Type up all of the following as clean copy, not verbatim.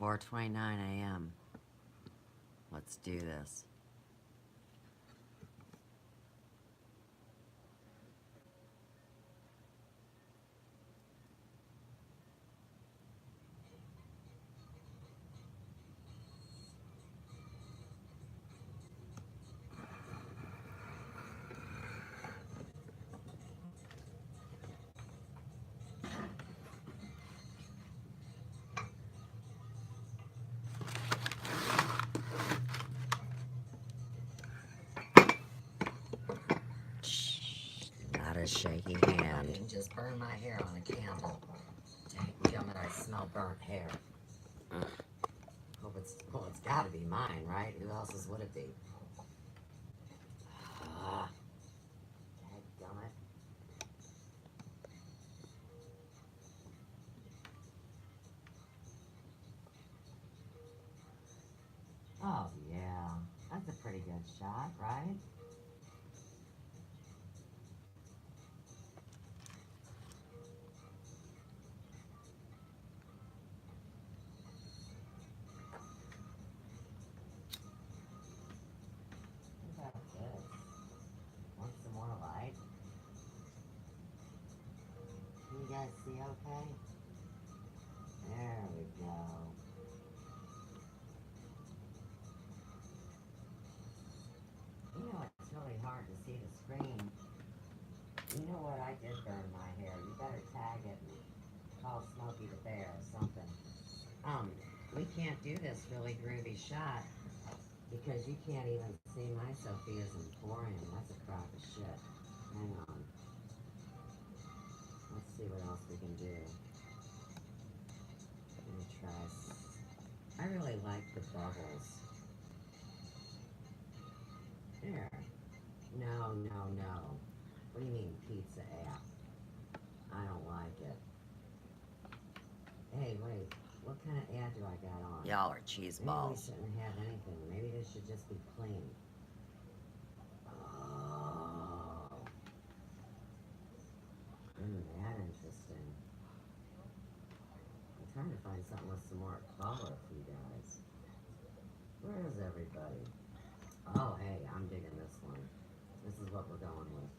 4:29 a.m. Let's do this. Not a shaky hand. I didn't just burn my hair on a candle. Damn it, I smell burnt hair. Well, it's gotta be mine, right? Who else's would it be? Dadgummit. Oh, yeah. That's a pretty good shot, right? What about this? Want some more light? Can you guys see okay? There we go. You know, it's really hard to see the screen. You know what? I did burn my hair. You better tag it and call Smokey the Bear or something. We can't do this really groovy shot because you can't even see my Sophia's Emporium. That's a crock of shit. Hang on. Let's see what else we can do. Let me try. I really like the bubbles. There. No, no, no. What do you mean pizza app? I don't like it. Hey, wait. What kind of ad do I got on? Y'all are cheese balls. Maybe we shouldn't have anything. Maybe this should just be clean. Oh. That interesting. I'm trying to find something with some more color for you guys. Where is everybody? Oh, hey, I'm digging this one. This is what we're going with.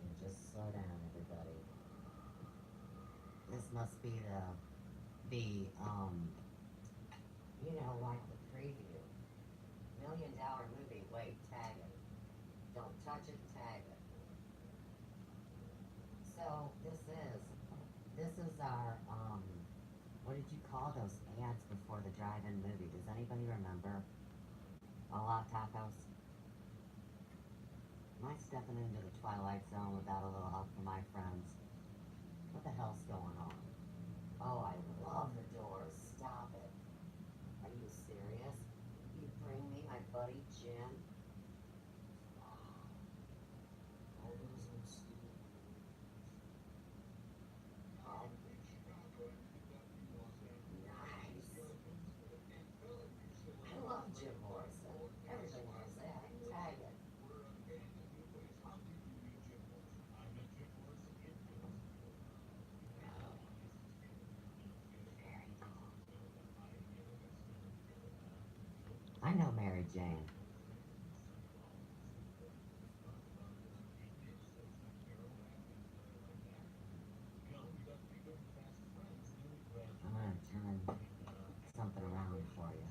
And just slow down, everybody. This must be you know, like the preview. $1 Million movie. Wait, tag it. Don't touch it, tag it. So, this is our, what did you call those ads before the drive-in movie? Does anybody remember? All Out Tacos? Am I stepping into the Twilight Zone without a little help from my friends? What the hell's going on? Oh, I love the Doors. Stop it. Are you serious? You bring me my buddy Jim? I love Jim Morrison. Everybody knows that. Tag it. Very cool. I know Mary Jane. I'm going to turn something around for you.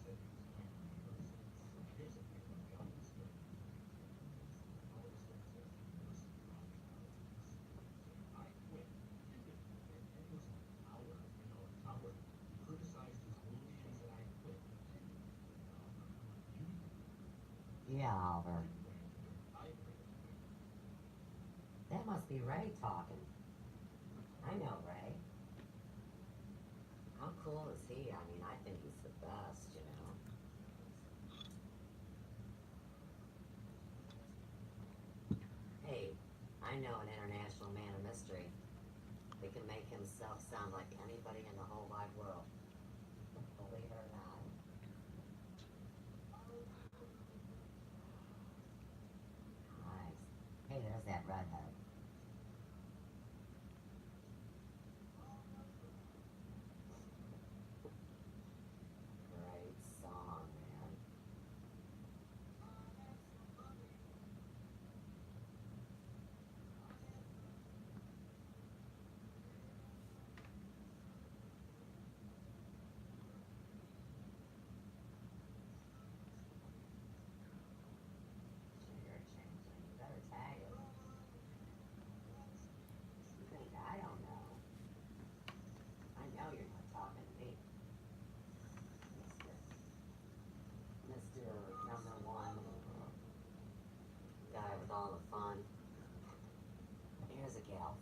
Yeah, Oliver. That must be Ray talking. I know Ray. How cool is he? I mean, I think he's the best, you know. Hey, I know an international man of mystery that can make himself sound like anybody in the whole wide world. Believe it or not. Nice. Hey, there's that redhead.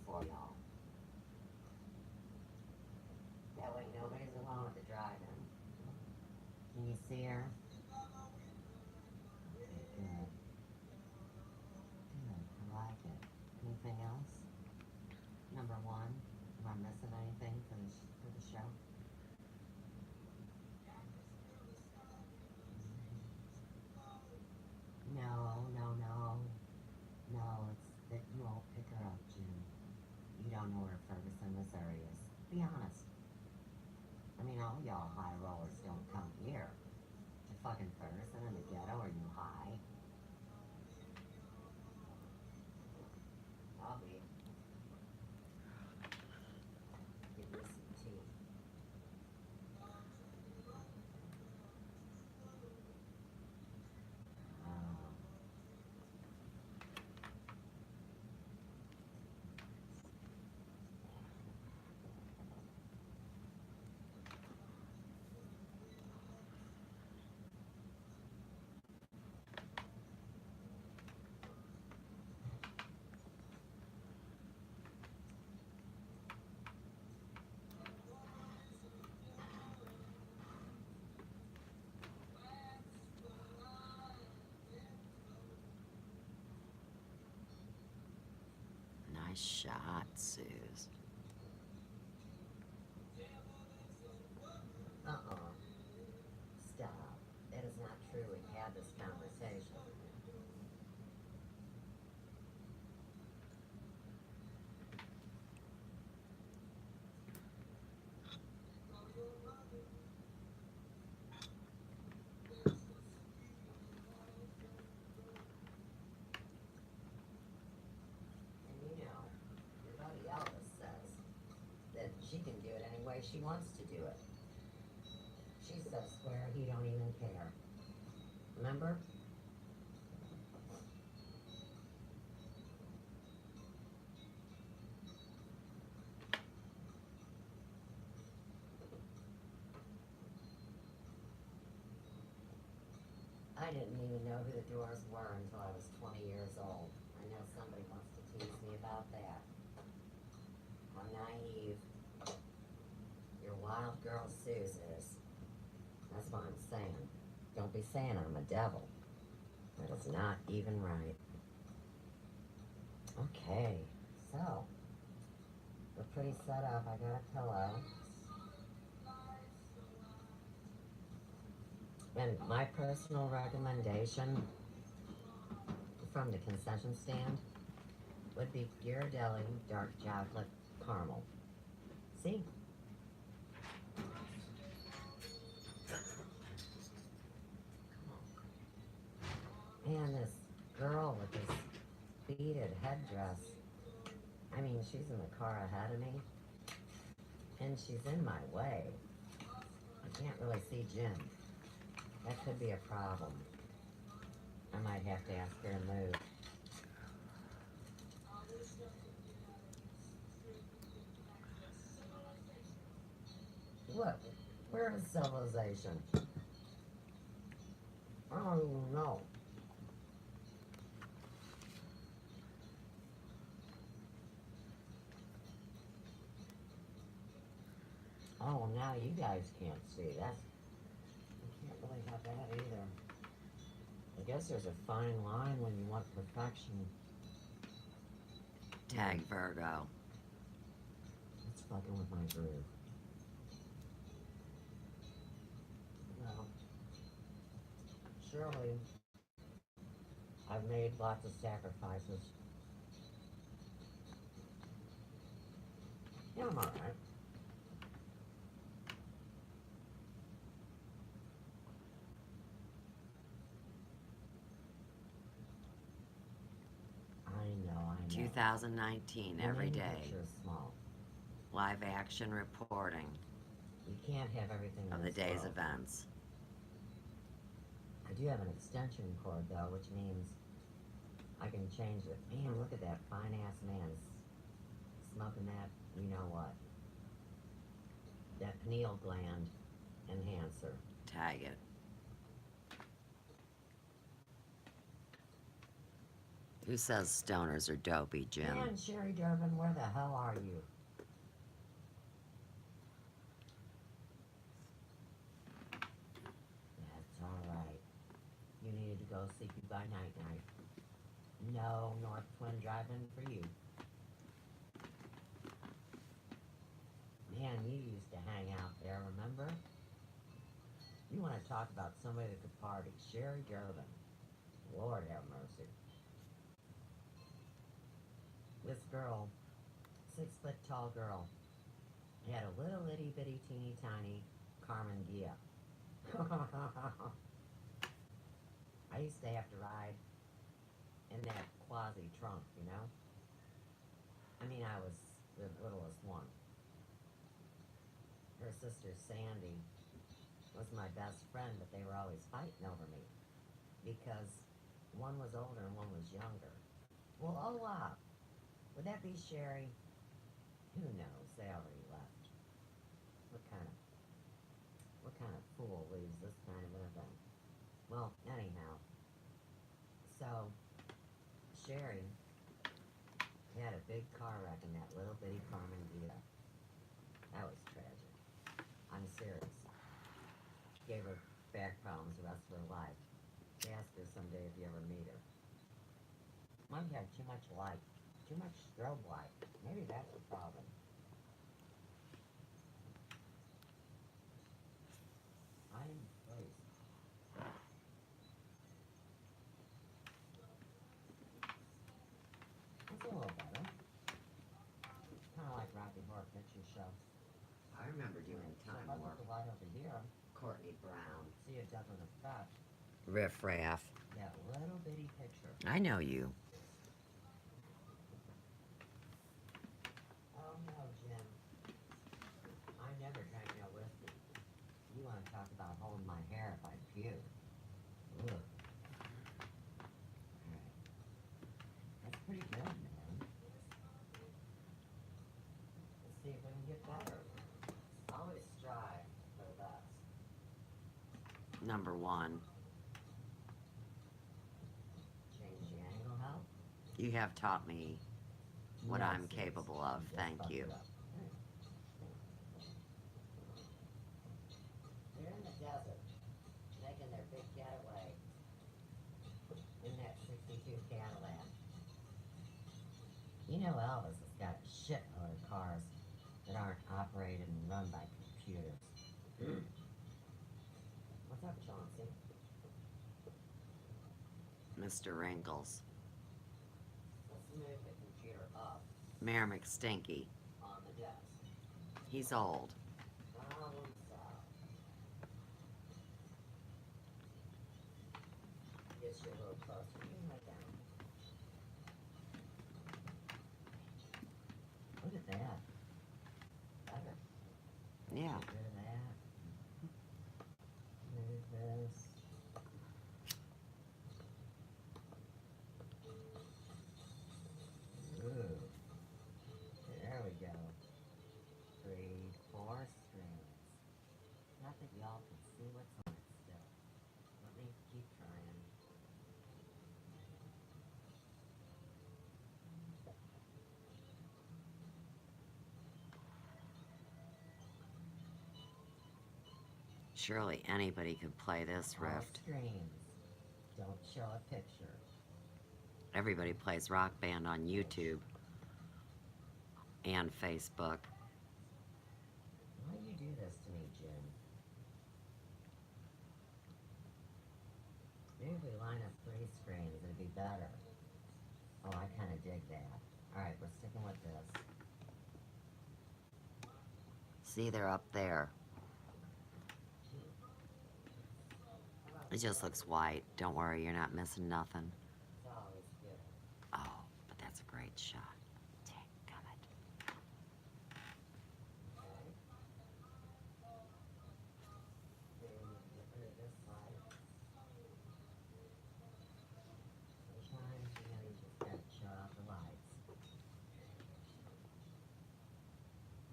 for y'all. That way nobody's alone at the drive-in. Can you see her? Okay, good. Good, I like it. Anything else? Number one, am I missing anything for the show? No, no, no. No, it's that you won't pick her up, Jim. You don't know where Ferguson, Missouri is. Be honest. I mean, all y'all high rollers don't come here. To fucking Ferguson in the ghetto, are you high? I'll be. Give me some tea. Nice shot, Suze. Stop. That is not true. We had this conversation. And you know, your buddy Elvis says that she can do it any way she wants to do it. She's so square he don't even care. Remember? I didn't even know who the Doors were until I was 20 years old. I know somebody wants to tease me about that. How naive your wild girl Suze is. That's what I'm saying. Don't be saying I'm a devil. That is not even right. Okay, so we're pretty set up. I got a pillow. And my personal recommendation from the concession stand would be Ghirardelli dark chocolate caramel. See? And this girl with this beaded headdress, I mean, she's in the car ahead of me, and she's in my way. I can't really see Jim. That could be a problem. I might have to ask her to move. What? Where is civilization? I don't even know. Oh, now you guys can't see. That's... I can't really have that either. I guess there's a fine line when you want perfection. Tag Virgo. It's fucking with my groove. Well, surely I've made lots of sacrifices. Yeah, I'm alright. I know. 2019, every day. Small. Live action reporting. You can't have everything of the day's events. I do have an extension cord though, which means I can change it. Man, look at that fine ass man smoking that, you know what? That pineal gland enhancer. Tag it. Who says stoners are dopey, Jim? Man, Sherry Durbin, where the hell are you? That's alright. You needed to go sleepy by night-night. No North Twin driving for you. Man, you used to hang out there, remember? You want to talk about somebody that could party. Sherry Durbin. Lord have mercy. This girl, 6-foot-tall girl, had a little itty-bitty teeny-tiny Carmen Gia. I used to have to ride in that quasi-trunk, you know? I mean, I was the littlest one. Her sister, Sandy, was my best friend, but they were always fighting over me because one was older and one was younger. Well, oh wow. Would that be Sherry? Who knows? They already left. What kind of fool leaves this kind of an event? Well, anyhow. So, Sherry had a big car wreck in that little bitty Carmen Gia. That was tragic. I'm serious. Gave her back problems the rest of her life. They asked her someday if you ever meet her. Might have too much light. Too much strobe light. Maybe that's the problem. I am pleased. That's a little better. Kind of like Rocky Horror Picture Show. I remember doing Time Warp. The light over here. Courtney Brown. See, it doesn't affect. Riff Raff. That little bitty picture. I know you. Oh no, Jim. I never drank no whiskey. You want to talk about holding my hair if I puke. Ugh. Alright. That's pretty good, man. Let's see if we can get better. Always strive for the best. Number 1. Change the angle help? You have taught me what Yes, I'm yes. capable of. Just Thank fucked you. it up. They're in the desert, making their big getaway in that 62 Cadillac. You know Elvis has got a shitload of cars that aren't operated and run by computers. What's up, Chauncey? Mr. Wrinkles. Let's move the computer up Mayor McStinky. on the desk. He's old. Problem solved. Get you a little closer. You can lay down. Look at that. Better. Yeah. Get rid of that. Move this. Ooh. There we go. 3, 4 strings. Not that y'all can see what's on it still. Let me keep trying. Surely anybody could play this All riff. strings. Don't show a picture. Everybody plays Rock Band on YouTube and Facebook. Why do you do this to me, Jim? Maybe if we line up 3 screens, it'd be better. Oh, I kind of dig that. Alright, we're sticking with this. See, they're up there. It just looks white. Don't worry, you're not missing nothing. It's always good. Oh, but that's a great shot. Come it. Okay. Then we get rid of this side. Sometimes, you know, you just gotta shut off the lights.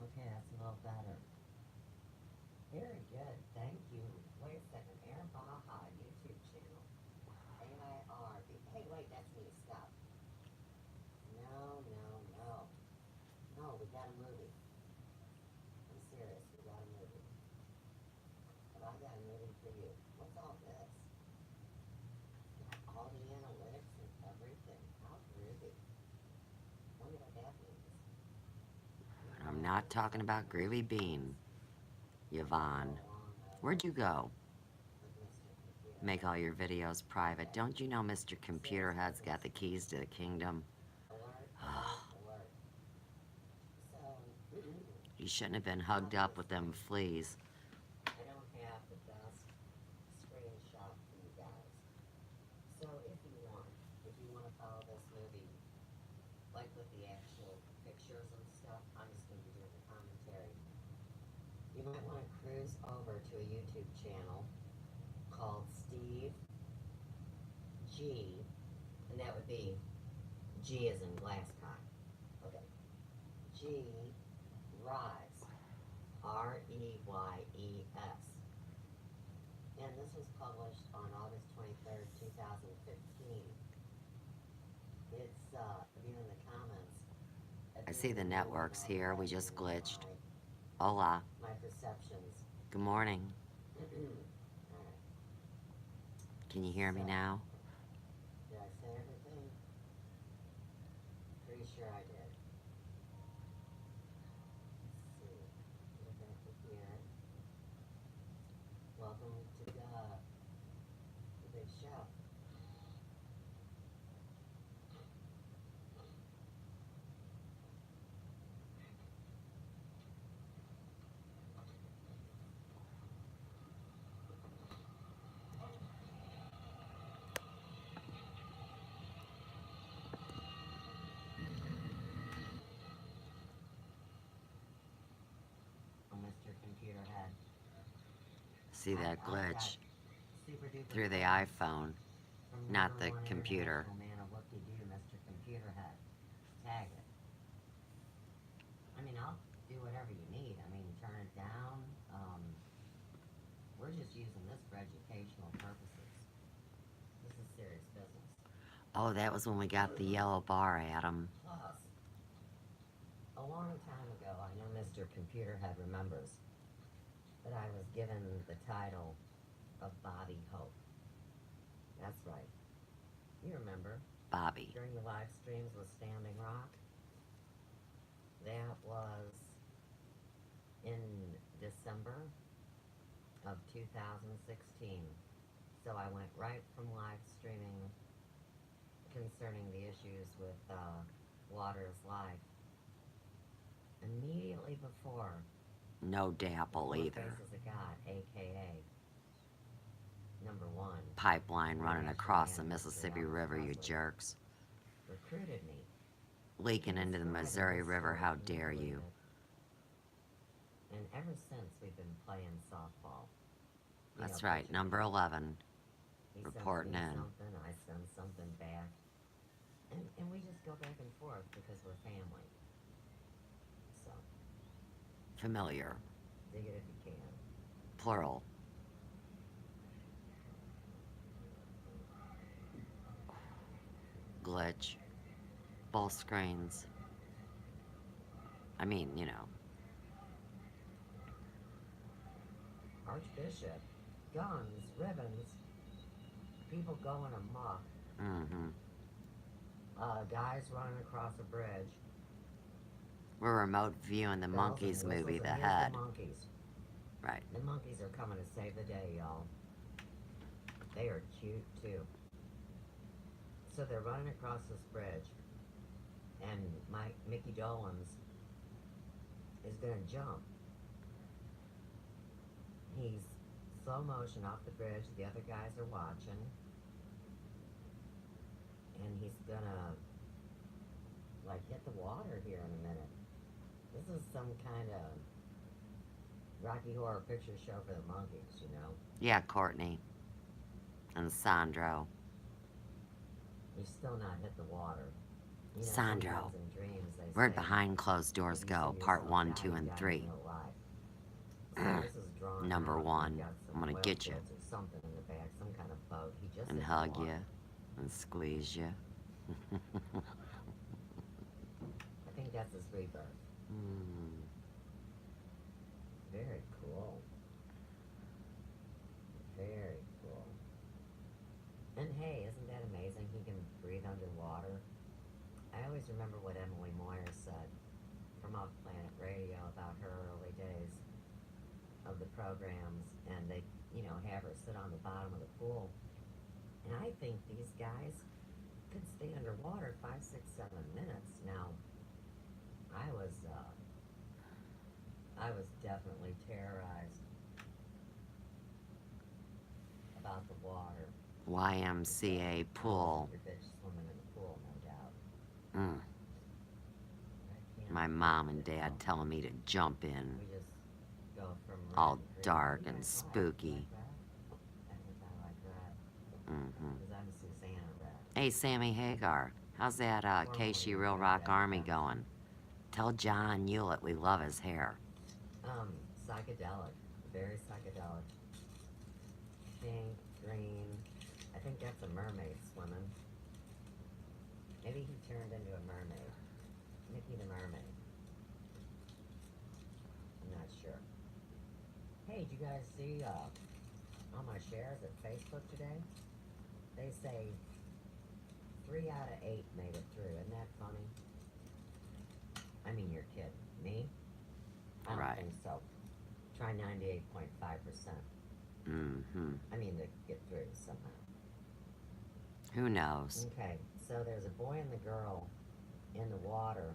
Okay, that's a little better. Very good, thank you. Wait a second, Air Baja YouTube channel. AIR. Hey, wait, that's me, stop. got a movie. I'm serious, we got a movie. But I got a movie for you. What's all this? Got all the analytics and everything. How groovy. Wonder what that means. I'm not talking about Groovy Bean, Yvonne. Where'd you go? Make all your videos private. Don't you know Mr. Computer Head's got the keys to the kingdom? You shouldn't have been hugged up with them fleas. I don't have the best screenshot for you guys. So if you want to follow this movie, like with the actual pictures and stuff, I'm just going to be doing the commentary. You might want to cruise over to a YouTube channel called Steve G, and that would be G as in Glasscock. Okay. G Rise. R-E-Y-E-S. And this was published on August 23rd, 2015. It's, in the comments. I see the networks here. We just glitched. Hola. My perceptions. Good morning. Alright. Can you hear me now? Did I say everything? Pretty sure I did. Let's see. Get back to here. Welcome to the big show. Mr. Computer Head. See that glitch Super duper through the fans iPhone, from not number the one computer. international man of whoop-de-doo, Mr. Computer Head. Tag it. I mean, I'll do whatever you need. I mean, turn it down. We're just using this for educational purposes. This is serious business. Oh, that was when we got the yellow bar, Adam. Plus, a long time ago, I know Mr. Computer Head remembers that I was given the title of Bobby Hope. That's right. You remember, Bobby. during the live streams with Standing Rock? That was in December of 2016. So I went right from live streaming concerning the issues with Water's Life. Immediately before, No dapple either. Faces of God, a.k.a. number one, Pipeline running across the Mississippi River, you jerks. recruited me. Leaking into the Missouri River, how dare you. And ever since, we've been playing softball. You That's know, right, pitching. number 11. He reporting sends me in. something, I send something back. And we just go back and forth because we're family. So, Familiar. dig it if you can. Plural. Glitch. Both screens. I mean, you know. Archbishop, guns, ribbons, people going amok, Mm-hmm. guys running across a bridge. We're remote viewing the bells Monkeys and movie, whistles, The and here's Head. The monkeys. Right. The monkeys are coming to save the day, y'all. They are cute too. So they're running across this bridge, and Mickey Dolenz is gonna jump. He's slow motion off the bridge. The other guys are watching, and he's gonna like hit the water here in a minute. This is some kind of Rocky Horror Picture Show for the monkeys, you know? Yeah, Courtney. And Sandro. He's still not hit the water. You know, Sandro. sometimes in dreams they Where'd say, Behind Closed Doors if you go? see Part yourself 1, die, 2, you and die 3. in real life. So this is drawn Number out. 1. He's got some I'm gonna whale get you. boats or something in the back, some kind of boat. He just And hit the hug water. you. And squeeze you. I think that's his rebirth. Very cool. Very cool. And hey, isn't that amazing? He can breathe underwater. I always remember what Emily Moyer said from Off Planet Radio about her early days of the programs, and they, have her sit on the bottom of the pool. And I think these guys could stay underwater 5, 6, 7 minutes. Now, I was definitely terrorized about the water. YMCA pool. Your bitch swimming in the pool, no doubt. My mom and dad telling me to jump in. We just go from All red to green. dark You and guys spooky. I like that. Because I'm Susanna Red. Hey, Sammy Hagar, how's that KC Real Rock Army going? Tell John Hewlett we love his hair. Psychedelic. Very psychedelic. Pink, green. I think that's a mermaid swimming. Maybe he turned into a mermaid. Mickey the Mermaid. I'm not sure. Hey, did you guys see all my shares at Facebook today? They say 3 out of 8 made it through. Isn't that funny? I mean, you're kidding. Me? I don't think so. Try 98.5%. I mean, to get through somehow. Who knows? Okay, so there's a boy and the girl in the water.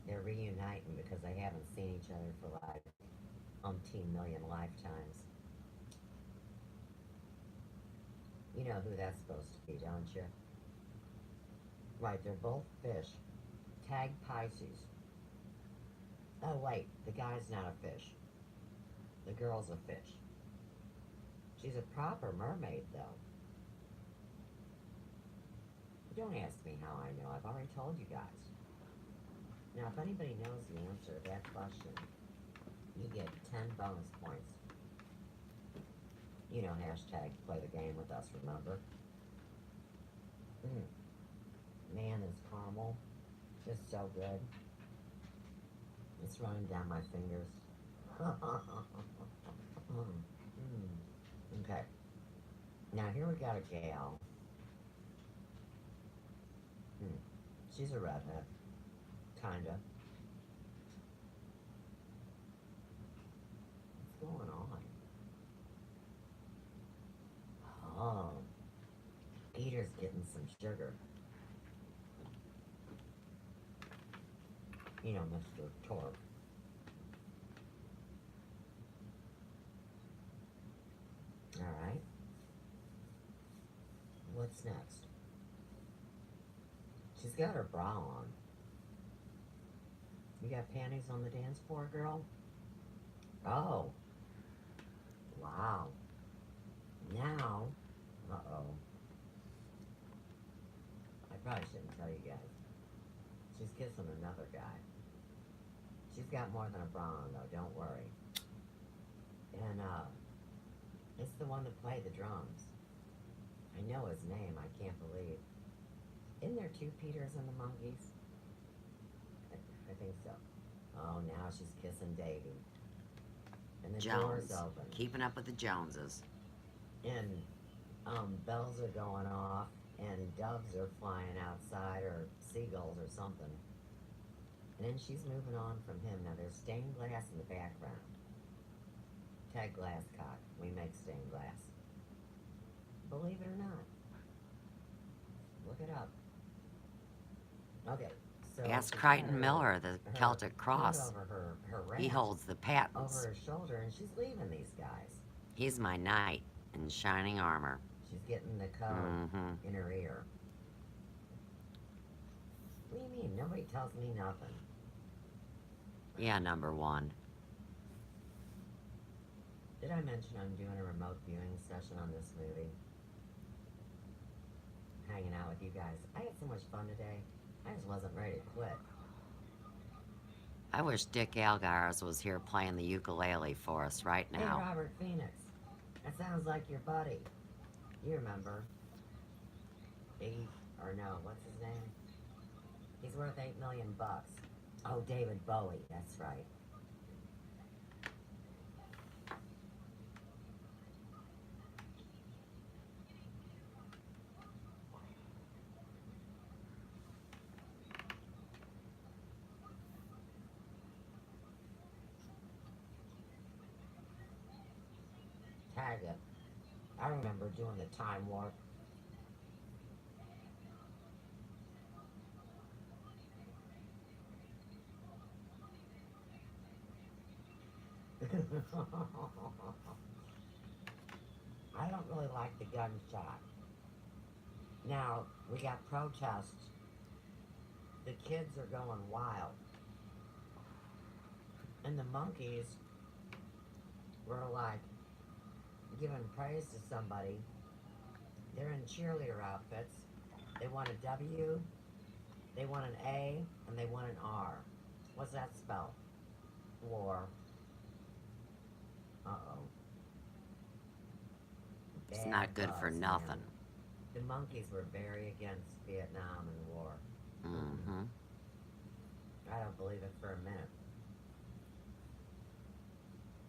They're reuniting because they haven't seen each other for like umpteen million lifetimes. You know who that's supposed to be, don't you? Right, they're both fish. Tag Pisces. Oh wait, the guy's not a fish. The girl's a fish. She's a proper mermaid, though. Don't ask me how I know. I've already told you guys. Now, if anybody knows the answer to that question, you get 10 bonus points. Hashtag play the game with us, remember? Man, this caramel just so good. It's running down my fingers. Okay. Now, here we got a gal. She's a redhead. Kinda. What's going on? Oh. Peter's getting some sugar. Mr. Torp. Alright. What's next? She's got her bra on. You got panties on the dance floor, girl? Oh. Wow. Now. Uh-oh. I probably shouldn't tell you guys. She's kissing another guy. She's got more than a bra on, though. Don't worry. And, it's the one that played the drums. I know his name. I can't believe. Isn't there 2 Peters in the Monkees? I think so. Oh, now she's kissing Davy. And the door's open. Keeping up with the Joneses. And bells are going off, and doves are flying outside, or seagulls or something. And then she's moving on from him. Now there's stained glass in the background. Tag Glasscock. We make stained glass. Believe it or not. Look it up. Okay. So Ask Crichton Miller, the Celtic Cross. Over her He wrap holds the patents. over her shoulder, and she's leaving these guys. He's my knight in shining armor. She's getting the code in her ear. What do you mean? Nobody tells me nothing. Yeah, number 1. Did I mention I'm doing a remote viewing session on this movie? Hanging out with you guys. I had so much fun today. I just wasn't ready to quit. I wish Dick Algars was here playing the ukulele for us right now. Hey, Robert Phoenix. That sounds like your buddy. You remember. What's his name? He's worth $8 million. Oh, David Bowie, that's right. Tag it. I remember doing the time warp. I don't really like the gunshot. Now, we got protests. The kids are going wild. And the monkeys were like giving praise to somebody. They're in cheerleader outfits. They want a W, they want an A, and they want an R. What's that spell? War. Uh-oh. It's Bad not good for buzz, nothing. man. The monkeys were very against Vietnam and the war. Mm-hmm. I don't believe it for a minute.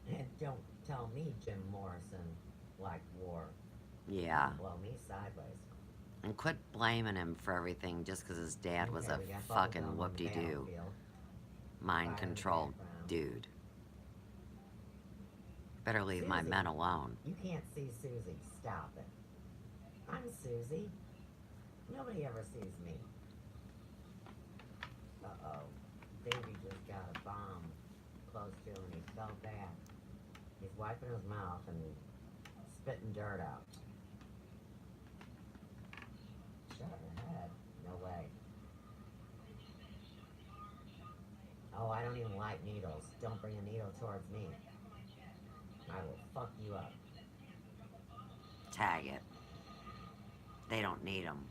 And don't tell me Jim Morrison liked war. Yeah. Blow me sideways. And quit blaming him for everything just because his dad was Okay, a we got fucking bubblegum on the whoop-de-doo, battlefield. mind Fire in the control background. dude. Better leave my Susie. men alone. You can't see Susie. Stop it. I'm Susie. Nobody ever sees me. Uh-oh. Davey just got a bomb close to him and he fell back. He's wiping his mouth and spitting dirt out. Shut her head. No way. Oh, I don't even like needles. Don't bring a needle towards me. I will fuck you up. Tag it. They don't need them.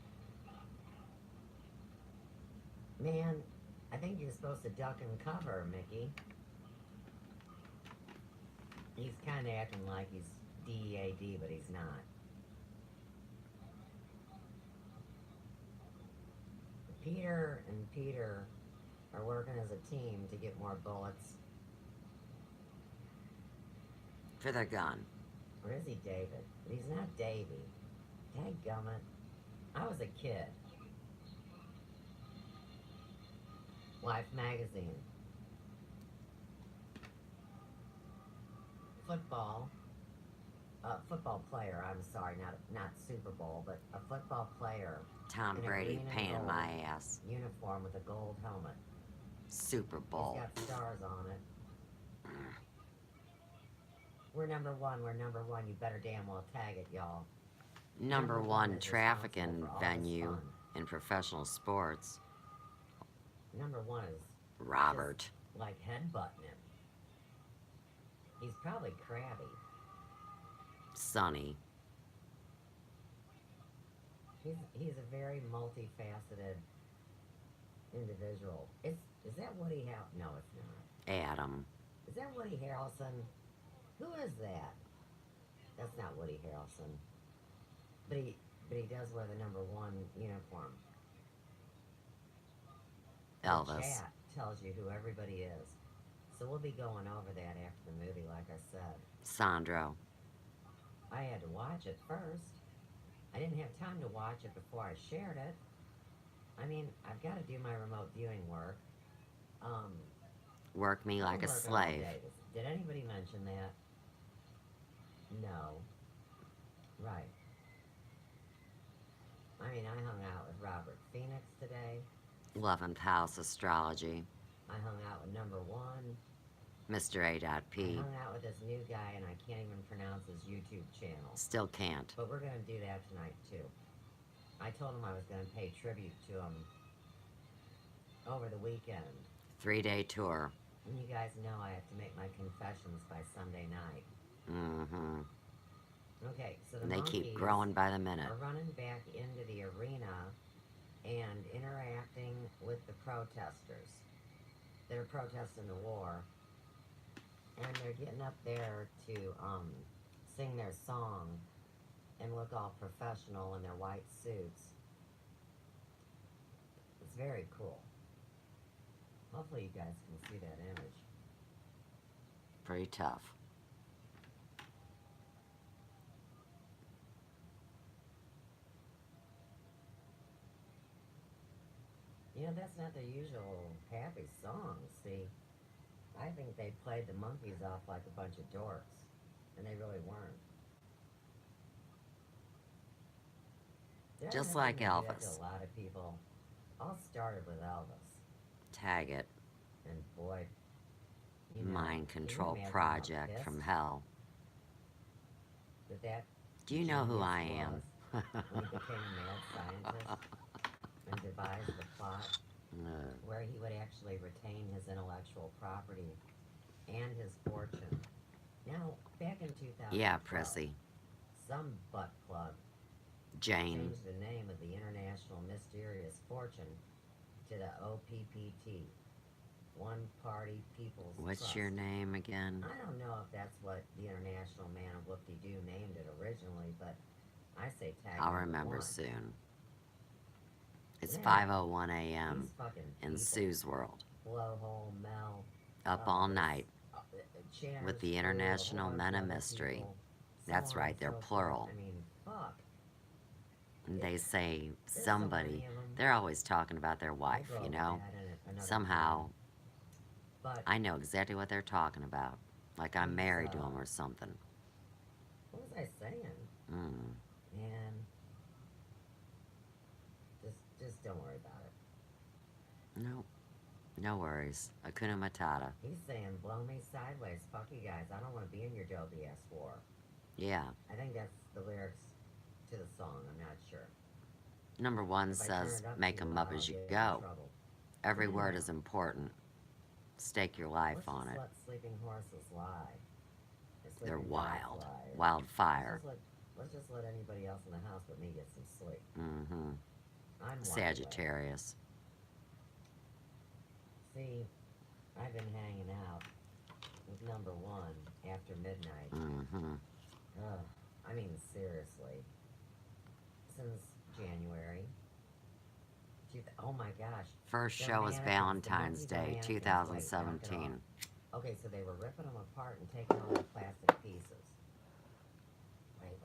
Man, I think you're supposed to duck and cover, Mickey. He's kind of acting like he's DEAD, but he's not. Peter and Peter are working as a team to get more bullets. For their gun. Or is he David? But he's not Davy. Dadgummit. I was a kid. Life magazine. Football player, I'm sorry, not Super Bowl, but a football player. Tom in a Brady green and paying gold my ass. uniform with a gold helmet. Super Bowl. He's got stars on it. We're number one, you better damn well tag it, y'all. Number one is trafficking responsible for all this venue fun. in professional sports. Number one is Robert. just like headbutting him. He's probably crabby. Sonny. He's a very multifaceted individual. Is that Woody Harrelson? No, it's not. Adam. Is that Woody Harrelson? Who is that? That's not Woody Harrelson. But he does wear the number one uniform. Elvis. The chat tells you who everybody is. So we'll be going over that after the movie, like I said. Sandro. I had to watch it first. I didn't have time to watch it before I shared it. I mean, I've got to do my remote viewing work. Work me like a Homework on slave. Davis. Did anybody mention that? No. Right. I mean, I hung out with Robert Phoenix today. 11th house astrology. I hung out with number one. Mr. I A.P. hung out with this new guy, and I can't even pronounce his YouTube channel. Still can't. But we're going to do that tonight, too. I told him I was going to pay tribute to him over the weekend. 3-day tour. And you guys know I have to make my confessions by Sunday night. Mm-hmm. Okay, so the And they monkeys keep growing by the minute. are running back into the arena and interacting with the protesters that are protesting the war. And they're getting up there to sing their song and look all professional in their white suits. It's very cool. Hopefully you guys can see that image. Pretty tough. You know, that's not their usual happy song. See, I think they played the monkeys off like a bunch of dorks, and they really weren't. Did I Just mention like they did that to Elvis. a lot of people? All started with Elvis, Tag it. and boy, you know, Mind can you control imagine project how from pissed hell. that Do you know who genius I was am? when he became a mad scientist and devised the plot where he would actually retain his intellectual property and his fortune. Now, back in 2012, Yeah, Presley. some butt plug Jane. changed the name of the International Mysterious Fortune to the OPPT, One Party People's What's Trust. your name again? I don't know if that's what the International Man of Whoop-De-Doo named it originally, but I say tag I'll number remember one. soon. It's Yeah, 5:01 a.m. these fucking in people, Sue's world. Blowhole Mel, Up all this, night Channers with the Crew, a International whole bunch Men of of other Mystery. people, so That's on right, and they're so forth. plural. I mean, fuck. And they say There's so many somebody, of them. they're always talking about their We'll wife, go you over know? that in another Somehow, time. But I know exactly what they're talking about. Like I'm he's, married to him or something. what was I saying? Mm. Man, just don't worry about it. Nope. No worries. Hakuna Matata. He's saying, blow me sideways. Fuck you guys. I don't want to be in your dopey ass war. Yeah. I think that's the lyrics to the song. I'm not sure. Number one If I turn says, it up make too them loud, up as I'll you get in go. trouble. Every word Yeah. is important. Stake your life Let's on just it. let sleeping horses lie. Or They're sleeping dogs wild. lie. Wildfire. Let's just let anybody else in the house but me get some sleep. Mm-hmm. I'm wide awake. Sagittarius. See, I've been hanging out with number one after midnight. Mm-hmm. Ugh, I mean, seriously. Since January. Oh my gosh. First The show was mannequins, Valentine's the monkeys Day, are mannequins. Wait, knock it 2017. off. Okay, so they were ripping them apart and taking all the plastic pieces. Wait.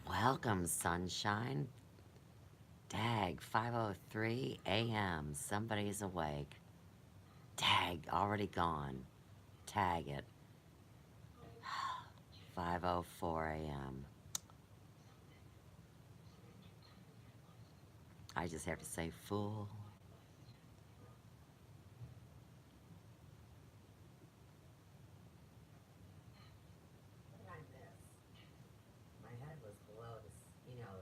Welcome, sunshine. Dag, 5:03 a.m. Somebody's awake. Tag, already gone. Tag it. 5:04 a.m. I just have to say fool. What did I miss? My head was below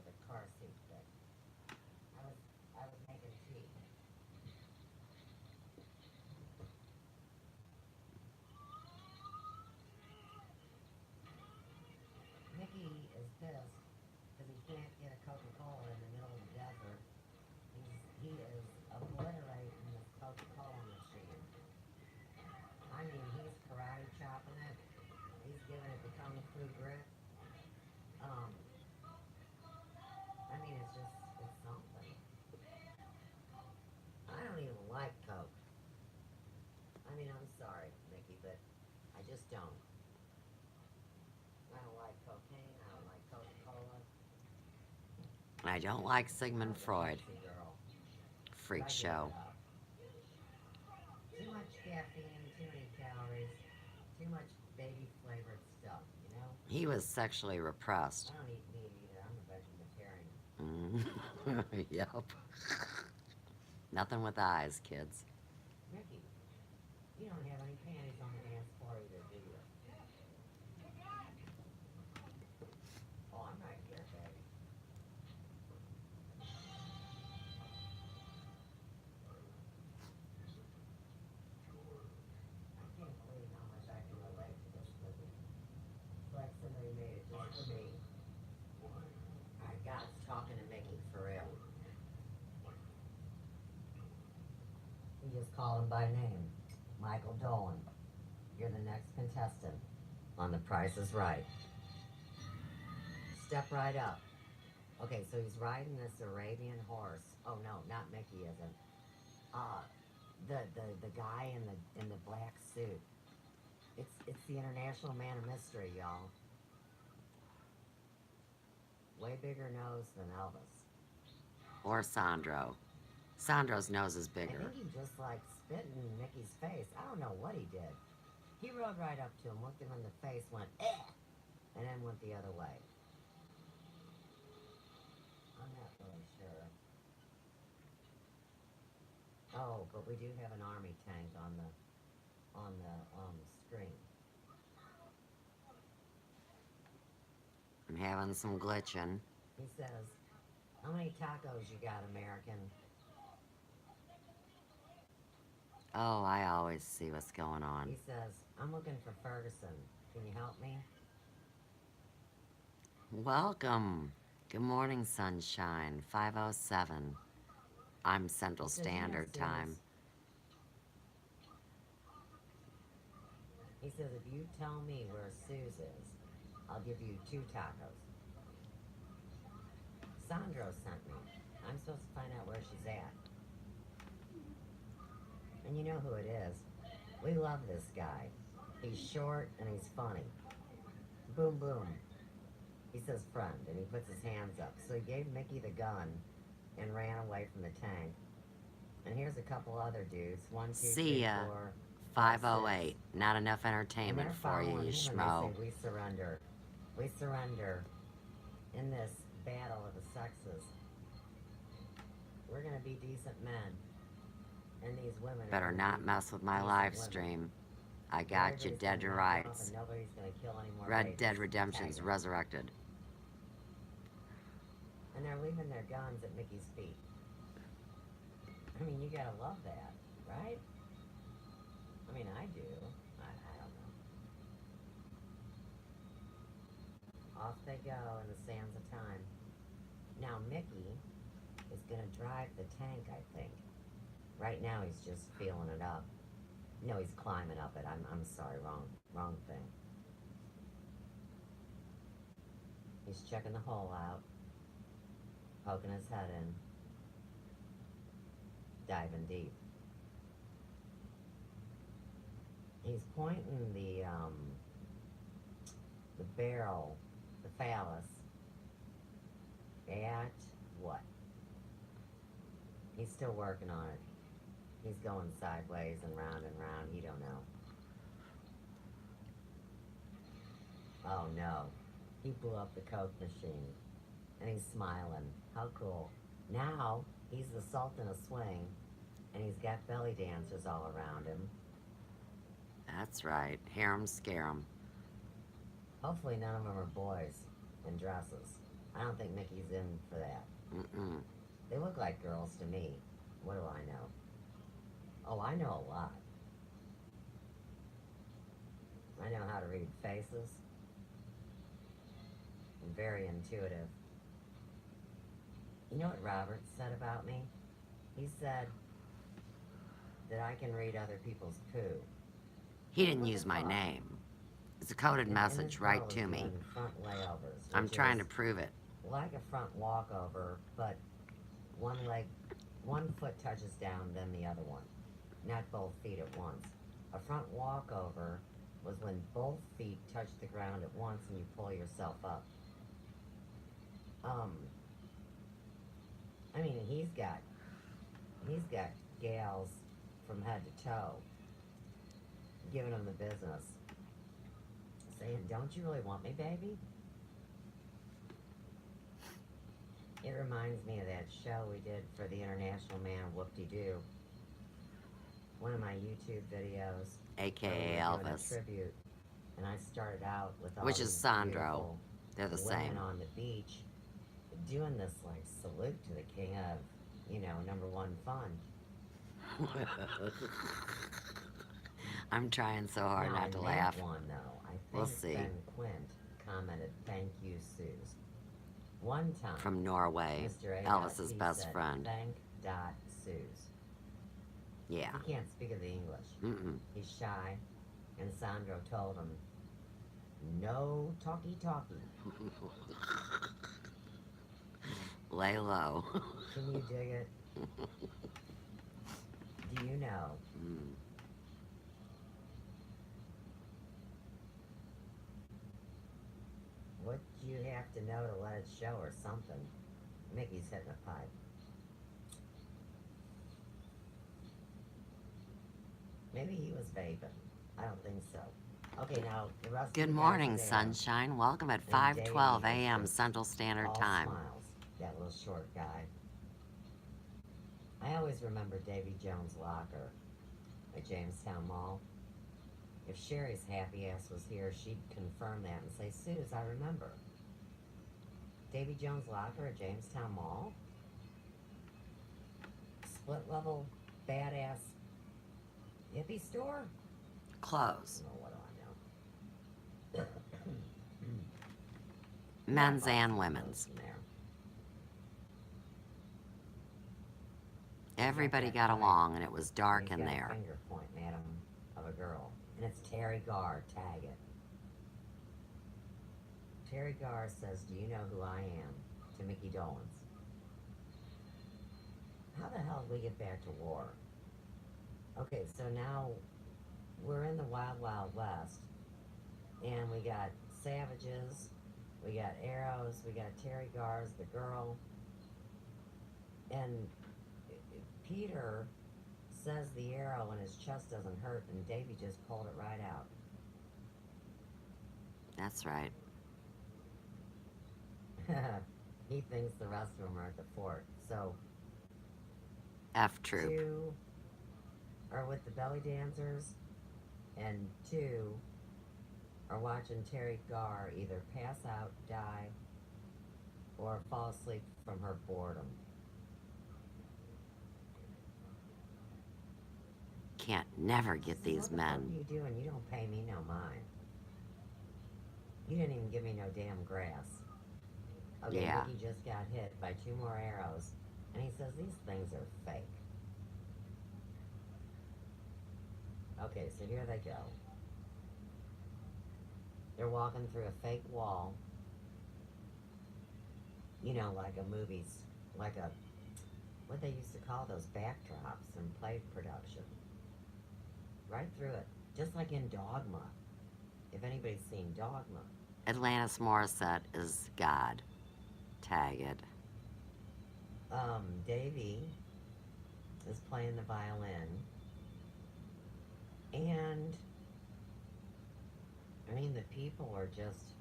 the car seat thing. I was making tea. Mickey is pissed because he can't get a Coca-Cola in the middle of the desert. He is I don't like Sigmund Freud. Fancy girl. Freak I give show. it up. Too much caffeine, too many calories, too much baby flavored stuff, you know? He was sexually repressed. I don't eat meat either. I'm a vegetarian. Yep. Nothing with eyes, kids. Mickey, you don't have any panties on the dance floor either, do you? Oh, I'm right here, baby. I can't believe how much I can relate to this movie. It's like somebody made it just for me. Alright, God's talking to Mickey for real. He just called him by name. Michael Dolan. You're the next contestant on The Price is Right. Step right up. Okay, so he's riding this Arabian horse. Oh no, not Mickey isn't. The guy in the black suit. It's the International Man of Mystery, y'all. Way bigger nose than Elvis. Or Sandro. Sandro's nose is I bigger. think he just like spit in Mickey's face. I don't know what he did. He rode right up to him, looked him in the face, went, eh, and then went the other way. I'm not really sure. Oh, but we do have an army tank on the screen. I'm having some glitching. He says, "How many tacos you got, American?" Oh, I always see what's going on. He says, "I'm looking for Ferguson. Can you help me?" Welcome. Good morning, sunshine. 5:07. I'm Central He says, Standard "Yes, Time. Dennis." He says, "If you tell me where Suze is, I'll give you 2 tacos." Sandro sent me. I'm supposed to find out where she's at. And you know who it is. We love this guy. He's short and he's funny. Boom, boom. He says friend, and he puts his hands up. So he gave Mickey the gun and ran away from the tank. And here's a couple other dudes. 1, 2, See 3, ya. 4, 5:08. Not enough and entertainment they're for you, following you him, schmo. and they say, "We surrender. We surrender in this battle of the sexes. We're gonna be decent men, and these women Better are gonna not be mess with my decent live women. stream. I got you Everybody's dead to gonna knock off rights. and nobody's gonna kill any more Red babies. Dead Redemption's Tag 'em. resurrected. And they're leaving their guns at Mickey's feet. I mean, you gotta love that, right? I mean, I do. I don't know. Off they go in the sands of time. Now Mickey is gonna drive the tank, I think. Right now he's just feeling it up. No, he's climbing up it. I'm sorry, wrong thing. He's checking the hole out, poking his head in, diving deep. He's pointing the barrel, the phallus, at what? He's still working on it. He's going sideways and round, he don't know. Oh no, he blew up the Coke machine, and he's smiling. How cool. Now, he's the Sultan of Swing, and he's got belly dancers all around him. That's right. Harem scarum. Hopefully none of them are boys in dresses. I don't think Mickey's in for that. Mm-mm. They look like girls to me. What do I know? Oh, I know a lot. I know how to read faces. I'm very intuitive. You know what Robert said about me? He said that I can read other people's poo. He didn't use my name. It's a coded And message this right girl is to me. doing front layovers, I'm which trying is to prove it. like a front walkover, but one foot touches down, then the other one. Not both feet at once. A front walkover was when both feet touch the ground at once and you pull yourself up. I mean, he's got gals from head to toe giving him the business, saying, "Don't you really want me, baby?" It reminds me of that show we did for the International Man of Whoop-de-Doo. One of my YouTube videos. AKA where we were doing a Elvis. Tribute, and I started out with all Which is these Sandro. beautiful They're the women same. on the beach doing this like salute to the king of, #1 fun. I'm trying so hard Now, not to in laugh. that one, though, I think We'll see. Ben Quint commented, "Thank you, Suze." One time, From Norway. Mr. A. Elvis's he best said, friend. "Thank dot Suze." Yeah. He can't speak of the English. Mm-mm. He's shy, and Sandro told him, "No talkie-talkie." Lay low. Can you dig it? Do you know? Mm. What do you have to know to let it show or something? Mickey's hitting a pipe. Maybe he was vaping. I don't think so. Okay, now the rest Good of the morning, guys are there. sunshine. Welcome at And 5:12 Davey is a.m. just Central Standard all Time. smiles, that little short guy. I always remember Davy Jones' locker at Jamestown Mall. If Sherry's happy ass was here, she'd confirm that and say, "Suze, I remember. Davy Jones' locker at Jamestown Mall? Split level, badass hippie store? Clothes. Oh, what do I know? Men's Lots of and clothes women's. in there. Everybody that got guy. along and it was dark He's in got a there. finger pointing at him of a girl. And it's Terry Garr. Tag it. Terry Garr says, "Do you know who I am?" to Mickey Dolenz. How the hell did we get back to war? Okay, so now we're in the Wild Wild West. And we got Savages, we got Arrows, we got Terry Garr's The Girl. And Peter says the arrow and his chest doesn't hurt, and Davy just pulled it right out. That's right. He thinks the rest of them are at the fort. So, F Troop. 2 are with the belly dancers, and 2 are watching Terry Garr either pass out, die, or fall asleep from her boredom. Can't never get these What the men. fuck are you doing? You don't pay me no mind. You didn't even give me no damn grass. Okay, Yeah. Mickey just got hit by 2 more arrows, and he says these things are fake. Okay, so here they go. They're walking through a fake wall. You know, like a movie's, like a, what they used to call those backdrops in play production. Right through it. Just like in Dogma. If anybody's seen Dogma. Atlantis Morrissette is God. Tag it. Davy is playing the violin. And, I mean, the people are just,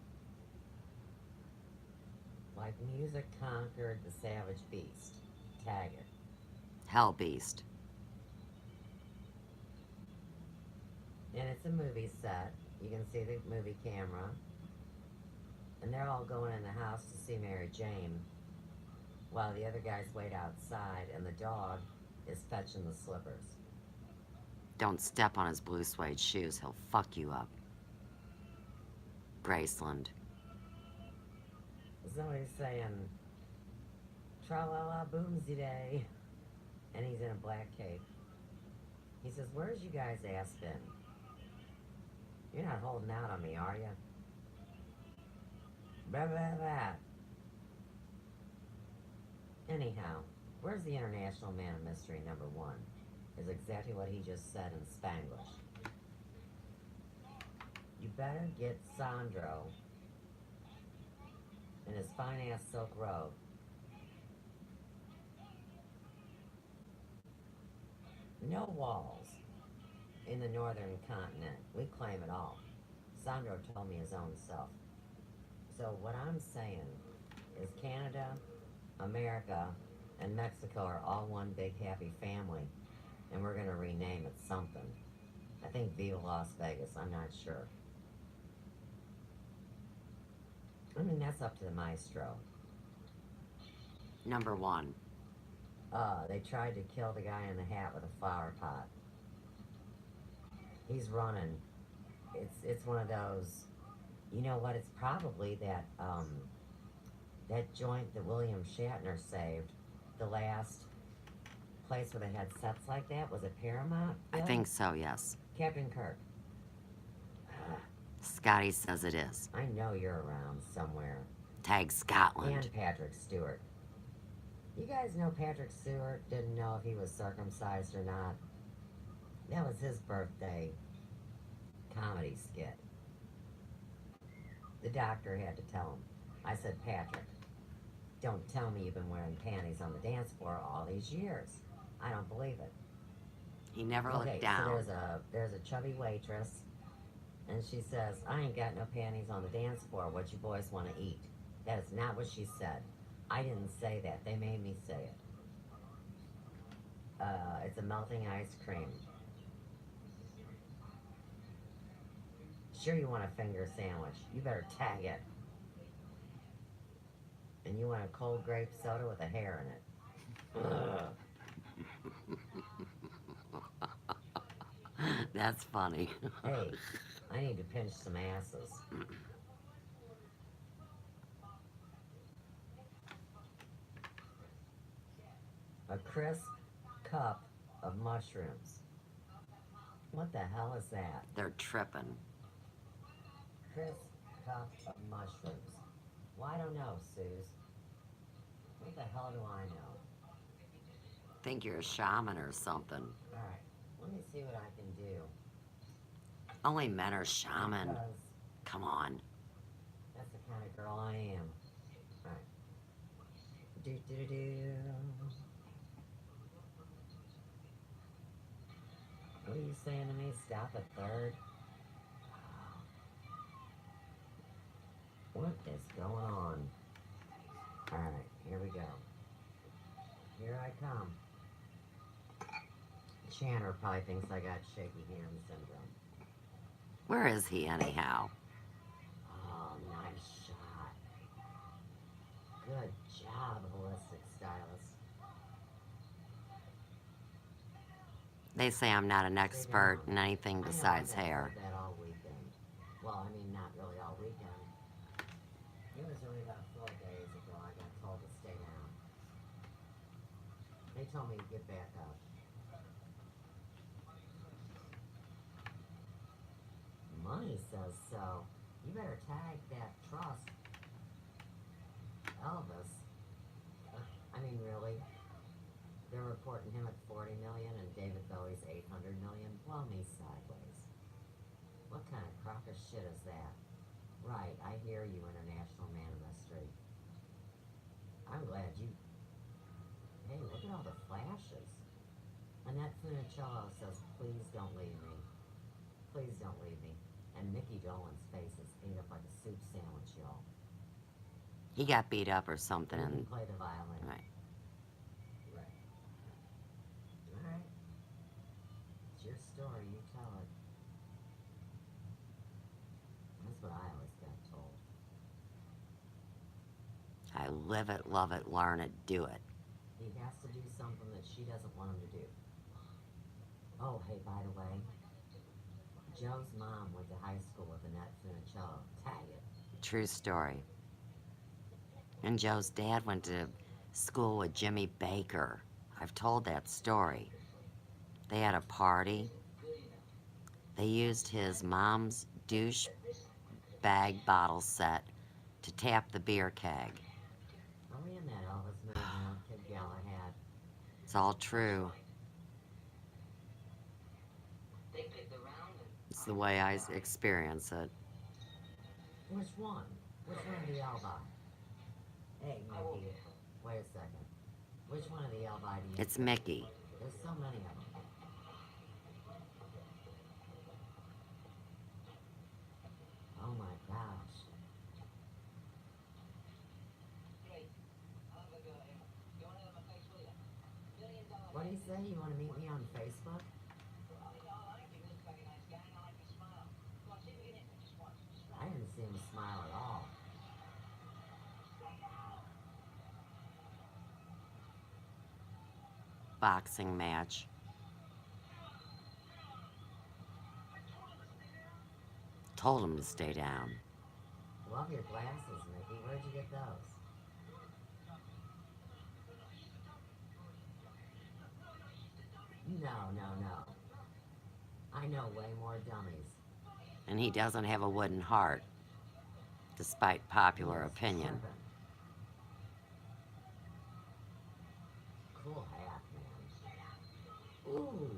like music conquered the savage beast. Tag it. Hell Beast. And it's a movie set. You can see the movie camera. And they're all going in the house to see Mary Jane, while the other guys wait outside and the dog is fetching the slippers. Don't step on his blue suede shoes. He'll fuck you up. Graceland. Somebody's saying, "Tra-la-la boomsy day," and he's in a black cape. He says, "Where's you guys' ass been? You're not holding out on me, are you?" Blah, blah, blah. Anyhow, where's the International Man of Mystery #1? Is exactly what he just said in Spanglish. You better get Sandro in his fine-ass silk robe No walls in the northern continent. We claim it all. Sandro told me his own self. So what I'm saying is Canada, America, and Mexico are all one big happy family, and we're going to rename it something. I think Viva Las Vegas, I'm not sure. I mean, that's up to the maestro. Number one. They tried to kill the guy in the hat with a flower pot. He's running. It's one of those, you know what, it's probably that joint that William Shatner saved. The last place where they had sets like that, was it Paramount? I think so, yes. Captain Kirk. Scotty says it is. I know you're around somewhere. Tag Scotland. And Patrick Stewart. You guys know Patrick Stewart didn't know if he was circumcised or not? That was his birthday comedy skit. The doctor had to tell him. I said, Patrick, don't tell me you've been wearing panties on the dance floor all these years. I don't believe it. He never looked down. So there's a chubby waitress, and she says, I ain't got no panties on the dance floor. What you boys want to eat? That is not what she said. I didn't say that. They made me say it. It's a melting ice cream. Sure you want a finger sandwich. You better tag it. And you want a cold grape soda with a hair in it. That's funny. Hey, I need to pinch some asses. A crisp cup of mushrooms. What the hell is that? They're tripping. Crisp cup of mushrooms. Well, I don't know, Suze. What the hell do I know? Think you're a shaman or something. Alright, let me see what I can do. Only men are shaman. Because Come on. that's the kind of girl I am. Alright. Do. What are you saying to me? Stop at third? What is going on? Alright, here we go. Here I come. Chandler probably thinks I got shaky hand syndrome. Where is he anyhow? Oh, nice shot. Good job, holistic stylist. They say I'm not an expert in anything I besides know, I've hair. heard that all weekend. Well, I mean, not really all weekend. It was only about 4 days ago I got told to stay down. They told me to get back up. Money says so. You better tag that trust. ELVis. I mean, really? They're reporting him at 40 million and David Bowie's 800 million? Blow me sideways. What kind of crock of shit is that? Right, I hear you, international man of mystery. I'm glad you... Hey, look at all the flashes. Annette Funicello says, please don't leave me. Please don't leave me. And Mickey Dolenz face is ate up like a soup sandwich, y'all. He got beat up or something. You And can play the violin. right. Right. Alright. It's your story, you tell it. That's what I always got told. I live it, love it, learn it, do it. He has to do something that she doesn't want him to do. Oh, hey, by the way, Joe's mom went to high school with Annette Funicello. Tag it. True story. And Joe's dad went to school with Jimmy Baker. I've told that story. They had a party. They used his mom's douche bag bottle set to tap the beer keg. Are we in that Elvis movie now, Kid Galahad? It's all true. It's the way I experience it. Which one? Which one of the ELVI? Hey, Mickey, wait a second. Which one of the ELVI do you It's Mickey. There's so many of them. my gosh. What do you say? You want to meet me on Facebook? I didn't see him smile at all. Boxing match. Told him to stay down. Love your glasses, Mickey. Where'd you get those? No. I know way more dummies. And he doesn't have a wooden heart, despite popular opinion. Cool hat, man. Ooh.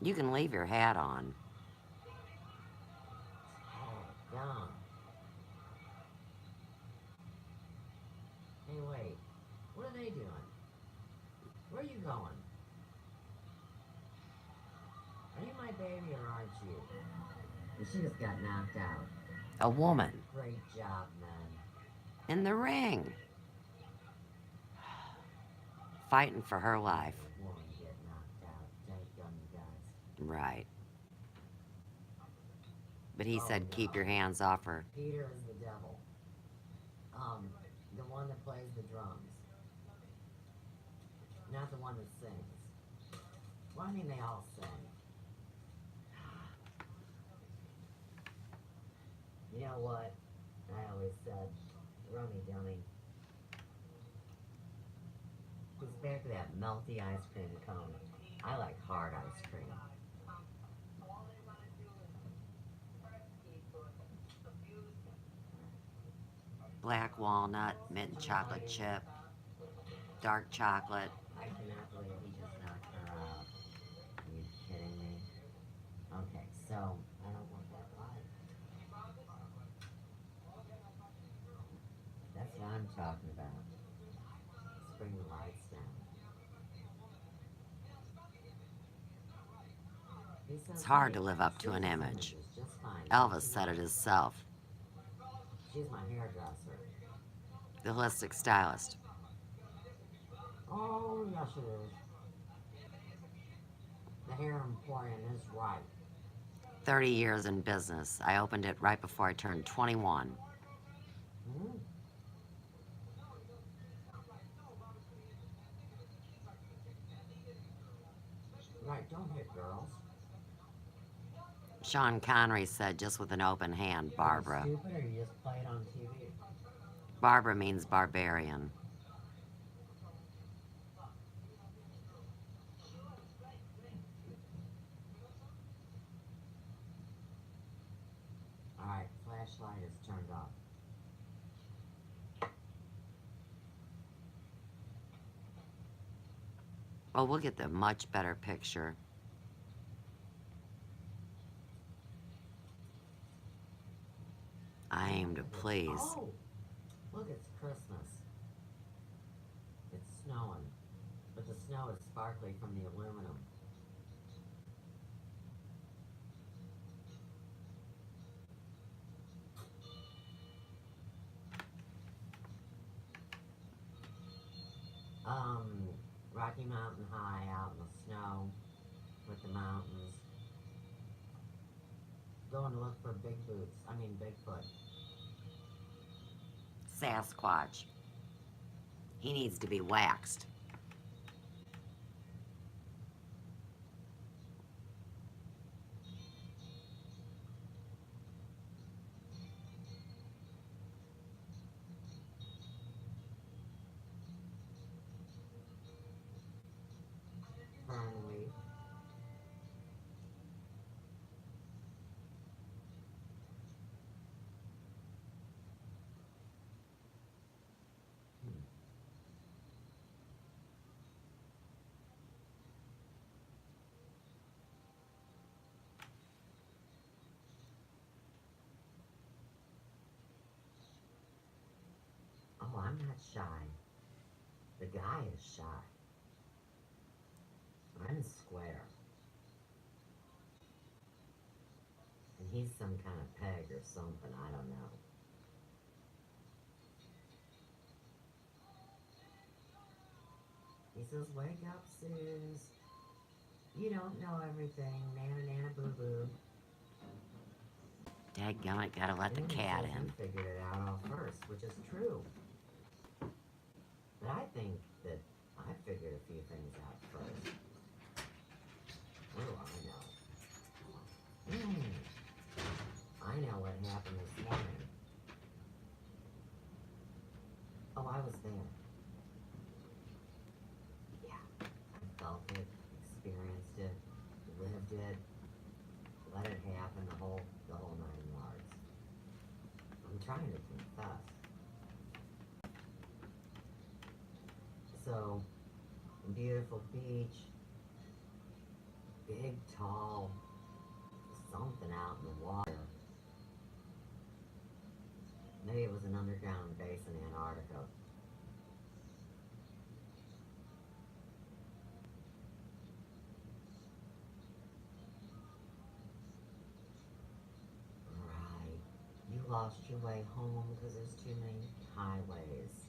You can leave your hat on. Oh, dumb. Hey, wait. What are they doing? Where are you going? Are you my baby or aren't you? She just got knocked out. A woman. Great job, man. In the ring. Fighting for her life. Woman get knocked out. Dadgum, you guys. Right. But he said, keep your hands off her. Peter is the devil. The one that plays the drums. Not the one that sings. Well, I mean, they all sing. You know what? I always said, rummy dummy. It's back to that melty ice cream cone. I like hard ice cream. Black walnut, mint chocolate chip, dark chocolate. I cannot believe he just knocked her out. Are you kidding me? Okay, so I don't want that light. That's what I'm talking about. Let's bring the lights down. It's hard to live up to an image. Elvis said it himself. She's my hairdresser. The holistic stylist. Oh, yes it is. The hair emporium is right. 30 years in business. I opened it right before I turned 21. Mm. Right, don't hit girls. Sean Connery said, just with an open hand, Barbara. Are you stupid or you just play it on TV? Barbara means barbarian. Alright, flashlight is turned off. Well, we'll get the much better picture. I aim to please. Oh, look, it's Christmas. It's snowing, but the snow is sparkly from the aluminum. Rocky Mountain High out in the snow with the mountains. Going to look for Bigfoot. Sasquatch. He needs to be waxed. Fernleaf. Oh, I'm not shy. The guy is shy. I'm square. And he's some kind of peg or something, I don't know. He says, wake up, Suze. You don't know everything. Nana, nana, boo-boo. Dadgummit, gotta let the cat in. He figured it out all first, which is true. But I think that I figured a few things out first. What do I know? I know what happened this morning. Oh, I was there. Yeah, I felt it, experienced it, lived it, let it happen, the whole 9 yards. I'm trying to confess. So, beautiful beach, big, tall, something out in the water. Maybe it was an underground base in Antarctica. Right. You lost your way home because there's too many highways.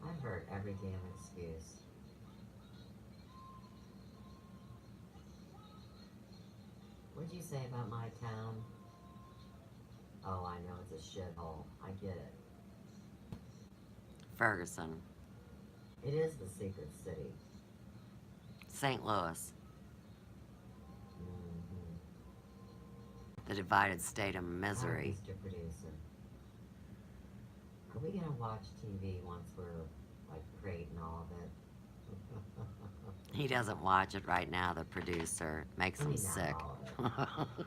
I've heard every damn excuse. What'd you say about my town? Oh, I know, it's a shithole. I get it. Ferguson. It is the secret city. St. Louis. Mm-hmm. The divided state of misery. Mr. Producer. Are we gonna watch TV once we're, like, creating all of it? He doesn't watch it right now, the producer. Makes him not sick. all of it.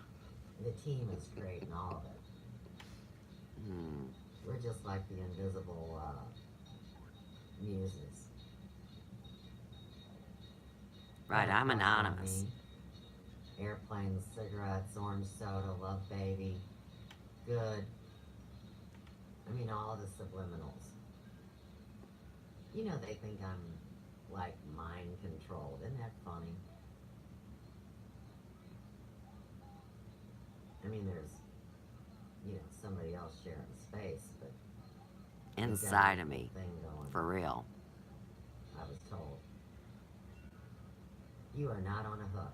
The team is creating all of it. We're just like the invisible muses. Right, I'm anonymous. Airplanes, cigarettes, orange soda, love baby. Good. I mean, all the subliminals. You know, they think I'm, like, mind controlled. Isn't that funny? I mean, there's, you know, somebody else sharing space, but Inside of me. thing going. For real. I was told. You are not on a hook.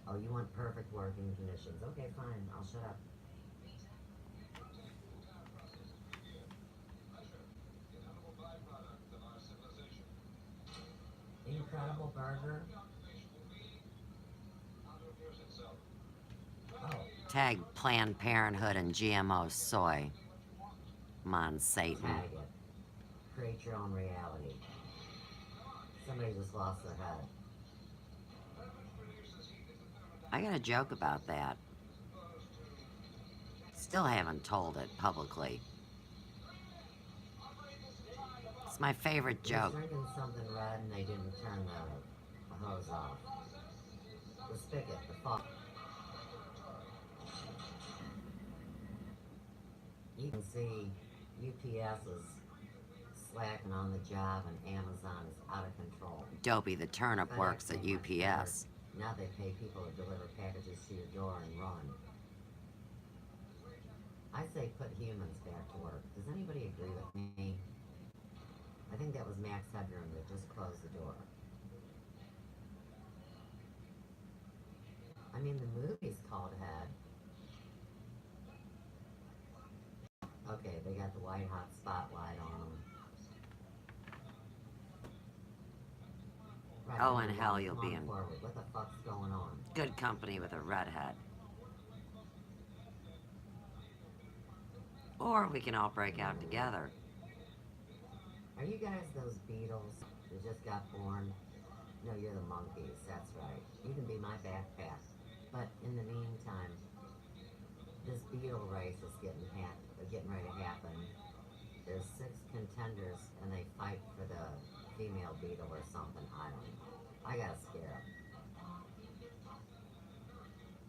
Oh, you want perfect working conditions. Okay, fine. I'll shut up. Incredible burger. Oh. Tag Planned Parenthood and GMO soy. Come on, Satan. Tag it. Create your own reality. Somebody just lost their head. I got a joke about that. Still haven't told it publicly. It's my favorite joke. They're drinking something red and they didn't turn the hose off. The spigot, the faucet. You can see UPS is slacking on the job and Amazon is out of control. Dopey the turnip works at UPS. Now they pay people to deliver packages to your door and run. I say put humans back to work. Does anybody agree with me? I think that was Max Headroom that just closed the door. I mean, the movie's called Head. Okay, they got the white hot spotlight on them. Right, Oh, and hell, you'll be in forward. What the fuck's going on? good company with a redhead. Or we can all break out together. Are you guys those beetles that just got born? No, you're the monkeys, that's right. You can be my backpack. But in the meantime, this beetle race is getting ready to happen. There's 6 contenders and they fight for the female beetle or something. I don't know. I gotta scare them.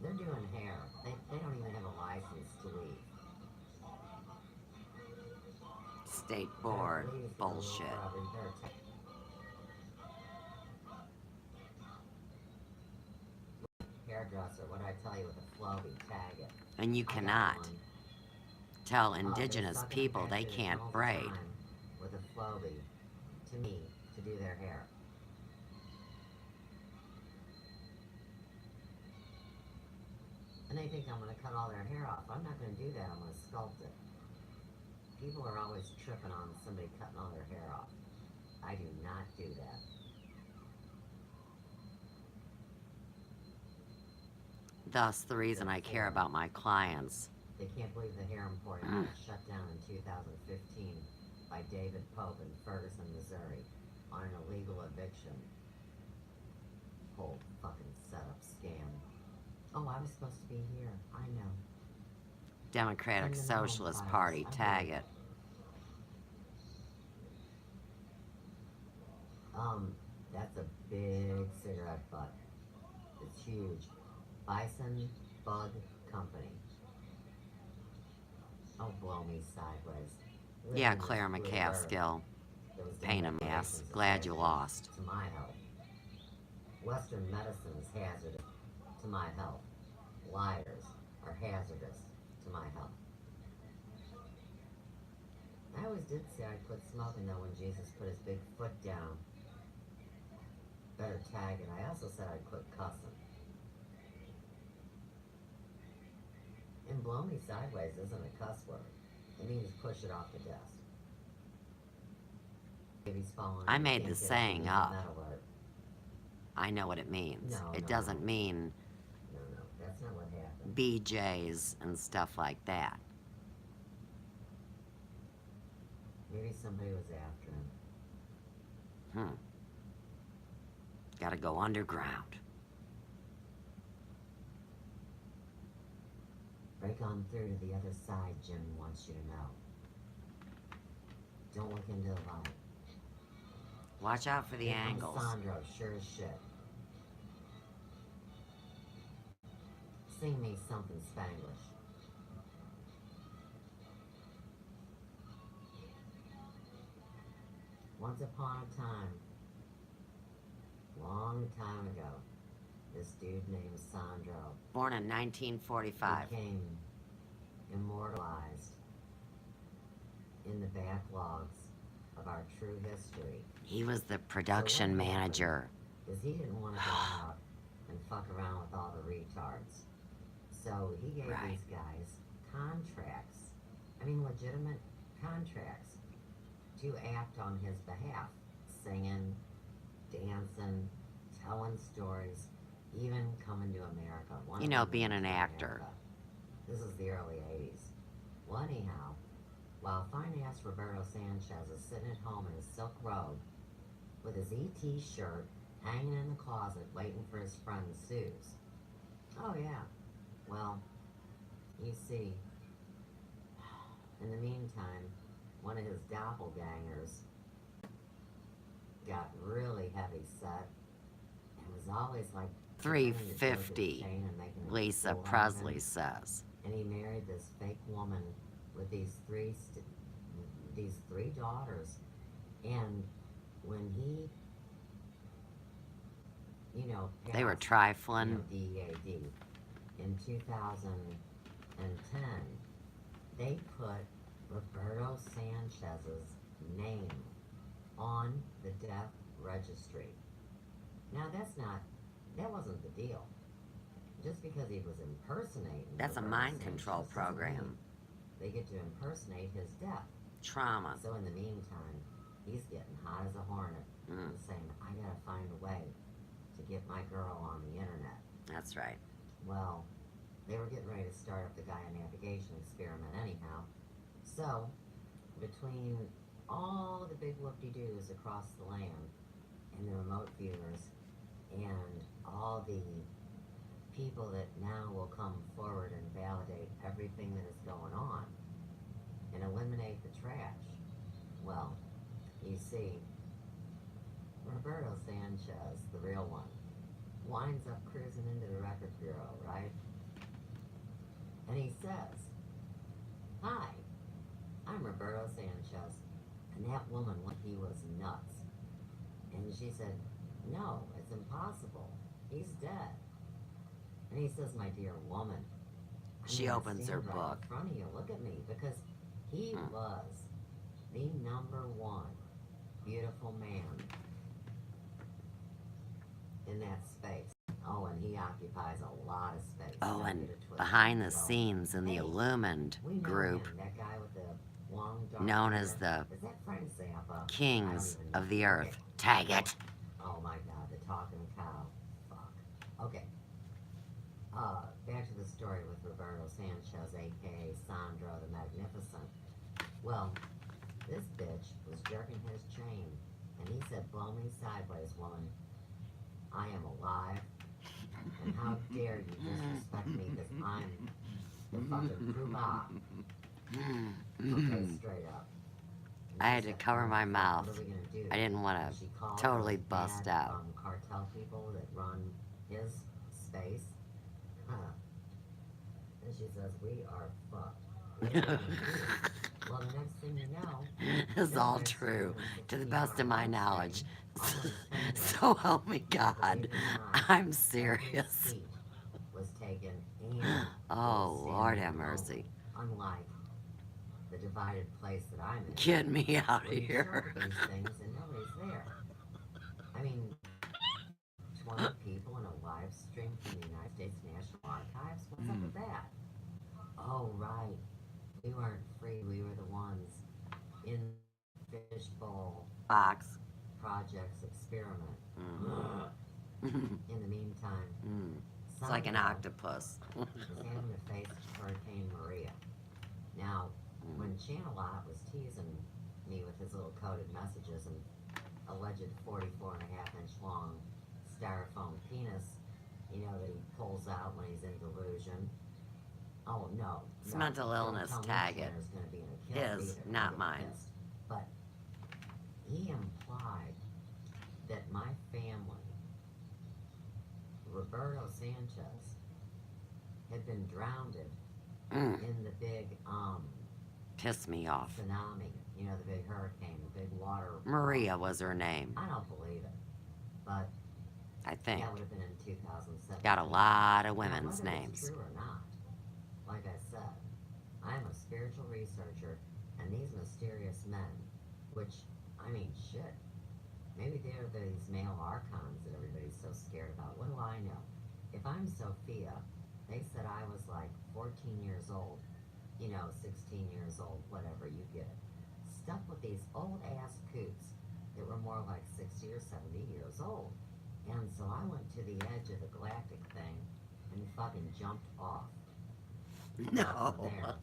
They're doing hair. They don't even have a license to leave. State board bullshit. hairdresser. What did I tell you with the Flowbee? Tag it. And you I got cannot one. tell They're indigenous sucking people they tattoos can't all the braid. time with a Flowbee to me to do their hair. And they think I'm going to cut all their hair off. I'm not going to do that. I'm going to sculpt it. People are always tripping on somebody cutting all their hair off. I do not do that. Thus, the reason I care about my clients. They can't believe the hair emporium got shut down in 2015 by David Pope in Ferguson, Missouri on an illegal eviction. Whole fucking setup scam. Oh, I was supposed to be here. I know. Democratic Send them home, Socialist Cyrus. Party, I tag heard it. That's a big cigarette butt. It's huge. Bison Bug Company. Oh, blow me sideways. Yeah, Living Claire this blue McCaskill. earth. There was Pain in the ass. declarations Glad you of lost. to my health. Western medicine is hazardous to my health. Liars are hazardous to my health. I always did say I'd quit smoking though when Jesus put his big foot down. Better tag it. I also said I'd quit cussing. And blow me sideways isn't a cuss word. It means push it off the desk. Baby's falling. I You made can't the get saying it, up. metal alert. I know what it means. No, It no, doesn't no. mean No, that's not what happened. BJs and stuff like that. Maybe somebody was after him. Gotta go underground. Break on through to the other side, Jim wants you to know. Don't look into the light. Watch out for the Here comes angles. Sandro, sure as shit. Sing me something Spanglish. Once upon a time, long time ago, this dude named Sandro Born in 1945. became immortalized in the backlogs of our true history. He was the production manager. Because he didn't want to go out and fuck around with all the retards. So he gave Right. these guys contracts, I mean legitimate contracts, to act on his behalf. Singing, dancing, telling stories, even coming to America. One You of know, them being came an to actor. America. This is the early 80s. Well, anyhow, while fine-ass Roberto Sanchez is sitting at home in his silk robe with his ET shirt hanging in the closet waiting for his friend Sue's. Oh, yeah. Well, you see, in the meantime, one of his doppelgangers got really heavy set and was always like pretending to jerk his 350, chain and making a Lisa fool out of Presley him. says. And he married this fake woman with these three daughters. And when he, They were passed, trifling. DEAD in 2010, they put Roberto Sanchez's name on the death registry. Now that wasn't the deal. Just because he was impersonating That's a Roberto mind Sanchez control doesn't program. mean they get to impersonate his death. Trauma. So in the meantime, he's getting hot as a hornet and saying, I gotta find a way to get my girl on the internet. That's right. Well, they were getting ready to start up the Gaia navigation experiment anyhow. So, between all the big whoop-de-doos across the land and the remote viewers and all the people that now will come forward and validate everything that is going on and eliminate the trash, well, you see, Roberto Sanchez, the real one, winds up cruising into the record bureau, right? And he says, hi, I'm Roberto Sanchez. And that woman, he was nuts. And she said, no, it's impossible. He's dead. And he says, my dear woman. She opens her stand right book. in front of you. Look at me. Because he was the #1 beautiful man in that space. Oh, and he occupies a lot of space. Oh, Don't and get it twisted. behind the So, scenes in the hey, Illumined we know group, him, that guy with the long dark known hair. as the Is that Frank Zappa? Kings I don't even of the know. Earth. Okay. Tag it. Oh my god, the talking cow. Fuck. Okay. Back to the story with Roberto Sanchez, aka Sandro the Magnificent. Well, this bitch was jerking his chain, and he said, blow me sideways, woman. I am alive, and how dare you disrespect me, because I'm the fucking poobah. Okay, straight up. I had to cover my mouth. What are we gonna do? I didn't want She to called totally those bust bad, out. cartel people that run his space. And she says, we are fucked. What are we gonna do? Well, the next thing you know, It's all true, to the best of my knowledge. So help me God, I'm serious. Was taken and Oh, Lord have mercy. unlike the divided place that I'm in. Get me out of where you show here. these things and nobody's there. I mean, 20 people in a live stream from the United States National Archives? What's up with that? Oh, right. We weren't free. We were the ones in the fishbowl Box. projects experiment. Mm. In the meantime, It's like an octopus. was having to face Hurricane Maria. Now, when Channelot was teasing me with his little coded messages and alleged 44.5-inch long styrofoam penis, you know, that he pulls out when he's in delusion. Oh, no. It's no, mental don't illness, tell me tag it. Tanner's gonna be in a kill His, either. not I'm mine. pissed. But he implied that my family, Roberto Sanchez, had been drowned in the big Pissed me off. tsunami, you know, the big hurricane, the big water. Maria was her name, I don't believe it, but I think. that would have been in 2007. Got a lot of Now, women's whether names. it's true or not, like I said, I am a spiritual researcher, and these mysterious men, which, I mean, shit, maybe they're these male archons that everybody's so scared about. What do I know? If I'm Sophia, they said I was like 14 years old, you know, 16 years old, whatever, you get it. Stuck with these old-ass coots that were more like 60 or 70 years old. And so I went to the edge of the galactic thing and fucking jumped off. No. From there,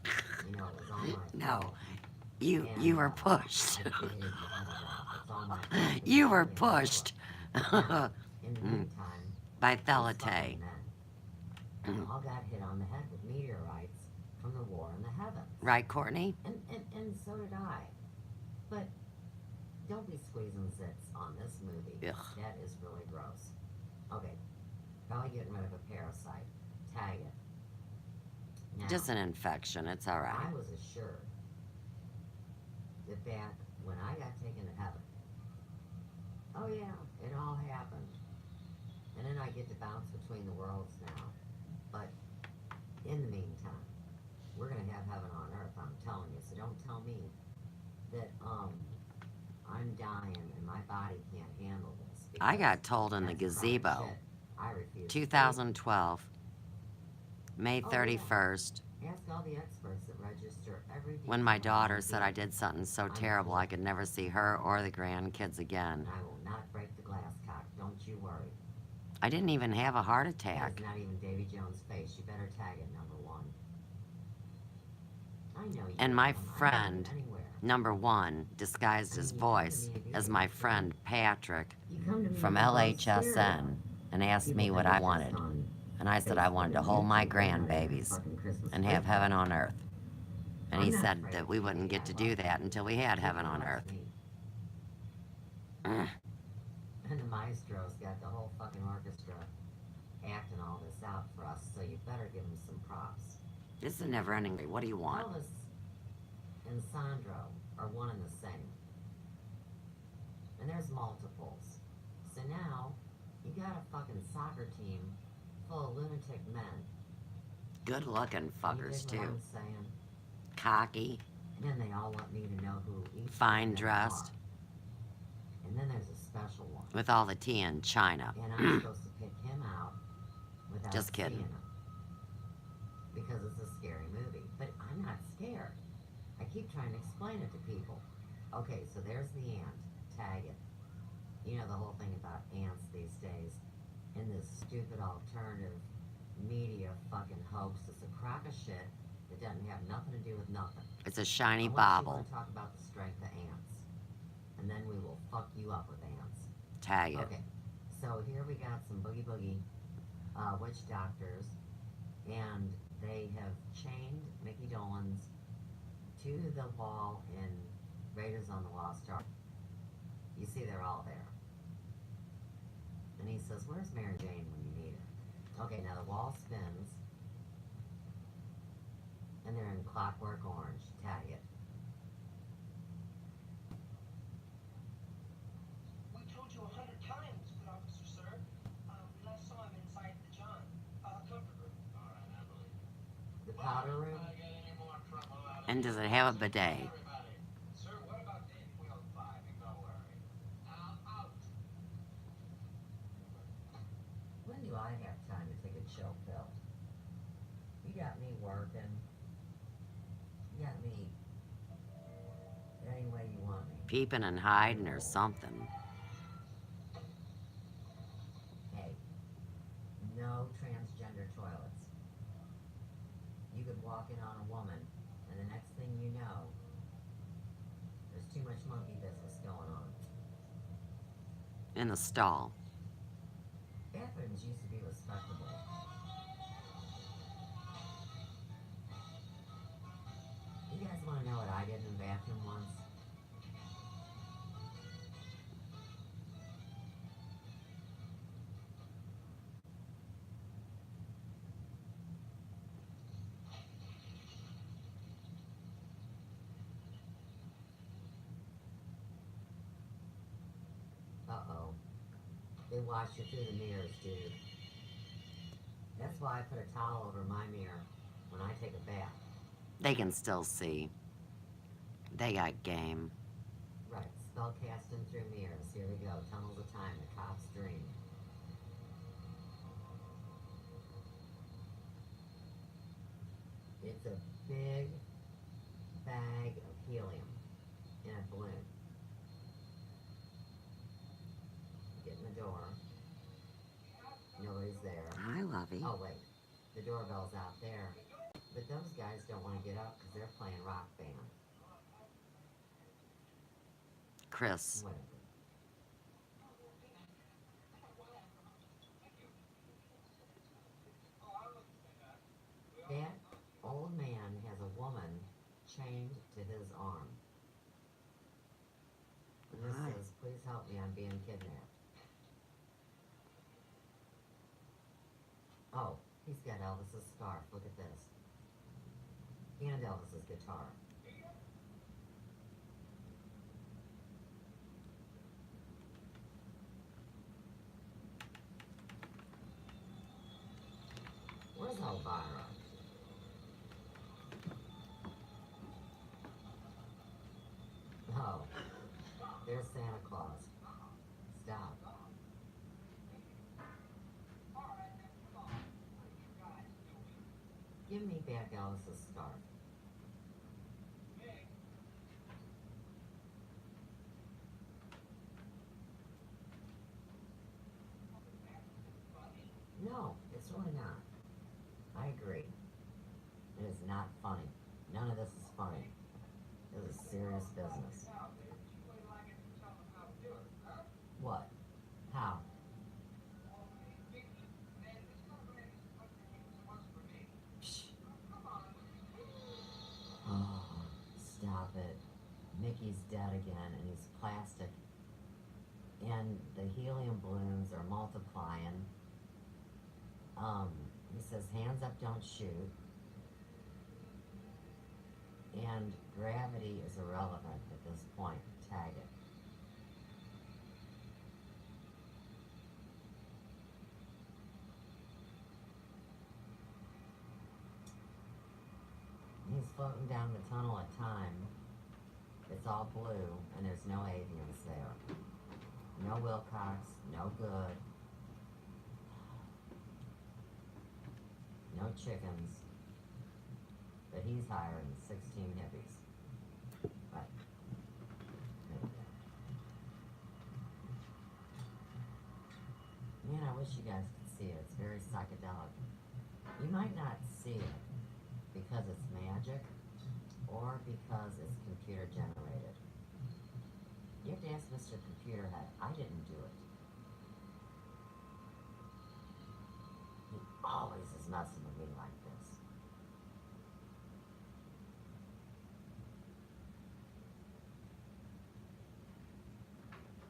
you know, it was all my No. fault. You were pushed. I dated the underground. It's all my fault. You were Yeah. pushed. Now, in the meantime, By these Thelate. fucking men all got hit on the head with meteorites from the war in the heavens. Right, Courtney? And so did I. But don't be squeezing zits on this movie. Ugh. That is really gross. Okay, probably getting rid of a parasite. Tag it. Now, Just an infection. It's all right. I was assured that back when I got taken to heaven, oh yeah, it all happened. And then I get to bounce between the worlds now. But in the meantime, we're going to have heaven on earth, I'm telling you. So don't tell me that I'm dying and my body can't handle this. I got told in the That's chronic gazebo, shit. I refuse to 2012, May Oh, yeah. 31st, ask all the experts that register every when my detail daughter on said the I did something so terrible I could never see her or the grandkids again. And I will not break the glass cock. Don't you worry. I didn't even have a heart That attack. is not even Davy Jones' face. You better tag it, #1. I know you. And my am. I know friend, you anywhere. Number 1, disguised his voice as my friend Patrick You come to me from with all LHSN stereo. and asked People me what think I it's wanted. on And I said I wanted to Facebook hold and my YouTube. They're not even grandbabies fucking Christmas and have faithful. heaven on earth. And he I'm not said afraid that of we TV. wouldn't get I to love do it. that until we had heaven People on loves earth. me. And the maestro's got the whole fucking orchestra acting all this out for us, so you better give him some props. This is a never-ending. What do you want? Elvis and Sandro are one and the same. And there's multiples. So now, you got a fucking soccer team full of lunatic men. Good looking You fuckers, dig what too. I'm saying? Cocky, And then they all want me to know who each fine one of them dressed, are. And then there's a special one. with all the tea in China. And I'm supposed to pick him out without Just kidding. seeing him. Because it's a scary movie. But I'm not scared. I keep trying to explain it to people. Okay, so there's the ant. Tag it. You know the whole thing about ants these days. And this stupid alternative media fucking hoax. It's a crock of shit that doesn't have nothing to do with nothing. It's a shiny Unless you bauble. want to talk about the strength of ants. And then we will fuck you up with ants. Tag it. Okay, so here we got some boogie boogie witch doctors, and they have chained Mickey Dolenz to the wall in Raiders on the Lost Ark. You see they're all there. And he says, where's Mary Jane when you need her? Okay, now the wall spins, and they're in Clockwork Orange. Tag it. We told you 100 times, good officer, sir. We last saw him inside the John. Comfort room. All right, I believe it. The powder room? Get any more trouble out of And does it have a bidet? everybody. Sir, what about the wheel 5? Don't worry. Out. When do I have time to take a chill pill? You got me working. You got me any way you want me. Peeping and hiding or something. Hey, no transgender toilets. You could walk in on a woman, and the next thing you know, there's too much monkey business going on. In the stall. Bathrooms used to be respectable. You guys want to know what I did in the bathroom once? Uh-oh. They wash you through the mirrors, dude. That's why I put a towel over my mirror when I take a bath. They can still see. They got game. Right, spell casting through mirrors. Here we go. Tunnels of time, the cop's dream. It's a big bag of helium in a balloon. Get in the door. Nobody's there. Hi, Lovey. Oh, wait. The doorbell's out there. But those guys don't want to get up because they're playing rock band. Chris. Whatever. That old man has a woman chained to his arm. And this Hi. says, please help me, I'm being kidnapped. Oh, he's got Elvis's scarf. Look at this. And Elvis's guitar. Where's Elvira? Oh, there's Santa Claus. Stop. Give me back Elvis's scarf. No, it's really not. I agree. It is not funny. None of this is funny. This is serious business. What? How? Psh. Oh, stop it. Mickey's dead again, and he's plastic. And the helium balloons are multiplying. He says, hands up, don't shoot. And gravity is irrelevant at this point. Tag it. floating down the tunnel at time. It's all blue, and there's no avians there. No Wilcox, no good. No chickens. But he's hiring 16 hippies. Right. Man, I wish you guys could see it. It's very psychedelic. You might not see it because it's magic or because it's computer generated. You have to ask Mr. Computer Head. I didn't do it. He always is messing with me like this.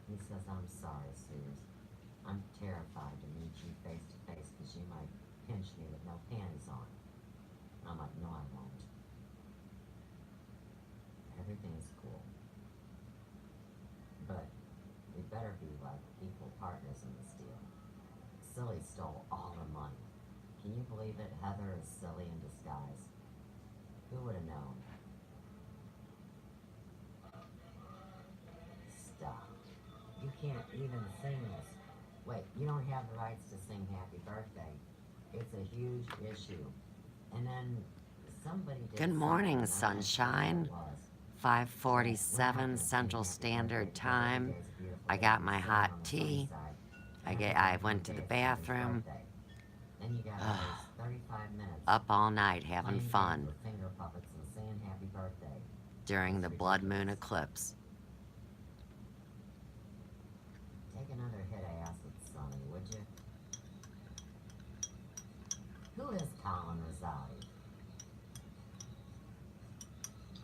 He says, I'm sorry, Suze. I'm terrified to meet you face to face because you might pinch me with no panties on. I'm like, no, I won't. Everything's cool. But we better be like equal partners in this deal. Silly stole all the money. Can you believe it? Heather is silly in disguise. Who would have known? Stop. You can't even sing this. Wait, you don't have the rights to sing Happy Birthday. It's a huge issue. And then somebody did Good morning, something, sunshine. I don't know what it was. 5:47 Central Standard Time. I got my hot tea. I went to the bathroom. Then you got those 35 minutes Up all night having playing fun games with finger puppets and saying happy birthday. during the blood moon eclipse. Take another hit of acid, Sonny, would you? Who is Collin Rossetti?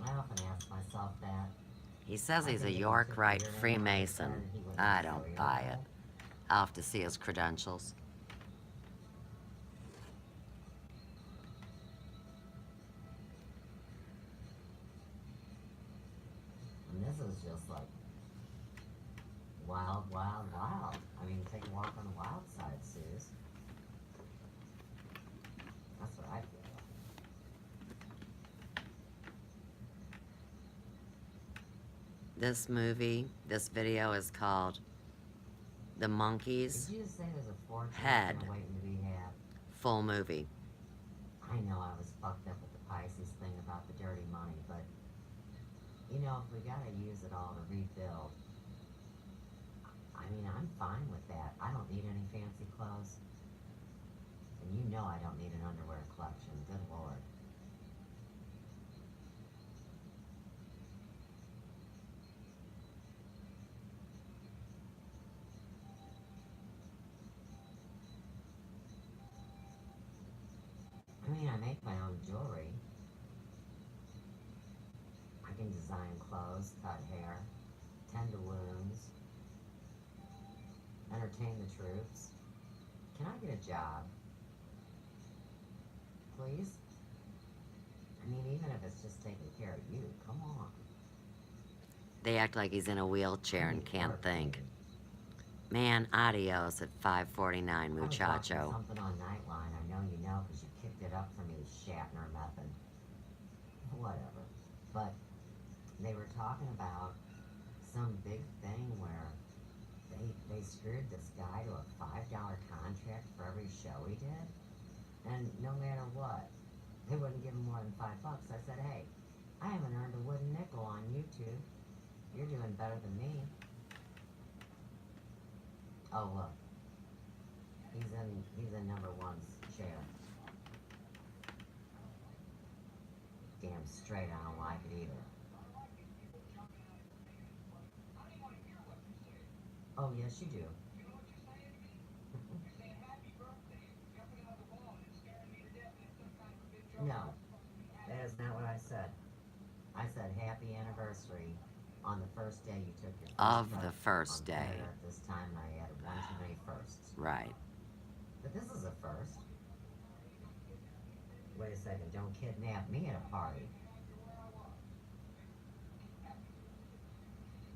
I often ask myself that. He says he's a York Rite Freemason. I don't buy it. I'll have to see his credentials. And this is just like wild, wild, wild. I mean, take a walk on the wild side, Suze. That's what I feel like. This video is called The Monkeys Did you just say there's a fortune Head. there waiting to be had? full movie. I know I was fucked up with the Pisces thing about the dirty money, but you know, if we gotta use it all to rebuild, I mean, I'm fine with that. I don't need any fancy clothes. And you know I don't need an underwear collection. Good lord. I mean, I make my own jewelry. I can design clothes, cut hair, tend to wounds, entertain the troops. Can I get a job? Please? I mean, even if it's just taking care of you, come on. They act like he's in a wheelchair and can't think. Man, adios at 5:49, I was watching muchacho. something on Nightline. I know you know because you kicked it up for me, Shatner method. Whatever. But they were talking about some big thing where they screwed this guy to a $5 contract for every show he did. And no matter what, they wouldn't give him more than $5. I said, hey, I haven't earned a wooden nickel on YouTube. You're doing better than me. Oh, look. He's in number one's chair. Damn straight, I don't like it either. Oh, yes, you do. No, that is not what I said. I said happy anniversary on the first day you took your Of first the cut first on day. Pratt. This time I added one too many firsts. Right. But this is a first. Wait a second, don't kidnap me at a party.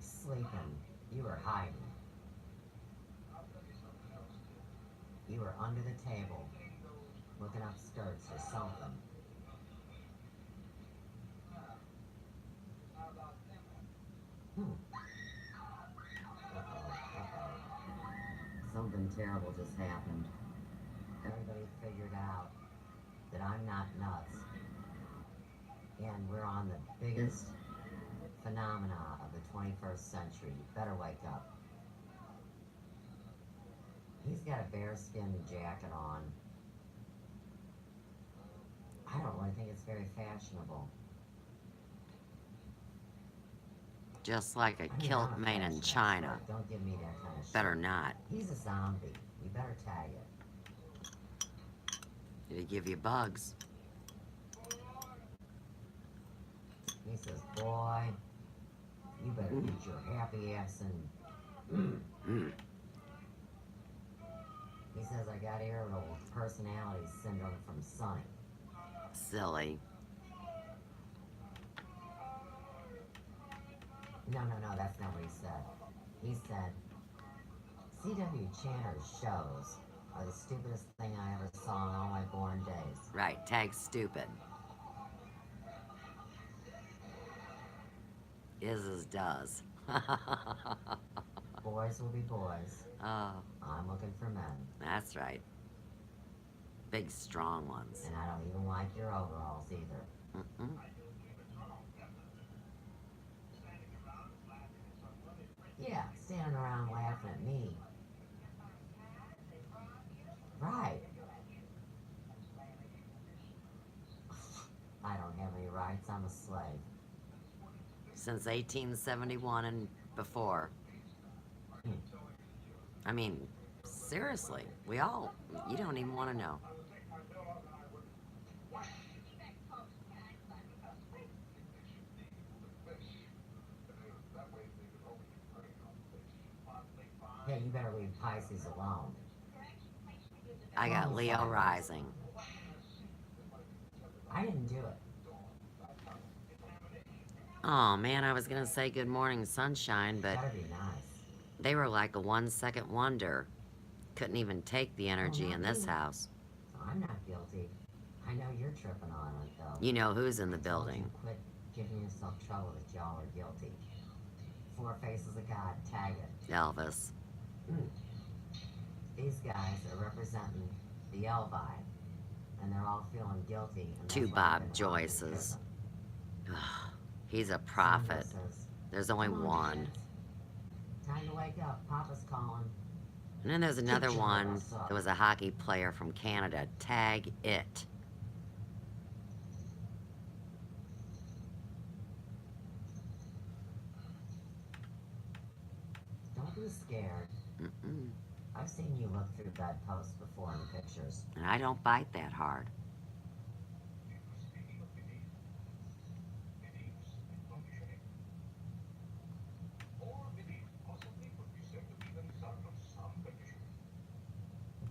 Sleeping. You were hiding. You were under the table, looking up skirts or something. terrible just happened. Everybody figured out that I'm not nuts. And we're on the biggest phenomena of the 21st century. You better wake up. He's got a bearskin jacket on. I don't really think it's very fashionable. Just like a kilt made in China. Don't give me that kind of shit. Better not. He's a zombie. You better tag it. It'll give you bugs. He says, boy, you better get your happy ass in. He says, I got irritable personality syndrome from Sonny. Silly. No, that's not what he said. He said, C.W. Channer's shows are the stupidest thing I ever saw in all my born days. Right, tag stupid. Is does. Boys will be boys. Oh, I'm looking for men. that's right. Big, strong ones. And I don't even like your overalls either. Mm-mm. Yeah, standing around laughing at me. Right. I don't have any rights. I'm a slave. Since 1871 and before. I mean, seriously, you don't even want to know. Yeah, you better leave Pisces alone. I got Leo rising. I didn't do it. Oh man, I was gonna say good morning sunshine, but Gotta be nice. they were like a 1-second wonder. Couldn't even take the energy in this house. I'm not guilty. I know you're tripping on it, though. You know who's in the I told building. you, quit giving yourself trouble that y'all are guilty. 4 faces of God, tag it. Elvis. These guys are representing the ELVI, and they're all feeling guilty. And that's 2 why Bob they've been locked in Joyces. prison. He's a prophet. Sandro says, There's only "Come on, one. kids. Time to wake up. Papa's calling. And then there's another Get your one ass up. that was a hockey player from Canada. Tag it. Don't be scared. Mm-mm. I've seen you look through bedposts before in pictures. And I don't bite that hard.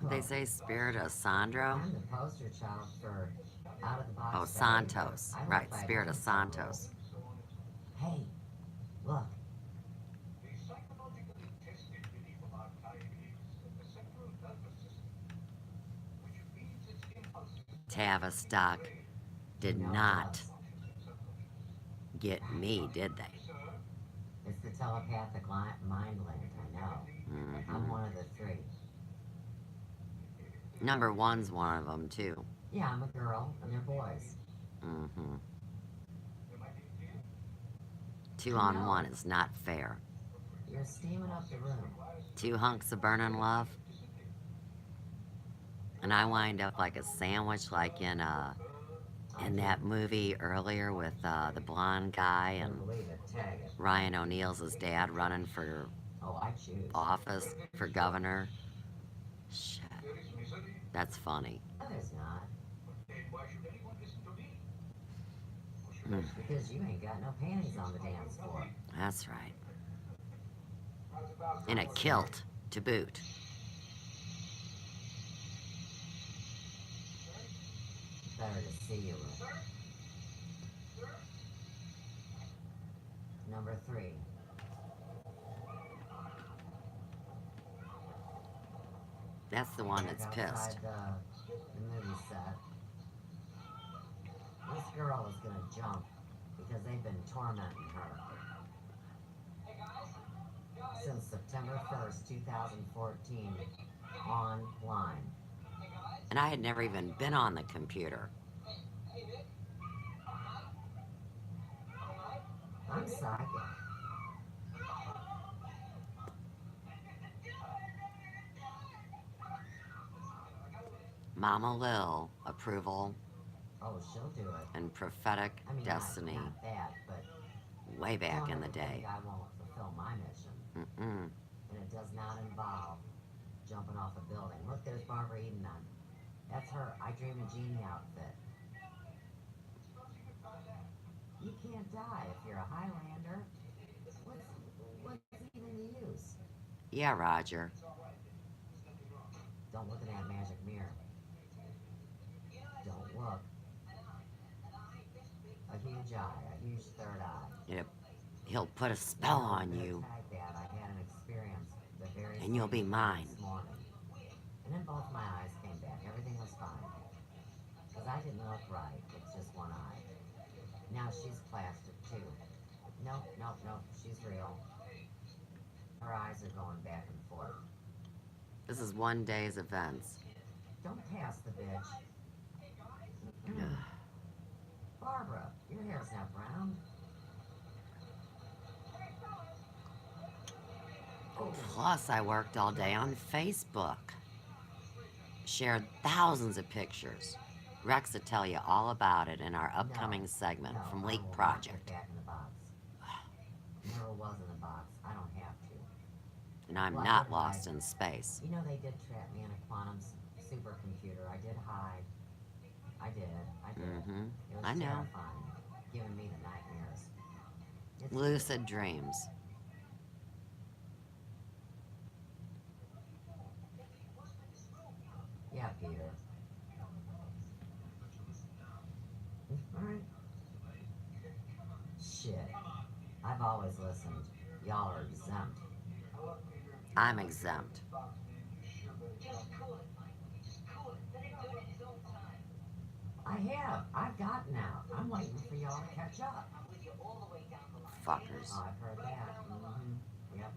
They say spirit of Sandro? I'm the poster child for out of the box. Oh, Santos. Right, spirit of Santos. Hey, look. Tavistock did not get me, did they? It's the telepathic mind link, I know. I'm Hmm. one of the 3. Number 1's one of them, too. Yeah, I'm a girl, and they're boys. Mm-hmm. 2 on 1 is not fair. You're steaming up the room. 2 hunks of burning love. And I wind up like a sandwich, like in that movie earlier with the blonde guy I and believe it. Tag it. Ryan O'Neal's his dad running for Oh, I choose. office for governor. Shit. That's funny. No, there's not. Mm, Because you ain't got no panties on the dance floor. that's right. In a kilt, to boot. Better to see you. Number 3. That's the one that's Back pissed. outside the movie set. This girl is gonna jump because they've been tormenting her. Since September 1st, 2014, online. And I had never even been on the computer. Hey, Nick. All right. I'm psychic. Mama Lil, approval, Oh, she'll do it. and prophetic I mean, destiny. not that, but Way back don't in the ever day. think I won't fulfill my mission. Mm-mm. And it does not involve jumping off a building. Look, there's Barbara Eden on. That's her I Dream of Jeannie outfit. You can't die if you're a Highlander. What's even the use? Yeah, Roger. Don't look in that magic mirror. Don't look. A huge eye, a huge third eye. He'll put a spell on you, Tag that, I had an experience the very and you'll be same mine. this morning. And then both my eyes came back. Everything was fine. Because I didn't look right. It's just one eye. Now she's plastic too. Nope. She's real. Her eyes are going back and forth. This is one day's events. Don't pass the bitch. Barbara, your hair's not brown. Plus, I worked all day on Facebook. Shared thousands of pictures. Rex will tell you all about it in our upcoming segment from Leak Project. Back in the box. Never was in the box. I don't have to. And I'm not lost in space. You know they did trap me in a quantum supercomputer. I did hide. I did. Mm-hmm. It was I know. terrifying. Giving me the nightmares. It's Lucid dreams. Yeah, Peter. Alright. Shit. I've always listened. Y'all are exempt. I'm exempt. Just cool it, Mike. Just cool it. Let him do it in his own time. I have. I've gotten out. I'm waiting for y'all to catch up. I'm with you all the way down the line. Fuckers. Oh, I've heard that. Mm-hmm. Yep.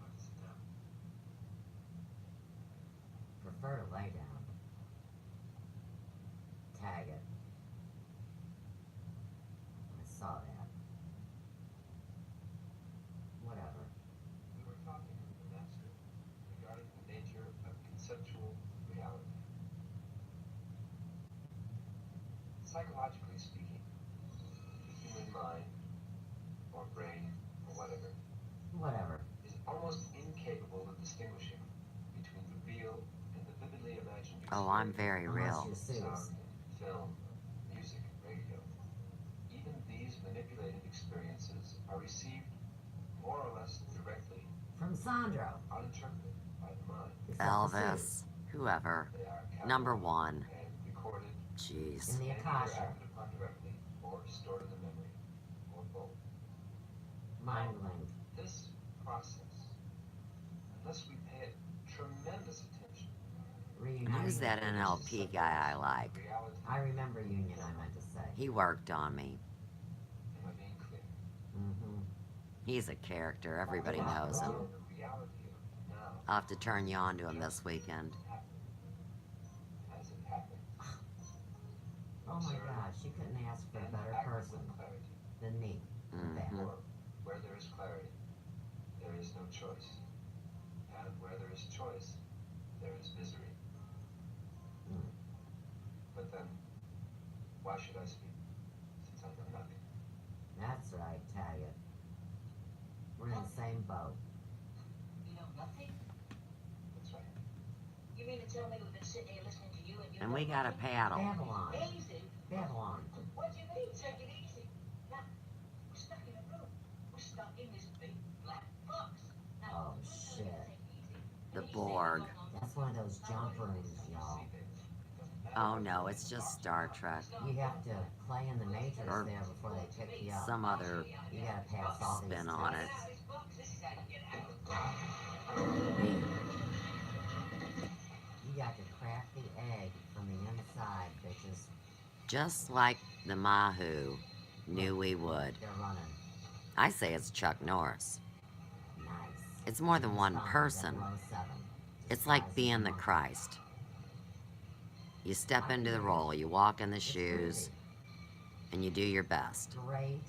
Prefer to lay down. Tag it. I saw that. Whatever. We were talking with the master regarding the nature of conceptual reality. Psychologically speaking, the human mind, or brain, or whatever, is almost incapable of distinguishing between the real and the vividly imagined Oh, I'm very real. Unless you're sound, Suze. film, music, radio. Even these manipulated experiences are received more or less directly, From Sandro. uninterpreted by the mind. Except for Suze. Elvis. Whoever. They are Number cataloged one. and recorded Jeez. In the and either Akasha. acted upon directly or stored in the memory, or both. Mind linked. This process, unless we pay it tremendous attention, Who's that NLP guy I like? reality. I remember Union, I meant to say. He worked on me. Am I being clear? Mm-hmm. He's a character. Everybody knows him. The reality of now I'll have to turn you on to him this weekend. as it happened. Oh my gosh, you couldn't ask for a better person Clarity. than me. Mhm. Or where there is clarity, there is no choice. And where there is choice, there is misery. Mm. But then, why should I speak? Since I know nothing. That's right, tag it. We're in the same boat. You know nothing? That's right. You mean to tell me we've been sitting here listening to you and you And know we got a nothing? paddle. Babylon. Easy. Babylon. What do you mean, take it easy? Now, we're stuck in a room. We're stuck in this big black box. Now, Oh, shit. take it easy. The And you say Borg. you don't know That's one of those jump rooms, y'all. Oh no, it's just Star Trek. You have to play in the Matrix Or there before they pick you up. Some other You gotta pass all these spin on it. tests. this box. This is how you get out. You got to crack the egg from the inside, bitches. Just like the Mahu knew we would. They're running. I say it's Chuck Norris. Nice. It's more than one Response person. 007. It's like being the Christ. You step into the role, you walk in the shoes, and you do your best. Great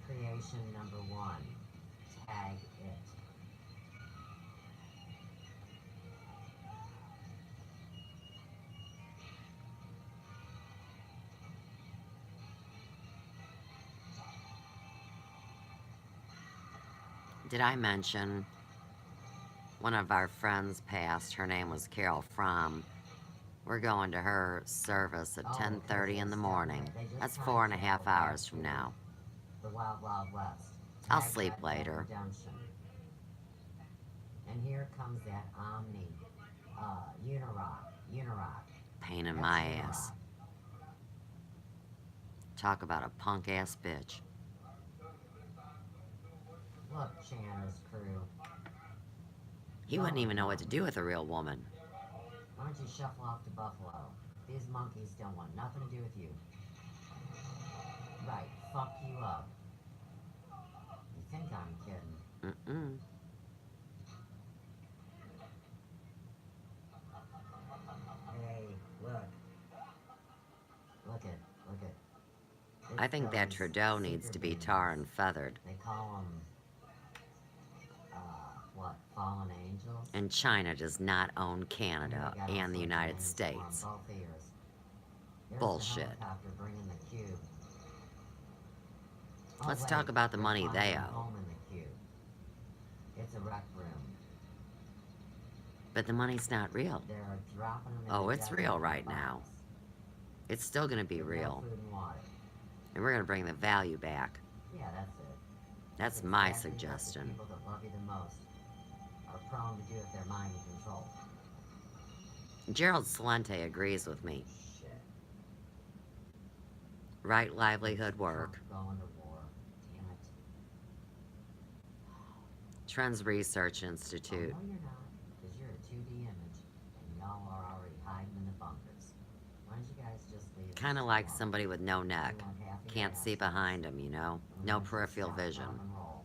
creation number one. Tag it. Did I mention one of our friends passed? Her name was Carol Fromm. We're going to her service at 10:30 in the morning. That's 4.5 hours from now. The Wild Wild West. I'll sleep later. Redemption. And here comes that Omni, Unirock. Pain in my ass. Talk about a punk ass bitch. Look, Chandler's crew. He wouldn't even know what to do with a real woman. Why don't you shuffle off to Buffalo? These monkeys don't want nothing to do with you. Right, fuck you up. You think I'm kidding? Mm-mm. Hey, look. Look it. I think that Trudeau needs to be tar and feathered. They call them, what, fallen angels? And China does not own Canada and the United States. Bullshit. Let's talk about the money they owe. It's a rec room. But the money's not real. They're dropping them in Oh, the it's desert real right box. now. It's still gonna be With no real. food and water. And we're gonna bring the value back. Yeah, that's it. That's my exactly what the suggestion. people that love you the most are prone to do with their mind and control. Gerald Celente agrees with me. Shit. Right livelihood work. Going to war. Damn it. Trends Research Institute. Oh, no, you're not, because you're a 2D image, and y'all are already hiding in the bunkers. Why don't you guys just leave? Kind of us like alone? somebody with no neck. We want half of Can't your see assets. behind them, you know? We No want you to peripheral stop vision. rock and roll.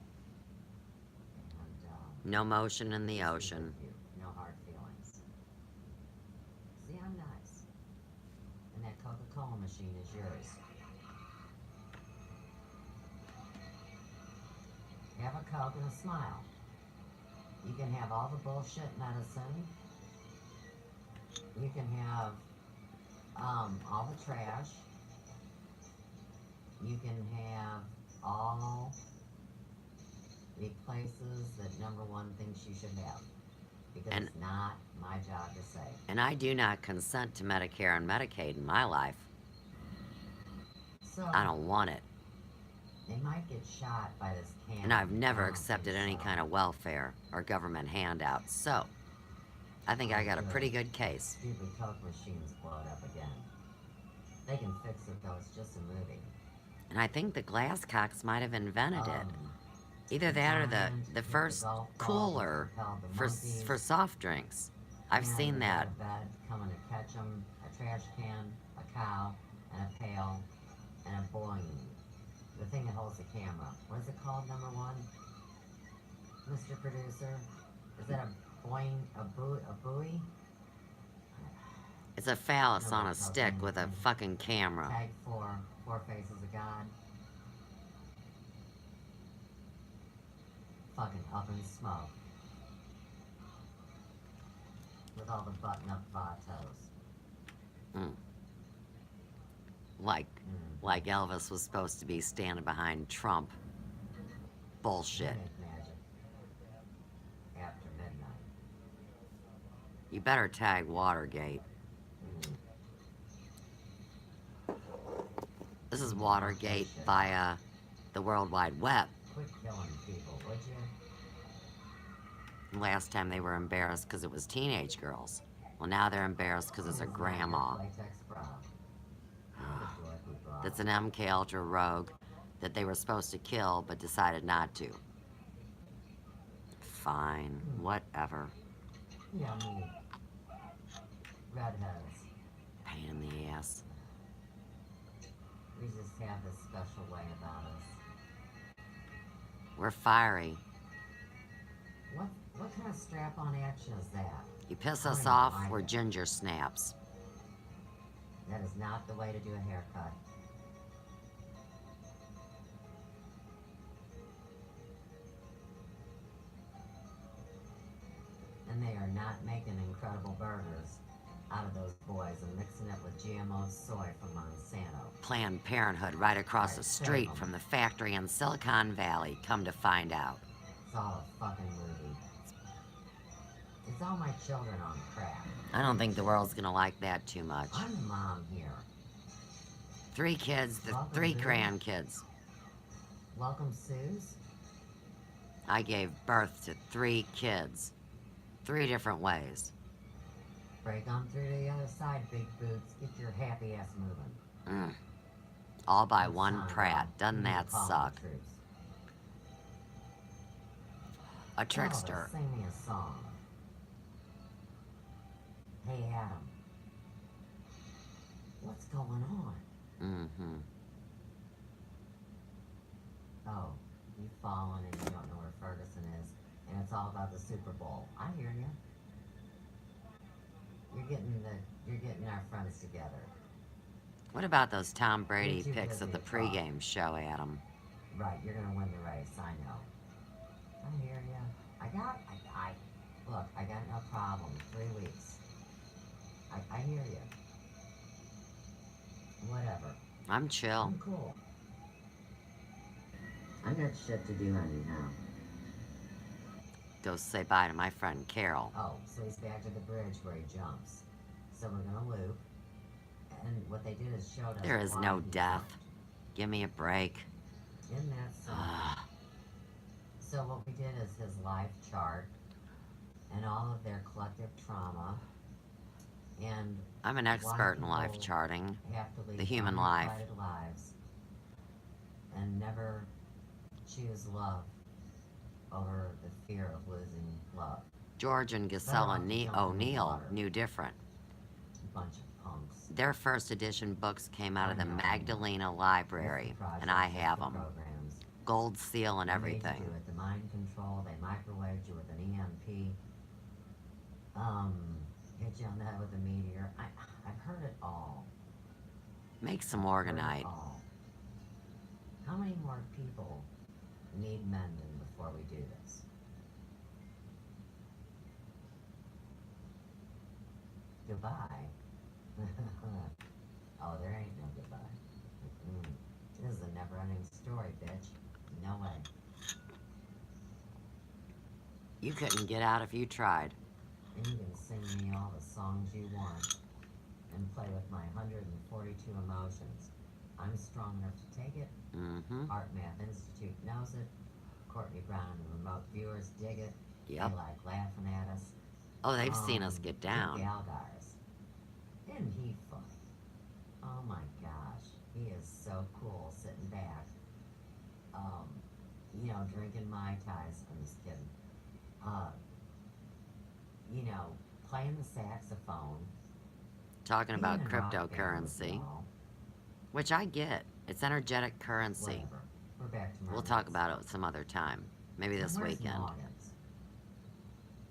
And, No motion in the peace be ocean. with you. No hard feelings. See, I'm nice. And that Coca-Cola machine is yours. Have a Coke and a smile. You can have all the bullshit medicine. You can have all the trash. You can have all the places that number one thinks you should have. Because And- it's not my job to say. And I do not consent to Medicare and Medicaid in my life. So, I don't want it. they might get shot by this cannon. And I've never I don't accepted think any so. kind of welfare or government handouts. So, I think I got a pretty good case. Stupid Coke machines blow it up again. They can fix it though, it's just a movie. And I think the Glasscocks might have invented it. Um, Either that or giant the hit first golf ball cooler that propelled the for monkeys. soft drinks. I've Man seen was that. out of bed, coming to catch 'em, a trash can, a cow, and a pail, and a boing. The thing that holds the camera. What is it called, number one? Mr. Producer? Is that a boing, a buoy? It's a phallus on a Nobody tells stick with a anything. fucking camera. Tag 4, 4 faces of God. Fucking up in smoke. With all the button-up vatos. Like Elvis was supposed to be standing behind Trump. Bullshit. Make magic. After midnight. You better tag Watergate. This is Watergate via the World Wide Web. Quit killing people, would you? Last time they were embarrassed because it was teenage girls. Well, now they're embarrassed because it's a grandma. Latex bra. That's an MK Ultra rogue that they were supposed to kill but decided not to. Fine, whatever. Yummy. Redheads. Pain in the ass. We just have this special way about us. We're fiery. What What kind of strap-on action is that? You piss I don't us even off, like we're it. ginger snaps. That is not the way to do a haircut. And they are not making incredible burgers out of those boys and mixing it with GMO soy from Monsanto. Planned Parenthood right across Right, the save street 'em. from the factory in Silicon Valley, come to find out. It's all a fucking movie. It's all my children on crack. I don't think the world's gonna like that too much. I'm the mom here. 3 kids, the Welcome, 3 Boo. grandkids. Welcome, Suze. I gave birth to 3 kids. 3 different ways. Break on through to the other side, big boots. Get your happy ass moving. All by I'm one Sandro. Pratt. Doesn't You need to that call suck? the troops. A trickster. Elvis, sing me a song. Hey, Adam. What's going on? Mm-hmm. Oh, you've fallen and you don't know where Ferguson is, and it's all about the Super Bowl. I hear you. You're getting our friends together. What about those Tom Brady You're too picks busy at the to talk. pregame show, Adam? Right, you're gonna win the race. I know. I hear you. Look, I got no problem. 3 weeks. I hear you. Whatever. I'm chill. I'm cool. I got shit to do anyhow. Go say bye to my friend Carol. Oh, so he's back to the bridge where he jumps. So we're gonna loop. And what they did is showed us There is why no he death. jumped. Give me a break. In that song. So what we did is his life chart and all of their collective trauma and I'm an why expert in life people charting. have to lead The human life. unrequited lives and never choose love over the fear of losing love. George and Better Gisela off to jump in the O'Neill water. knew different. Bunch of punks. Their first edition books came out of the I know. Magdalena That's Library, the and I project, have that's the them. programs. Gold seal and They made you everything. do it. The mind control, they microwaved you with an EMP. Hit you on the head with a meteor. I've heard it all. Make some Heard it orgonite. all. How many more people need mending before we do this? Goodbye. Oh, there ain't no goodbye. This is a never-ending story, bitch. No way. You couldn't get out if you tried. And you can sing me all the songs you want and play with my 142 emotions. I'm strong enough to take it. Mm-hmm. Art Math Institute knows it. Courtney Brown and the remote viewers dig it. Yep. They like laughing at us. Oh, they've seen us get down. Dick Algar's. Isn't he funny? Oh my gosh. He is so cool sitting back. Drinking Mai Tais. I'm just kidding. Playing the saxophone. Talking about being in rock band with cryptocurrency, y'all. which I get. It's energetic currency. Whatever. We're back to We'll talk about it some other time. Maybe this Where's weekend. Morgan's?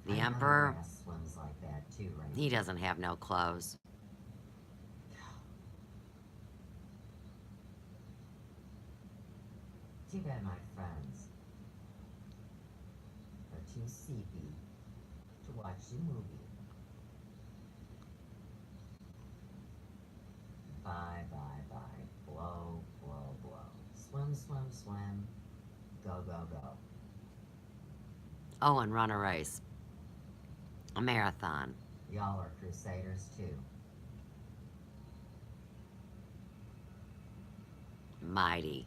The I know Emperor, your ass swims like that too, right? he doesn't have no clothes. Too bad my friends are too sleepy to watch the movie. Bye, bye, bye. Blow, blow, blow. Swim, swim, swim. Go, go, go. Oh, and run a race. A marathon. Y'all are crusaders too. Mighty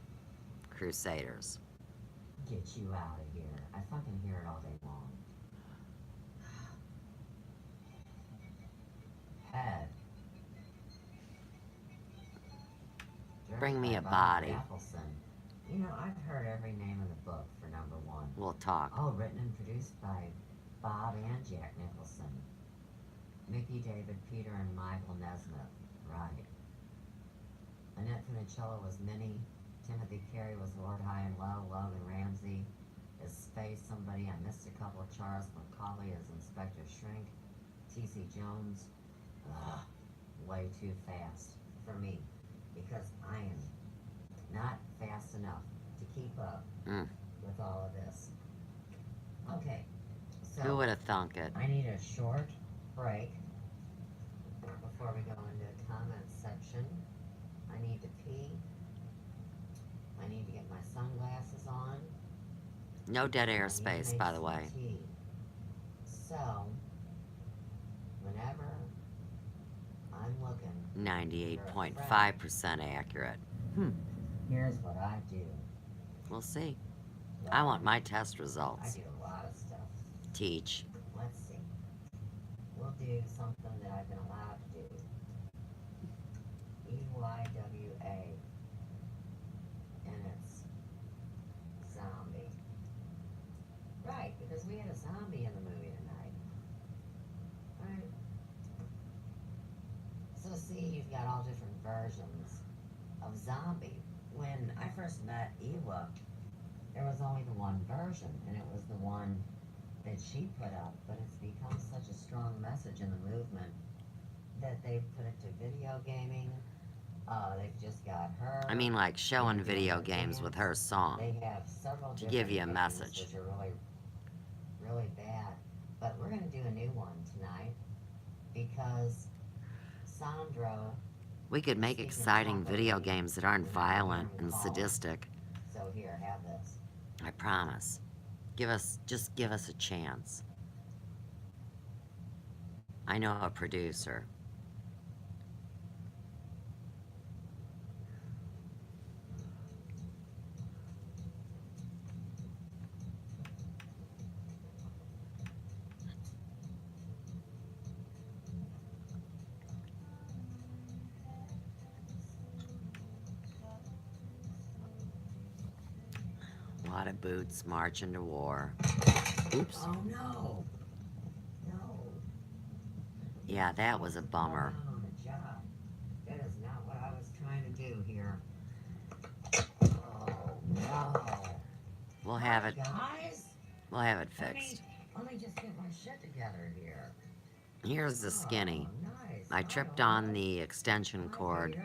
Crusaders. Get you out of here. I fucking hear it all day long. Head. Bring me Directed a by body. Appleson. I've heard every name in the book for number 1. We'll talk. Oh, written and produced by Bob and Jack Nicholson. Mickey, David, Peter, and Michael Nesmith. Right. Annette Funicello was Minnie. Timothy Carey was Lord High and Low. Logan Ramsey is Faye somebody. I missed a couple of Charles McCauley as Inspector Shrink. T.C. Jones. Ugh, way too fast for me. Because I am not fast enough to keep up with all of this. Okay. So Who would have thunk it? I need a short break before we go into the comments section. I need to pee. I need to get my sunglasses on. No dead I need to airspace, make by the some way. tea. So, whenever I'm looking, 98.5% accurate. here's what I do. We'll see. Well, I want my test I results. do a lot of stuff. Teach. Let's see. We'll do something that I've been allowed to do. EYWA. And it's zombie. Right, because we had a zombie in the movie tonight. Right. So see, you've got all different versions of zombie. When I first met EYWA, there was only the one version, and it was the one that she put up, but it's become such a strong message in the movement that they've put it to video gaming. They've just got her. I mean, like showing and video the games with dance. her song. They have several To different give you a games, message. which are really, really bad. But we're going to do a new one tonight because Sandro. We could make exciting video games that aren't violent and sadistic. So here, have this. I promise. Just give us a chance. I know a producer. A lot of boots marching to war. Oops. Oh no! No. Yeah, that was a bummer. On the job. That is not what I was trying to do here. Oh no! We'll have it. Guys, We'll have it fixed. let me just get my shit together here. Here's the skinny. Oh, nice. I tripped on the extension cord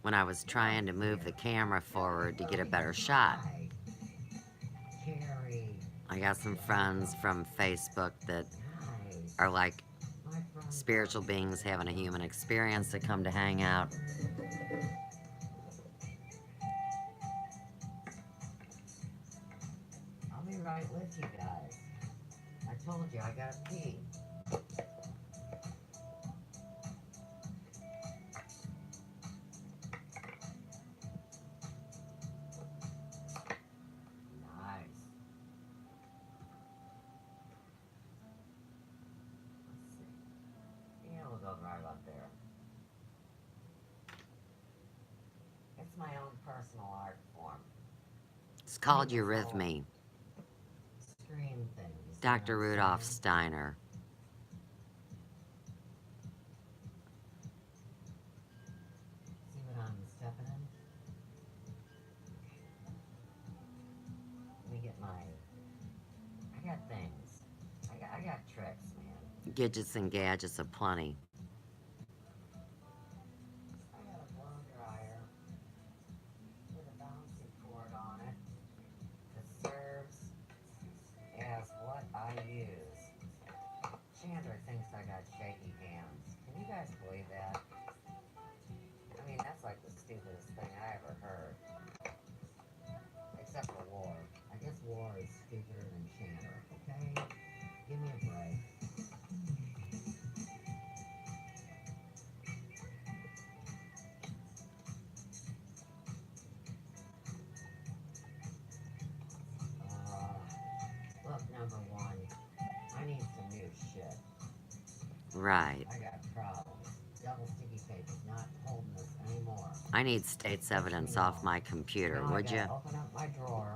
when I was trying to move the camera forward to get a better shot. Carrie. I got some friends from Facebook that Nice. are like My friend. spiritual beings having a human experience that come to hang out. I'll be right with you guys. I told you I gotta pee. Nice. Let's see. Yeah, we'll go right up there. It's my own personal art form. It's called Eurythmy. Scream things. Dr. Rudolf Steiner. See what I'm stepping in? Let me get my. I got things. I got tricks, man. Gidgets and gadgets aplenty. I got a blow dryer with a bouncy cord on it that serves as what I use. Chandler thinks I got shaky hands. Can you guys believe that? I mean, that's like the stupidest thing I ever heard. Except for War. I guess War is stupider than Chandler, okay? Give me a break. Look, number one, I need some new shit. Right. I got problems. Double sticky tape's not holding this anymore. I need state's evidence off my computer, Now I would you? gotta open up my drawer.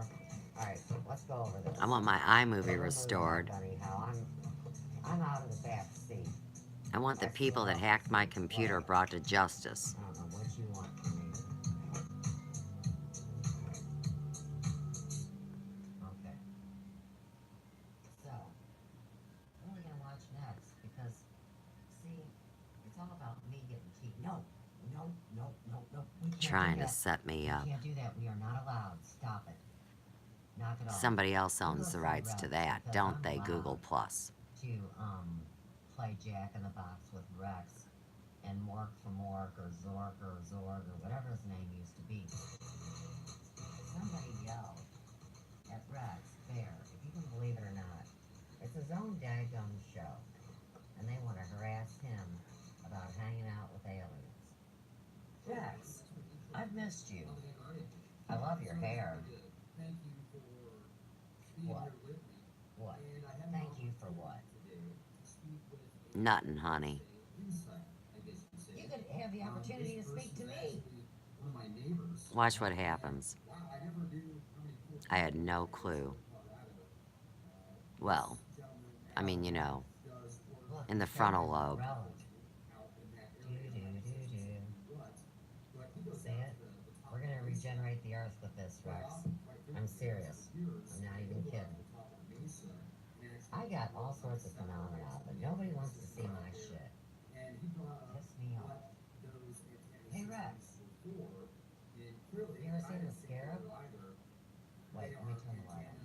Alright, let's go over this. I want my iMovie restored. Anyhow, I'm out of the back seat. I want the people that hacked my computer brought to justice. I don't know what you want from me. Okay. all about me getting tea. No. No. We can't Trying do to that. set me up. We can't do that. We are not allowed. Stop it. Knock it off. Somebody else owns the Google rights to Rex, that, because don't I'm they, allowed Google Plus? To play Jack in the Box with Rex and Mork from Mork or Zork or Zorg or whatever his name used to be. Somebody yelled at Rex, Baer, if you can believe it or not. It's his own daggum show. And they want to harass him about hanging out with aliens. Rex, I've missed you. I love your hair. What? What? Thank you for what? Nuttin', honey. You could have the opportunity to speak to me. Watch what happens. I had no clue. Well, I mean, you know, Look, in the frontal lobe. See it? We're gonna regenerate the earth with this, Rex. I'm serious. I'm not even kidding. I got all sorts of phenomena, but nobody wants to see my shit. Piss me off. Hey, Rex. You ever seen the scarab? Wait, let me turn the light on.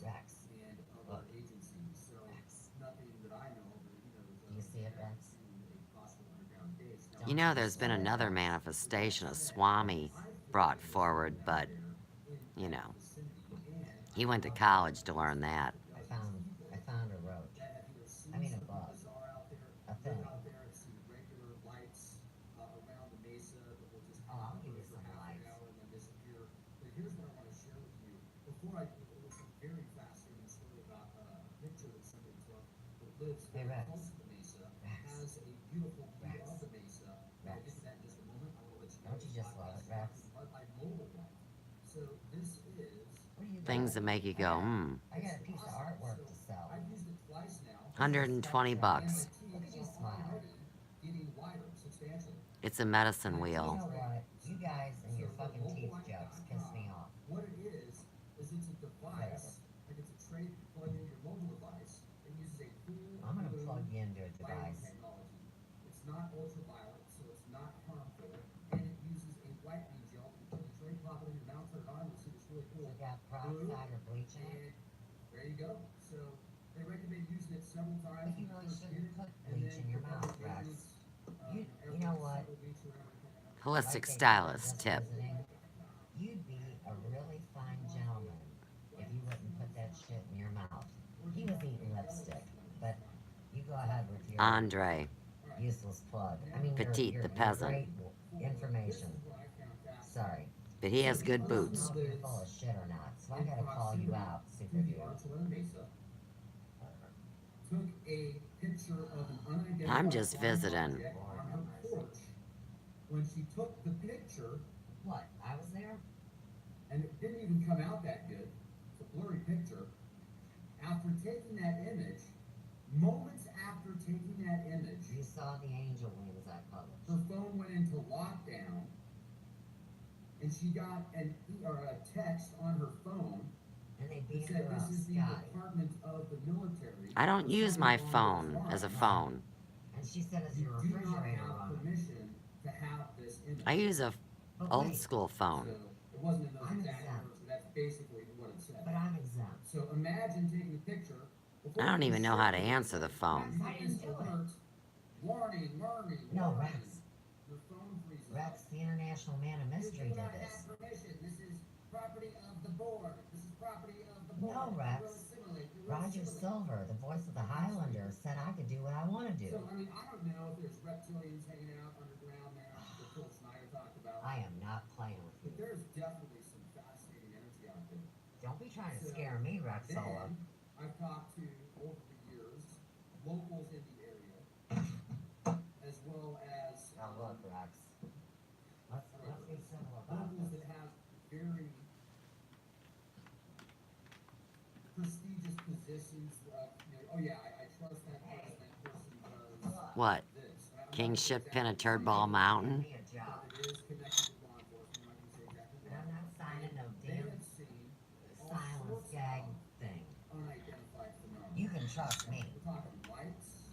Rex. Look. Rex. Do you see it, Rex? You know, there's been another manifestation a Swami brought forward, but, you know, he went to college to learn that. I found a roach. I mean a bug. A thing. Oh, I'll give you some lights. Hey, Rex. Rex. Rex. Don't you just love it, Rex? What do you Things that got? make you go, I got a piece of artwork to sell. 120 bucks. Look at you smile. It's a medicine You wheel. know what? You guys and your fucking teeth jokes piss me off. What it is it's a device, like it's a tray you plug into your mobile device. It uses a cool I'm gonna plug you into a lighting device. technology. It's not ultraviolet, so it's not harmful, and it uses a whitening gel. You put the tray, pop it in your mouth, turn it on, you'll see this really Does cool. it got peroxide or bleach in it? And there you go. So they recommend using it several times. But you really first shouldn't year, put and bleach then in your for mouth, other Rex. maintenance, You know what? several weeks or everything. Holistic Like they stylist said, tip. just visiting, you'd be a really fine gentleman if you wouldn't put that shit in your mouth. He was eating lipstick, but you go ahead with your Andre, useless plug. I mean, Petite the your peasant. great information. Sorry. But he has good I don't boots. know if you're full of shit or not, so I gotta call you out, super dude. Took a picture of an unidentified I'm just visiting. object on her porch. When she took the picture, What? I was there? and it didn't even come out that good. It's a blurry picture. After taking that image, moments after taking that image, You saw the angel wings I published. her phone went into lockdown, and she got a text on her phone And they that beat said, her "This up, is the Scotty. Department of the Military." I don't use my phone as a phone. And she said, is You your do not refrigerator have running? permission to have this image. I use a But old wait, school So phone. it wasn't in those I'm exact exempt. words, but that's basically what it said. But I'm exempt. So imagine taking a picture. I don't even know how to answer the phone. I didn't do it. Warning. No, warning. Rex. Your phone freezes. Rex, the international man of mystery, You do did not this. have permission. This is property of the board. This is property of the board. No, Rex. You're really simulating. Roger Silver, the voice of the Highlander, said I could do what I want to do. So, I mean, I don't know if there's reptilians hanging out underground there that Phil Snyder talked about. I am not playing with But you. there's definitely some fascinating energy out there. Don't be trying to scare me, Rex Solo. Then, I've talked to, over the years, locals in the area, as well as Now look, Rex. Let's be civil about locals this. that have very prestigious positions. Oh yeah, I trust that person. That person does What? this. King shit pin a turd ball mountain? Give me a job. It is connected with law enforcement. I'm not gonna say exactly But I'm not signing no They damn have seen all silence sorts gag of thing. unidentified trust me. We're talking lights.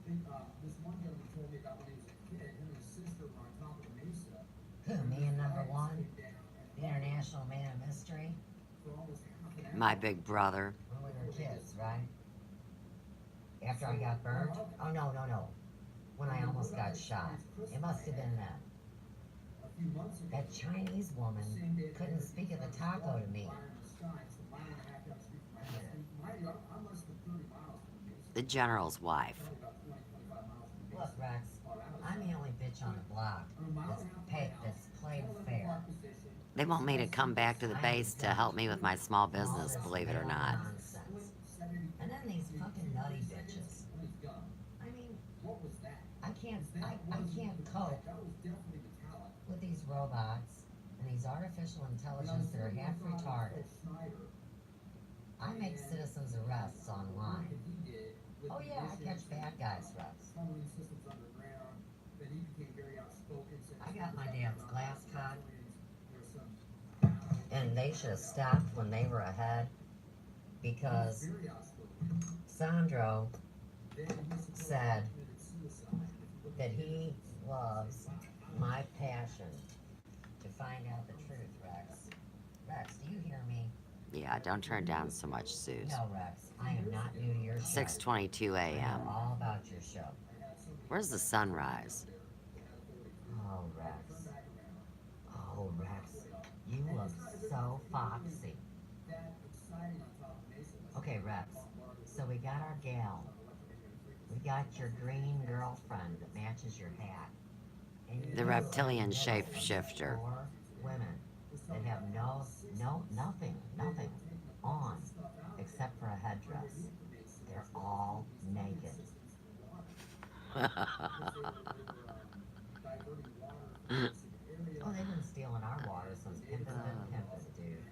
This one gentleman told me about when he was a kid, him and his sister were on top of the mesa. Who, me and number one? The international man of mystery? For almost half an hour. My big brother. When we were kids, right? After I got burned? Oh, no. When I almost got shot. It must have been then. That Chinese woman couldn't speak of the taco to me. The general's wife. Look, Rex, I'm the only bitch on the block that's played fair. They want me to come back to the base to help me with my small business, believe it or not. Nonsense. And then these fucking nutty bitches. I mean, I can't cope with these robots and these artificial intelligence that are half retarded. I make citizens arrests online. Oh yeah, I catch bad guys, Rex. I got my dad's glass cut, and they should have stopped when they were ahead, because Sandro said that he loves my passion to find out the truth, Rex. Rex, do you hear me? Yeah, don't turn down so much, Suze. No, Rex, I am not new to your show. 6:22 I a.m. know all about your show. Where's the sunrise? Oh, Rex. Oh, Rex. You look so foxy. Okay, Rex. So we got our gal. We got your green girlfriend that matches your hat. And The reptilian shapeshifter. 4 women that have nothing on except for a headdress. They're all naked. Oh, they've been stealing our water since pimpin', dude.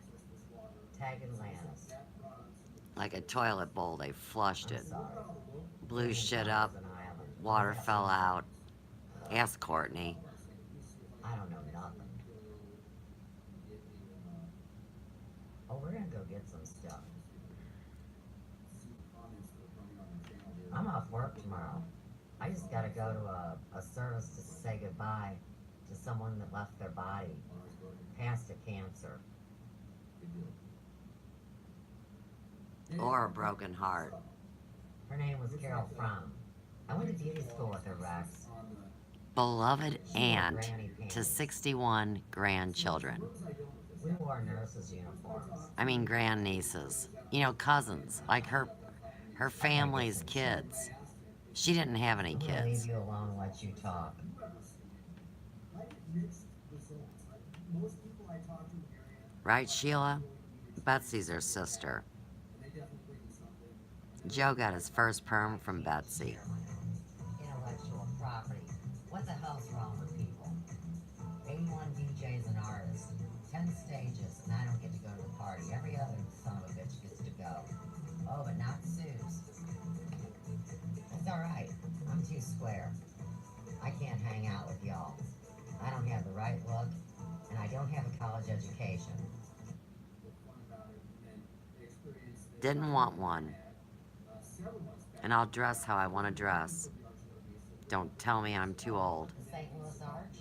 Tag Atlantis. Like a toilet bowl, they flushed it. I'm sorry. Blew shit up. An island. Water fell out. Ask Courtney. I don't know nothing. Oh, we're gonna go get some stuff. I'm off work tomorrow. I just gotta go to a service to say goodbye to someone that left their body, passed to cancer. Or a broken heart. Her name was Carol Fromm. I went to beauty school with her, Rex. Beloved aunt to 61 grandchildren. We wore nurses' uniforms. I mean grandnieces. You know, cousins. Like her family's kids. She didn't have any I'm gonna kids. leave you alone and let you talk. Right, Sheila? Betsy's her sister. Joe got his first perm from Betsy. Intellectual property. What the hell's wrong with people? 81 DJs and artists, 10 stages, and I don't get to go to the party. Every other son of a bitch gets to go. Oh, but not Suze. That's alright. I'm too square. I can't hang out with y'all. I don't have the right look, and I don't have a college education. Didn't want one. And I'll dress how I want to dress. Don't tell me I'm too old. The St. Louis Arch?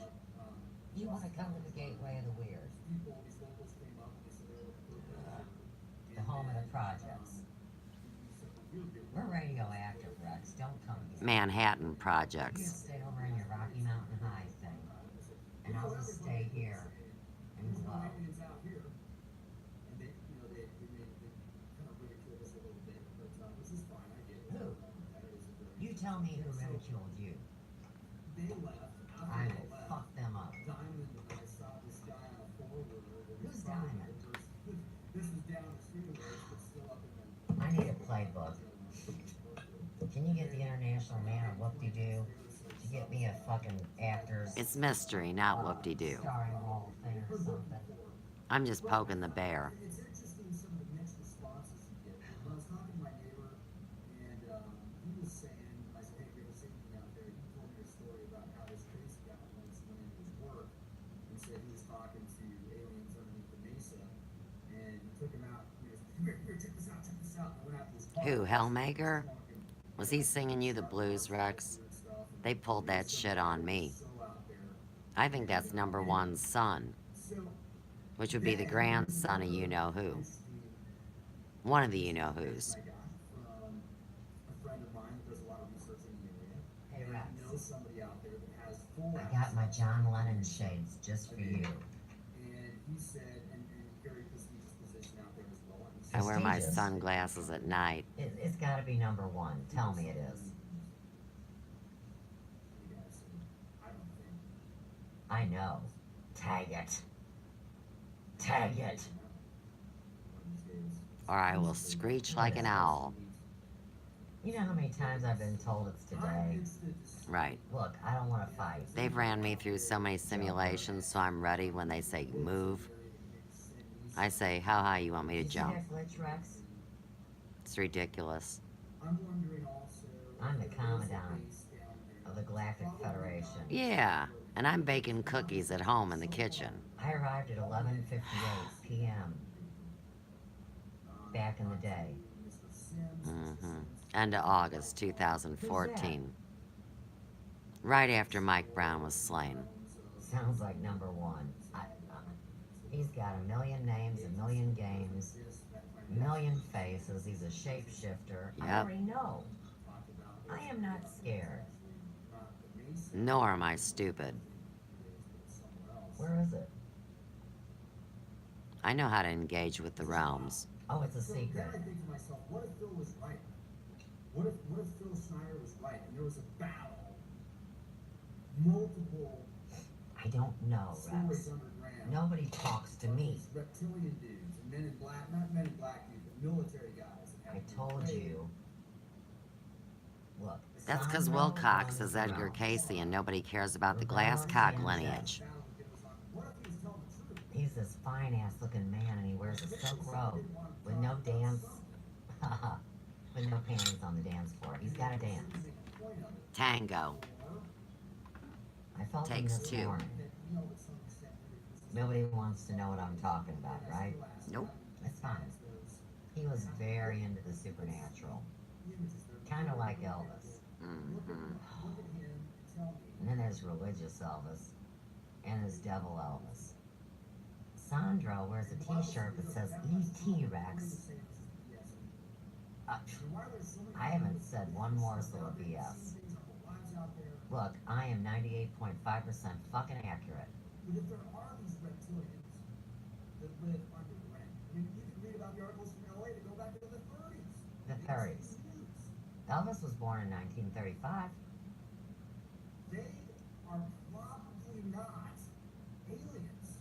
You want to come to the Gateway of the Weird? The home of the projects. We're radioactive, Rex. Don't come here. Manhattan You projects. just stay over in your Rocky Mountain High thing. And I'll just stay here and glow. Who? You tell me who ridiculed you. I will fuck them up. Who's Diamond? I need a playbook. Can you get the international man of whoop-de-doo to get me a fucking actor's It's mystery, not whoop-de-doo. starring role thing or something? I'm just poking the bear. It's interesting some of the mixed responses you get. When I was talking to my neighbor, and he was saying, I said, hey, you ever seen anything out there? He told me a story about how this crazy guy once went into his work and said he was talking to aliens underneath the mesa, and he took him out. He was, come here, check this out, check this out. I went out to his car. Who, Hellmaker? Was he singing you the blues, Rex? They pulled that shit on me. I think that's number one's son, which would be the grandson of you-know-who. One of the you-know-whos. Hey, Rex. I got my John Lennon shades just for you. I wear my sunglasses at night. It's gotta be number one. Tell me it is. I know. Tag it. Tag it. Or I will screech like an owl. You know how many times I've been told it's today? Right. Look, I don't want to fight. They've ran me through so many simulations, so I'm ready when they say move. I say, how high you want me to You see jump? that glitch, Rex? It's ridiculous. I'm the Commandant of the Galactic Federation. Yeah, and I'm baking cookies at home in the kitchen. I arrived at 11:58 p.m. back in the day. End of August 2014. Right after Mike Brown was slain. Sounds like number one. He's got a million names, a million games, a million faces. He's a shapeshifter. I Yep. already know. I am not scared. Nor am I stupid. Where is it? I know how to engage with the realms. Oh, it's a secret. I think to myself, what if Phil was right? What if Phil Schneider was right and there was a battle? Multiple I don't know, stories Rex. underground. Nobody talks to me. Reptilian dudes and men in black, not men in black dudes, but military guys. I told you. Look. That's because Sandro Wilcox runs is the Edgar realm. Casey and nobody cares about the Roberto Glasscock Sanchez. lineage. What if he was telling the truth? He's this fine-ass looking man, and he wears a silk robe with no dance, with no panties on the dance floor. He's got to dance. Tango. I felt him Takes this two. morning. Nobody wants to know what I'm talking about, right? Nope. It's fine. He was very into the supernatural, kind of like Elvis. And then there's religious Elvis, and there's devil Elvis. Sandro wears a t-shirt that says E.T. Rex. I haven't said one morsel of BS. Look, I am 98.5% fucking accurate. But if there are these reptilians that live underground, I mean, you can read about the articles from LA that go back to the 30s. The 30s. Elvis was born in 1935. They are probably not aliens.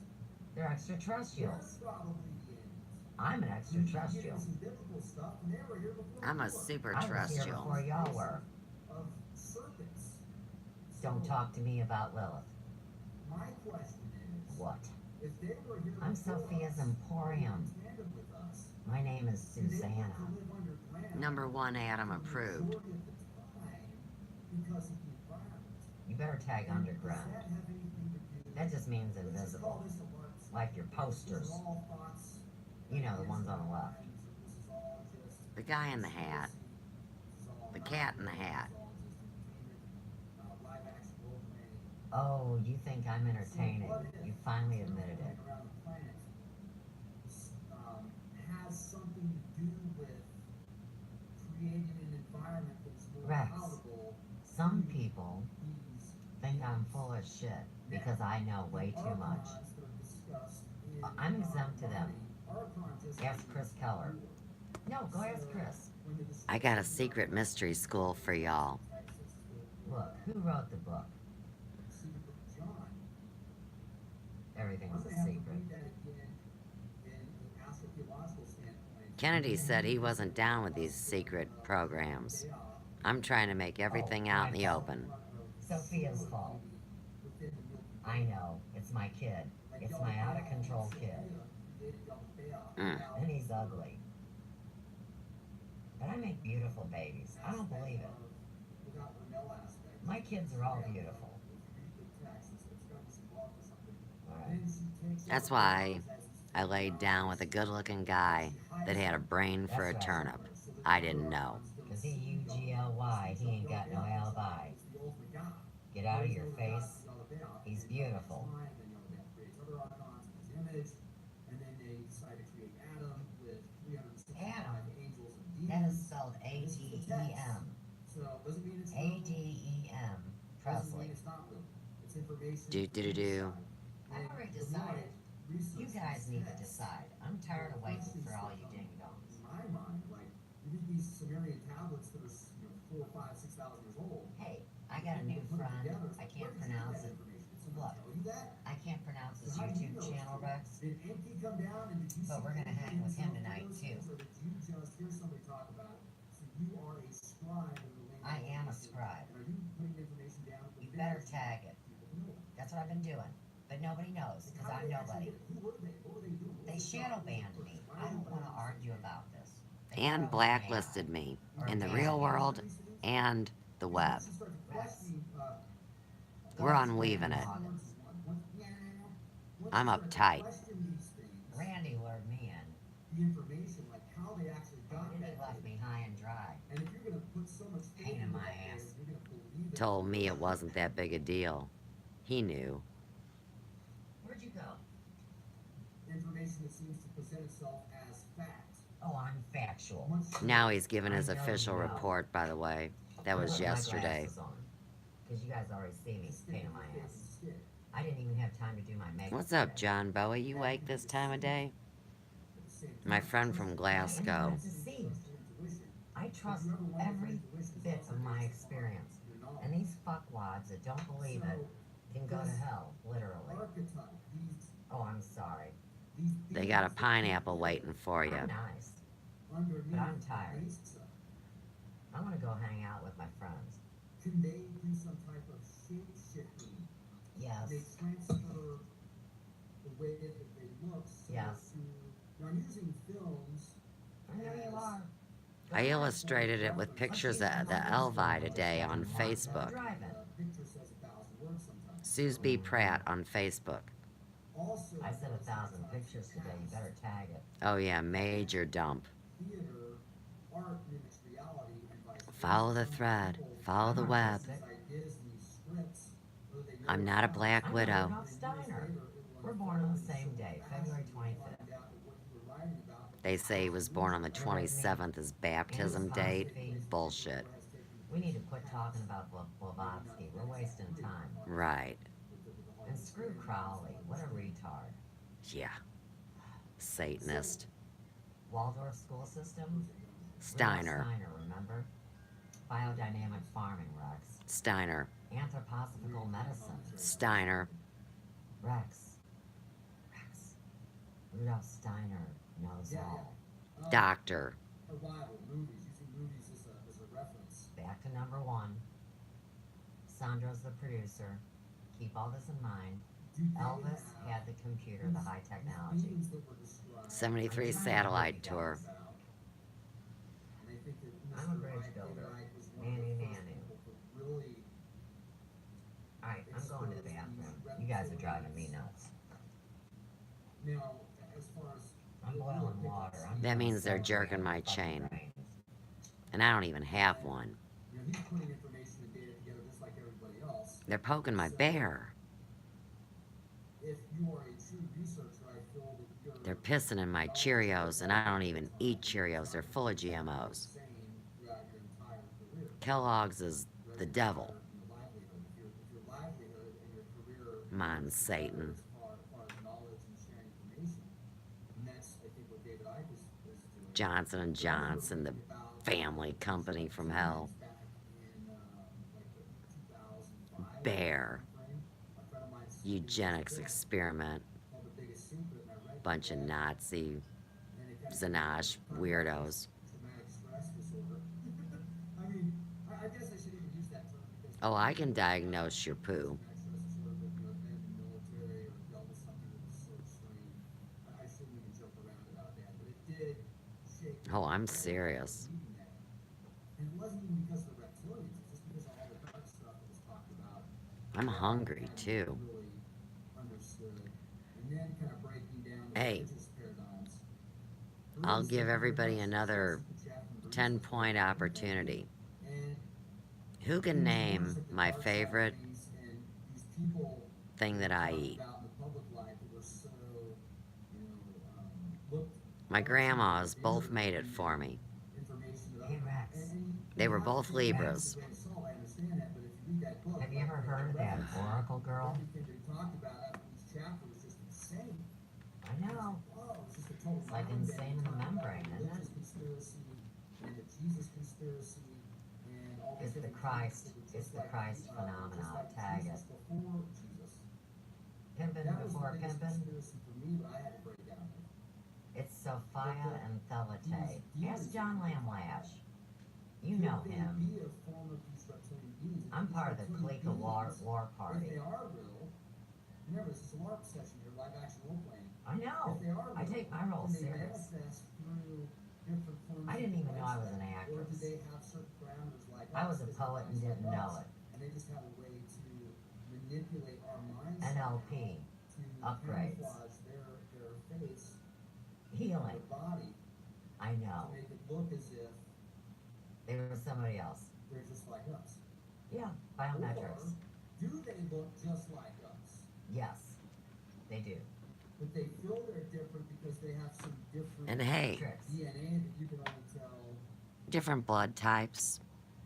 They're extraterrestrials. They're probably the aliens. I'm an You extraterrestrial. get some biblical stuff, and they were here before I'm a we were. super I was here terrestrial. before y'all were. Of serpents. Don't So, talk to me about Lilith. My question is, What? if they were here I'm before Sophia's us, Emporium. tandem with us, My name is do they Susanna. want to live underground Number one, Adam for the approved. majority of the time because of the environment? You better tag And underground. does that have anything to do That just means let's just invisible. call this a LARP. Like your posters. This is all thoughts, You know, the ones on the left. this is all just The guy in the hat. this is all The not cat in the real, hat. this is all just entertainment, live action role playing. Oh, you think I'm entertaining. So what if You finally admitted it. around the planet has something to do with creating an environment that's more Rex, palatable Some to people these think I'm full of shit because I know way too much. archons that are discussed in I'm exempt to them. Archon just Ask Chris Keller. No, go ask Chris. when they discuss I got a secret mystery school for y'all. Texas with Look, who wrote the book? Secret John. Everything I'm was a gonna have to secret. read that again in an astrotheological standpoint. Kennedy said he wasn't down with these secret programs. I'm trying to make everything out in the open. Sophia's fault. I know. It's my kid. It's my out-of-control kid. And he's ugly. But I make beautiful babies. I don't believe it. My kids are all beautiful. Alright. That's why I laid down with a good-looking guy that had a brain for a turnip. I didn't know. Cause he UGLY, he ain't got no alibi. Get out of your face. He's beautiful. Adem. That is spelled A-D-E-M. A-D-E-M. Presley. Do. I've already decided. You guys need to decide. I'm tired of waiting for all you ding-dongs. In my mind, like, you read these Sumerian tablets that are, 4, 5, 6,000 years old. Hey, I got a new friend. I can't pronounce it. Look, I can't pronounce his YouTube channel, Rex. Did Enki come down and did you But we're gonna hang with him tonight, too. Or did you just hear somebody talk about it? So you are a scribe in the language. I am a scribe. And are you putting information down? You better tag it. That's what I've been doing. But nobody knows, because I'm nobody. Who were they? What were they doing? They shadow banned me. I don't want to argue about this. They And throw me blacklisted me in the real world and the web. We're unweaving it. I'm uptight. Randy lured me in. The information, like how they actually got And he left me high and dry. And if you're gonna put so much Pain in my ass. you're gonna believe it. Told me it wasn't that big a deal. He knew. Where'd you go? Information that seems to present itself as fact. Oh, I'm factual. Now he's given his official report, by the way. That was yesterday. Because you guys already see me. Pain in my ass. I didn't even have time to do my makeup. What's up, John Bowie? You awake this time of day? My friend from Glasgow. I trust every bit of my experience. And these fuckwads that don't believe it can go to hell, literally. Oh, I'm sorry. They got a pineapple waiting for you. I'm nice. But I'm tired. I want to go hang out with my friends. Can they do some type of shape shifting? Yes. They transfer the way that they look. Yes. Now I'm using films. I know you are. I illustrated it with pictures of the ELVI today on Facebook. Picture says 1,000 words sometimes. Suze B. Pratt on Facebook. Also, I said 1,000 pictures today. You better tag it. Oh yeah, major dump. theater, art mimics reality, and vice versa. Follow the thread. Follow the web. These ideas and these scripts, whether they know I'm not a Black I'm Widow. Rudolph Steiner. We're born on the same day, February 25th. They say he was born on the 27th as baptism date. Bullshit. We need to quit talking about Blavatsky. We're wasting time. Right. And screw Crowley. What a retard. Yeah. Satanist. Waldorf school system? Steiner. Steiner, remember? Biodynamic farming, Rex. Steiner. Anthroposophical medicine. Steiner. Rex. Rudolph Steiner knows all. Doctor. Arrival, movies, using movies as a reference. Back to number one. Sandro's the producer. Keep all this in mind. ELvis had the computer, the high technology. 73 satellite tour. I'm a bridge builder. Nanny. Alright, I'm going to the bathroom. You guys are driving me nuts. Now, as far as I'm boiling water. That means they're jerking my chain. And I don't even have one. he's putting information and data together just like everybody else. They're poking my bear. If you are a true researcher, I feel that you're They're pissing in my Cheerios, and I don't even eat Cheerios. They're full of GMOs. saying throughout your entire career. Kellogg's is the devil. If your livelihood and your career Come on, Satan. as far as knowledge and sharing information, and that's I think what David Icke is doing. Johnson & Johnson, the family company from hell. Back in like the 2005 Baer. frame, a friend of mine Eugenics experiment. called The Biggest Secret, and I read Bunch of Nazi and it kind of Zanash weirdos. traumatic stress disorder. I mean, I guess I should even use that term because Oh, I can diagnose your poo. traumatic stress disorder, but you know, been in the military or dealt with something that was so extreme. I shouldn't even joke around about that, but it did shake me. Oh, I'm serious. Reading that. And it wasn't even because of the reptilians, it's just because of all the dark stuff that was talked about. I'm hungry, too. Really understood. And then kind of breaking down the Hey, religious paradigms. I'll give everybody another 10-point opportunity. And Who can name like the my dark side of favorite things, and these people thing that I eat? about in the public life that were so, looked My up to grandmas or both dared made it in for me. information that Hey, other- Rex. They were you have to both take it with a Libras. grain of salt, I understand that, but if you read that book, Have you ever heard of that Oracle girl? everything they talked about after each chapter was just insane. I know. Whoa, it's just a total It's like mind insane in bending, the talking about membrane, the isn't religious it? conspiracy and the Jesus conspiracy and all these It's the different Christ. things that were It's just the Christ just phenomenon. like Tag Jesus it. before Jesus. Pimpin' That was the before biggest pimpin'. conspiracy for me, but I had to break down. It's Sophia and Thelate. Ask John Lamlash. You know Could they him. be a form of these reptilian beings? And I'm these part of the reptilian Clique War beings, If Party. they are real, remember this is a LARP session here, live action role playing. I know. If they are real, I take my role can they serious. manifest through different forms I didn't of even know I was life? an Or do actress. they have certain parameters like I was us, a as poet and minds didn't like know us, it. and they just have a way to manipulate our minds NLP. to Upgrades. camouflage their face, Healing. their body, I to know. make it look as if They were somebody else. they're just like us. Yeah. Biometrics. Or do they look just like us? Yes. They do. But they feel they're different because they have some different And hey, Tricks. DNA that you can only tell. different blood types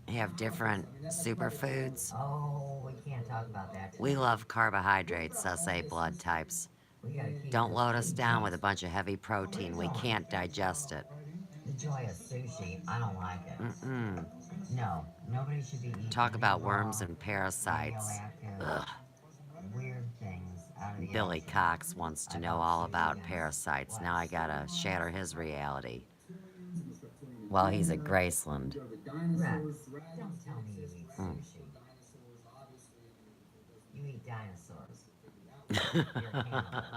have different superfoods. Oh, we can't talk about that today. We love carbohydrates, us blood types. We gotta keep Don't it load us down with a PG. bunch of heavy protein. We can't digest it. The joy of sushi. I don't like it. Mm-mm. No, nobody should be eating Talk any about raw, worms and parasites. radioactive, Ugh. weird things out of the Billy ocean. Cox wants to I know love all sushi about and parasites. what? Now I gotta shatter his reality. Well, he's at Graceland. Rex, don't tell me you eat Mm. sushi. You eat dinosaurs. You're a cannibal.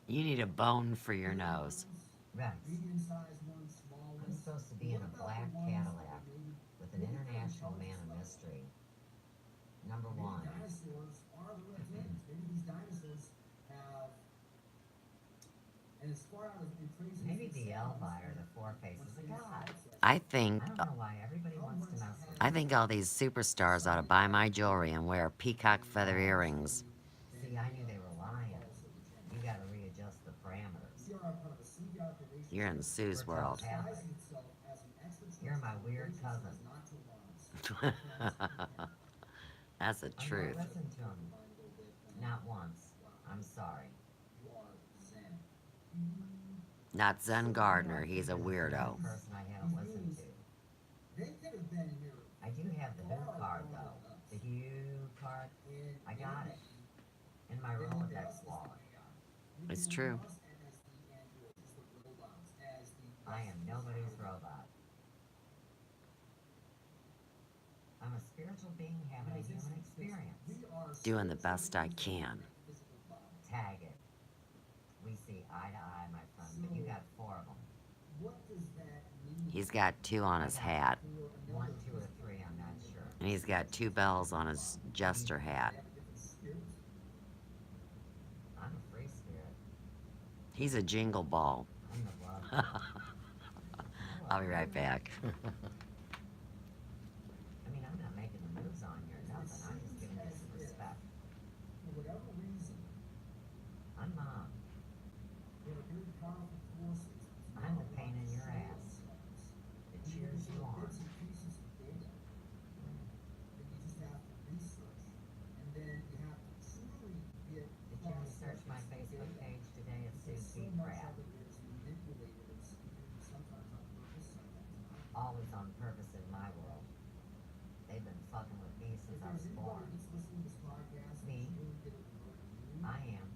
You need a bone for your nose. Rex, I'm supposed to be in a black Cadillac with an international man of mystery. Number one. Dinosaurs are the reptilians. Maybe these dinosaurs have, and as far out as the crazy. Maybe the Elvira, the four faces of God. I think I don't know why everybody wants to mess with I think all these superstars ought to buy my jewelry and wear peacock feather earrings. See, I knew they were lying. You gotta readjust the parameters. You're in Sue's world. You're my weird cousin. That's the I'm gonna truth. listen to him. Not once. I'm sorry. Not Zen Gardner, he's a weirdo. Person I haven't listened to. I do have the Who card though. The Who card. I got it. In my Rolodex wallet. It's true. I am nobody's robot. I'm a spiritual being having a human experience. Doing the best I can. Tag it. We see eye to eye, my friend, but you got four of them. He's got 2 on his hat. 1, 2, or 3, I'm not sure. And he's got 2 bells on his jester hat. I'm a free spirit. He's a jingle ball. I'm the blood. I'll be right back. I mean, I'm not making the moves on you or nothing. I'm just giving you some respect. For whatever reason, I'm mom. there are very powerful forces. I'm the pain in your ass. It cheers you on. Bits and pieces of data that you just have to research, and then you have to truly get. Did you research my Facebook page today? It's Because so Susie much Pratt. of it is manipulated, it's sometimes on purpose, sometimes not. Always on purpose in my world. They've been fucking with me If since I there's was anybody born. that's listening to this podcast, that's Me. really good at promoting you, I am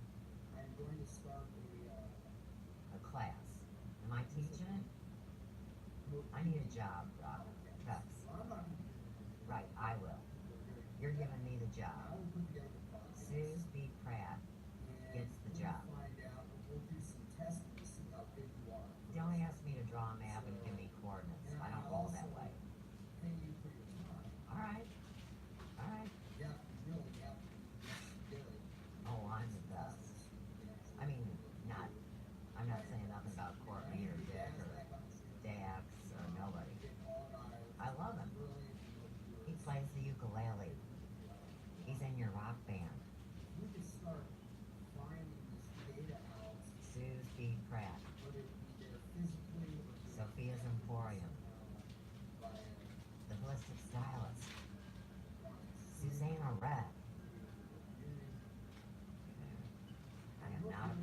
I'm going to start a class. Am I teaching it? I need a job, Robin. Rex. I'm not. Right, I will. You're giving me the job. I will put together the podcast. Suze B. Pratt gets the job. Find out, we'll do some testing to see how big you are. Don't ask me to draw a map and give me coordinates. I don't roll that way. Pay you for your time. Alright. Alright. Yeah, really, yeah. Really. Oh, I'm the best. I mean, I'm not saying nothing about Courtney or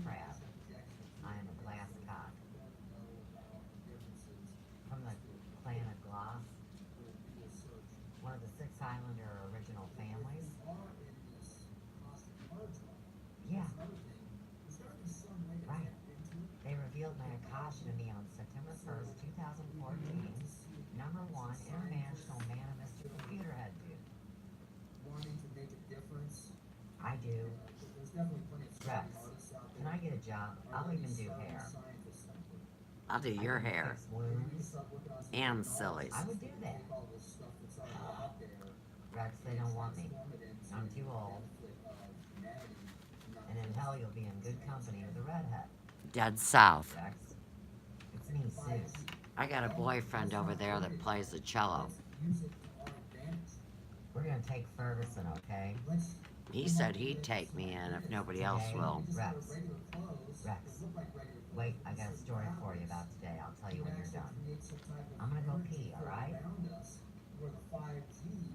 Pratt. I am a glass cock. From the clan of Gloss, one of the Six Highlander original families. Yeah. Right. They revealed my Akasha to me on September 1st, 2014. #1 International Man of Mystery Computer Head Dude. Wanting to make a difference. I do. There's definitely plenty of Rex, artists out can there. I get a job? I'll even do hair. I'll do your I can hair fix wounds. and sillies. I would do that. Rex, they don't want me. I'm too old. And in hell, you'll be in good company with a redhead. Dead south. Rex, it's me, Sue. I got a boyfriend over there that plays the cello. We're gonna take Ferguson, okay? He said he'd take me in if nobody else will. Rex, wait, I got a story for you about today. I'll tell you when you're done. I'm gonna go pee, alright? Where the 5G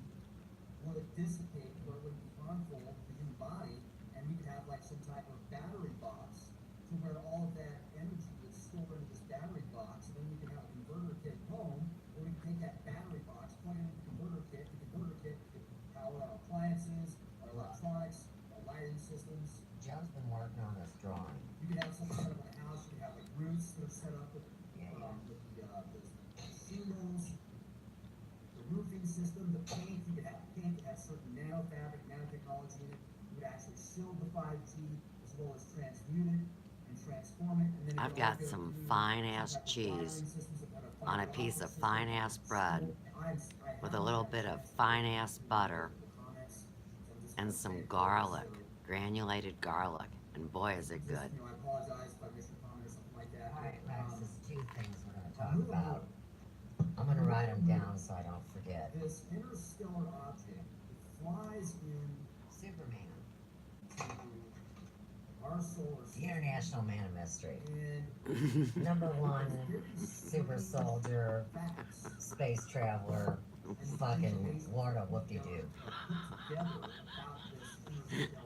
would dissipate, where it would be harmful to the human body, and we could have like some type of battery box to where all of that energy is stored into this battery box, and then we can have a converter kit at home, where we can take that battery box, plug it into the converter kit could power our appliances, our electronics, our lighting systems. Joe's been working on this drawing. You could have some set up in a house, you could have like roofs that are set up with the shingles, the roofing system, the paint, you could have paint that has certain nanofabric, nanotechnology in it. You would actually shield the 5G as well as transmute it and transform it. And then I've got some fine-ass cheese on a piece of fine-ass bread with a little bit of fine-ass butter and some garlic, granulated garlic. And boy, is it good. I apologize if I missed your comment or something like that. Alright, Rex, there's two things we're gonna talk about. I'm gonna write them down so I don't forget. This interstellar object, it flies in Superman, to our solar the system. International Man of Mystery. And #1 super soldier, facts space traveler, fucking Lord of Whoop-de-Doo. together about this interstellar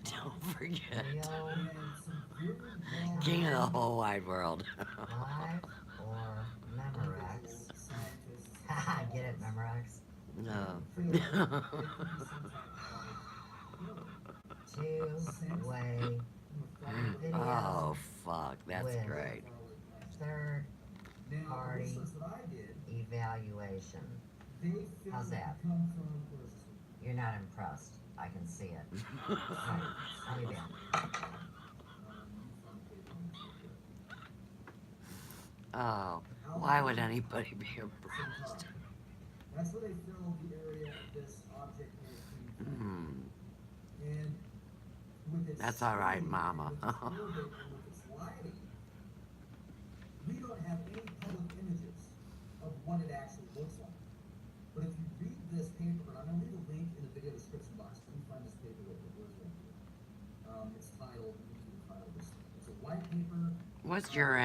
Don't forget. Real, and some very well King of the whole wide world. live, or Memorex. scientists Haha, get it, Memorex? No. feel like there could be some type of Two-way video. Oh, fuck. That's great. Third Now, Party. the research that I did, evaluation. they feel How's like that? it come from, where is this one? You're not impressed. I can see it. Right, I'll be back. Oh, why would anybody be impressed? That's where they filled the area of this object came from. Hmm. And with its That's all right, speed, Mama. with its orbit, and with its lighting, we don't have any public images of what it actually looks like. But if you read this paper, and I'm going to leave a link in the video description box. You can find this paper real quick. Where's it? It's titled, let me see the title of this. It's a white paper. What's your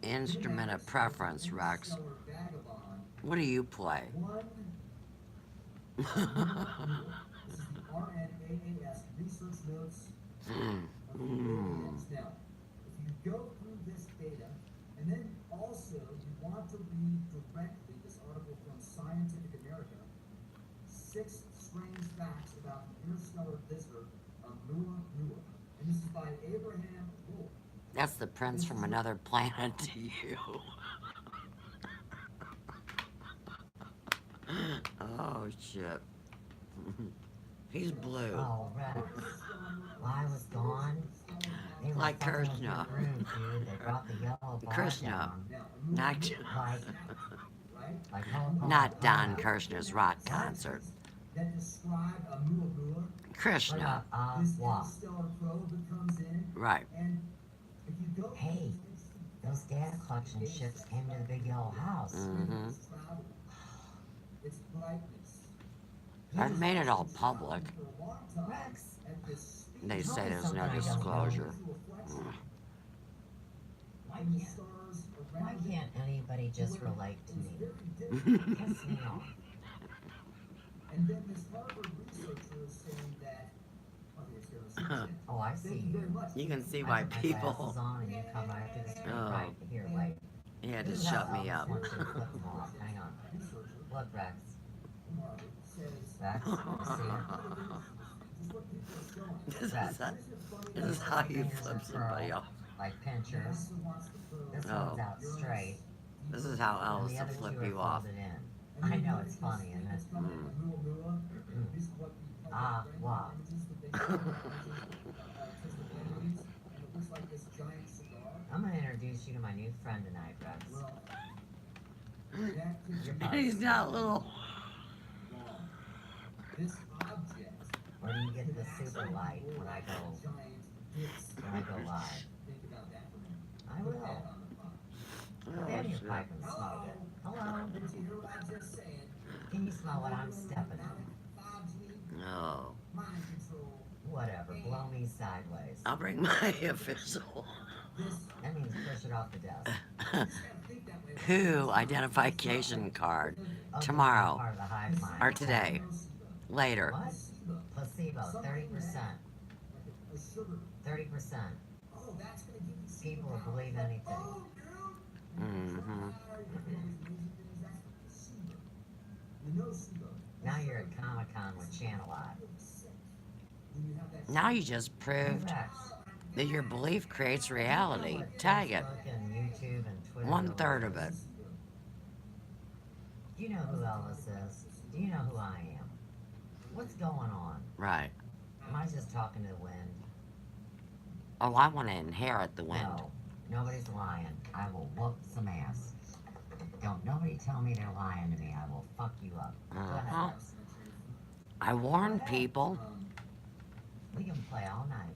instrument of preference, Rex? Interstellar Vagabond. What do you play? One. This is the RNAAS research notes Hmm. of the Hmm. aliens. Now, if you go through this data, and then also you want to read directly this article from Scientific America, 6 strange facts about the interstellar visitor Oumuamua. And this is by Abraham Wolf. That's the prince from another planet to you. Oh, shit. He's blue. Oh, Rex. While I was gone, they were Like fucking with your Krishna. groove, dude. They brought the yellow bar Krishna. down. Now, Not, Like Hong Kong. not Don Kirshner's rock concert. that describe Oumuamua. What Krishna. about This Wa? interstellar probe that comes in, Right. and if you go Hey, those data collection ships came to the big yellow house. Mm-hmm. its travel, its brightness. I've made it all public. For a long time, Rex, at this speed, They say there's no Something I don't know. disclosure. to reflect Mm. why and the can't, stars why around it can't anybody just were- relate to was me? very different. Piss me off. And then this Harvard researcher is saying that, oh, here's Oh, I see you. You can see I why put my people. glasses on and you come right through the screen. Oh. Right, here, wait. He had to This is how shut me Elvis up. wants you to flip them off. Hang on. Look, Rex. Rex, see it? This is how you flip somebody off. Like pinchers. This Oh. one's out straight. This is how And Elvis the will other flip two are you off. folded in. I know it's funny, isn't it? Ah, wow. I'm gonna introduce you to my new friend tonight, Rex. He's got little. Where do you get the super light when I go live? I will. Then your pipe and smoke it. Hello. Can you smell what I'm stepping in? No. Whatever. Blow me sideways. I'll bring my official That means push it off the desk. who identification card Okay, tomorrow part of the hive mind. or today. Later. What? Placebo, 30%. 30%. People will believe anything. Mm-hmm. Now you're at Comic-Con with Channel Eye. Now you just proved Rex, that your belief creates reality. Tag it. Facebook and YouTube and Twitter. 1/3 of it. Do you know who Elvis is? Do you know who I am? What's going on? Right. Am I just talking to the wind? Oh, I want to inherit the wind. No, nobody's lying. I will whoop some ass. Don't nobody tell me they're lying to me. I will fuck you up. Go ahead, Uh-huh. Rex. I warn people. We can play all night.